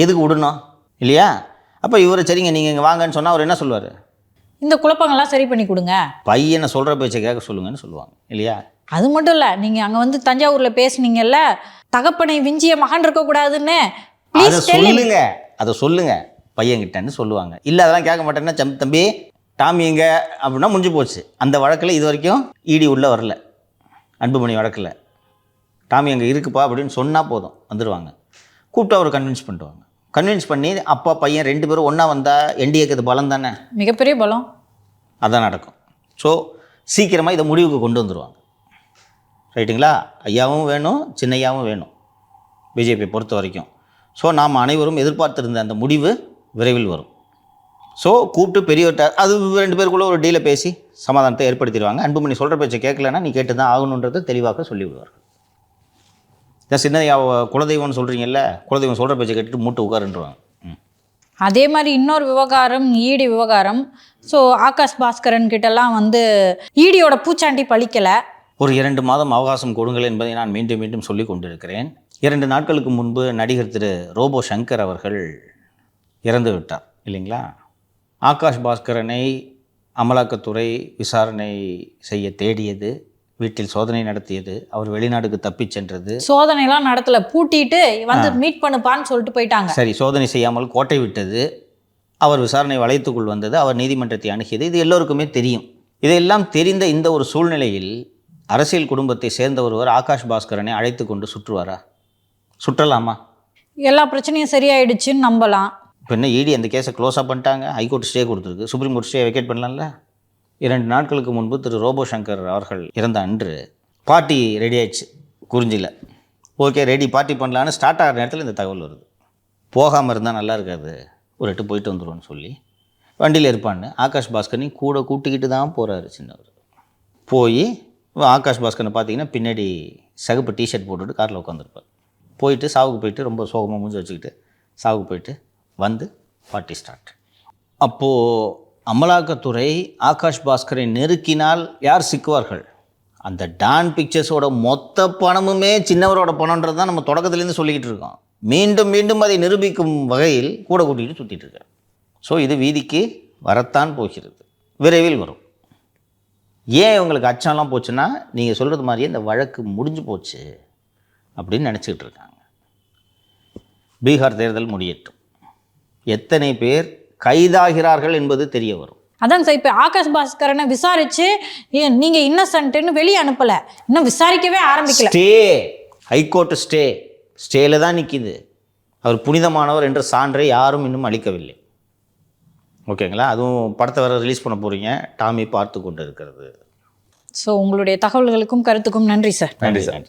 எதுக்கு விடணும் இல்லையா? அப்போ இவர் சரிங்க நீங்கள் இங்கே வாங்கன்னு சொன்னால் அவர் என்ன சொல்லுவார்?
இந்த குழப்பங்கள்லாம் சரி பண்ணி கொடுங்க,
பையனை சொல்கிற பேச்சை கேட்க சொல்லுங்கன்னு சொல்லுவாங்க இல்லையா?
அது மட்டும் இல்லை, நீங்கள் அங்கே வந்து தஞ்சாவூரில் பேசுனீங்கல்ல, தகப்பனை விஞ்சிய மகன் இருக்கக்கூடாதுன்னு.
அதை சொல்லுங்க பையன்கிட்டன்னு சொல்லுவாங்க. இல்லை அதெல்லாம் கேட்க மாட்டேன்னா தம்பி டாமி எங்க அப்படின்னா முடிஞ்சு போச்சு. அந்த வழக்கில் இது வரைக்கும் இடி உள்ளே வரல. அன்புமணி வழக்கில் டாமி அங்கே இருக்குப்பா அப்படின்னு சொன்னால் போதும், வந்துடுவாங்க. கூப்பிட்டு அவர் கன்வின்ஸ் பண்ணிடுவாங்க. கன்வின்ஸ் பண்ணி அப்பா பையன் 2 பேரும் ஒன்றா வந்தால் என்டிஏக்கு அது பலம் தானே,
மிகப்பெரிய பலம்.
அதான் நடக்கும். ஸோ சீக்கிரமாக இதை முடிவுக்கு கொண்டு வந்துடுவாங்க. ரைட்டுங்களா? ஐயாவும் வேணும், சின்னையாவும் வேணும் பிஜேபியை பொறுத்த வரைக்கும். ஸோ நாம் அனைவரும் எதிர்பார்த்திருந்த அந்த முடிவு விரைவில் வரும். ஸோ கூப்பிட்டு பெரியவர்கிட்ட அது 2 பேருக்குள்ளே ஒரு டீலை பேசி சமாதானத்தை ஏற்படுத்திடுவாங்க. அன்புமணி சொல்கிற பேச்சை கேட்கலன்னா நீ கேட்டு தான் ஆகணுன்றதை தெளிவாக சொல்லிவிடுவார்கள். சின்னையா குலதெய்வம்னு சொல்கிறீங்கல்ல, குலதெய்வம் சொல்கிற பேச்சை கேட்டுட்டு மூட்டை உட்காருன்றுவாங்க.
அதே மாதிரி இன்னொரு விவகாரம், ஈடி விவகாரம். ஸோ ஆகாஷ் பாஸ்கரன் கிட்டலாம் வந்து ஈடியோட பூச்சாண்டி பழிக்கலை.
ஒரு 2 மாதம் அவகாசம் கொடுங்கள் என்பதை நான் மீண்டும் மீண்டும் சொல்லி கொண்டிருக்கிறேன். 2 நாட்களுக்கு முன்பு நடிகர் திரு ரோபோ சங்கர் அவர்கள் இறந்து விட்டார் இல்லைங்களா? ஆகாஷ் பாஸ்கரனை அமலாக்கத்துறை விசாரணை செய்ய தேடியது, வீட்டில் சோதனை நடத்தியது, அவர் வெளிநாடுக்கு தப்பிச் சென்றது.
சோதனைலாம் நடத்தலை, பூட்டிட்டு வந்து மீட் பண்ணுப்பான்னு சொல்லிட்டு போயிட்டாங்க.
சரி, சோதனை செய்யாமல் கோட்டை விட்டது, அவர் விசாரணை வளையத்துக்குள் வந்தது, அவர் நீதிமன்றத்தை அணுகியது, இது எல்லோருக்குமே தெரியும். இதையெல்லாம் தெரிந்த இந்த ஒரு சூழ்நிலையில் அரசியல் குடும்பத்தை சேர்ந்த ஒருவர் ஆகாஷ் பாஸ்கரனை அழைத்து கொண்டு சுற்றுவாரா? சுற்றலாமா?
எல்லா பிரச்சனையும் சரியாயிடுச்சுன்னு நம்பலாம்.
இப்போ என்ன இடி அந்த கேஸை க்ளோஸாக பண்ணிட்டாங்க, ஹைகோர்ட் ஸ்டே கொடுத்துருக்கு, சுப்ரீம் கோர்ட் ஸ்டே வெக்கேட் பண்ணலாம்ல? 2 நாட்களுக்கு முன்பு திரு ரோபோ சங்கர் அவர்கள் இறந்த அன்று பார்ட்டி ரெடி ஆயிடுச்சு குறிஞ்சியில். ஓகே ரெடி, பார்ட்டி பண்ணலான்னு ஸ்டார்ட் ஆகிற நேரத்தில் இந்த தகவல் வருது. போகாமல் இருந்தால் நல்லா இருக்காது, ஒரு 8 போயிட்டு வந்துடுவோன்னு சொல்லி வண்டியில் இருப்பான்னு ஆகாஷ் பாஸ்கரையும் கூட கூட்டிக்கிட்டு தான் போகிறாரு சின்னவர். போய் ஆகாஷ் பாஸ்கரை பார்த்தீங்கன்னா பின்னாடி சகப்பு டிஷர்ட் போட்டுட்டு காரில் உட்காந்துருப்பார். போயிட்டு சாவுக்கு போயிட்டு ரொம்ப சோகமாக மூஞ்சி வச்சுக்கிட்டு சாவுக்கு போயிட்டு வந்து பார்ட்டி ஸ்டார்ட். அப்போது அமலாக்கத்துறை ஆகாஷ் பாஸ்கரை நெருக்கினால் யார் சிக்குவார்கள்? அந்த டான் பிக்சர்ஸோட மொத்த பணமுமே சின்னவரோட பணம்ன்றது தான் நம்ம தொடக்கத்துலேருந்து சொல்லிக்கிட்டு இருக்கோம். மீண்டும் மீண்டும் அதை நிரூபிக்கும் வகையில் கூட கூட்டிகிட்டு சுற்றிட்டு இருக்கார். ஸோ இது வீதிக்கு வரத்தான் போகிறது, விரைவில் வரும். ஏன் இவங்களுக்கு அச்சம்லாம் போச்சுன்னா, நீங்கள் சொல்கிறது மாதிரியே இந்த வழக்கு முடிஞ்சு போச்சு அப்படின்னு நினச்சிக்கிட்டு இருக்காங்க. பீகார் தேர்தல் முடியட்டும், எத்தனை பேர் கைதாகிறார்கள் என்பது தெரிய வரும்.
அதான் சார், இப்போ ஆகாஷ் பாஸ்கரனை விசாரிச்சு நீங்கள் இன்னசென்ட்னு வெளியே அனுப்பலை, இன்னும் விசாரிக்கவே ஆரம்பிக்கல.
ஸ்டே, ஹைகோர்ட் ஸ்டேல தான் நிற்கிது. அவர் புனிதமானவர் என்ற சான்றை யாரும் இன்னும் அளிக்கவில்லை. ஓகேங்களா? அதுவும் படத்தை வேறு ரிலீஸ் பண்ண போகிறீங்க, டாமி பார்த்து கொண்டு இருக்கிறது.
ஸோ உங்களுடைய தகவல்களுக்கும் கருத்துக்கும் நன்றி சார்.
நன்றி சார்.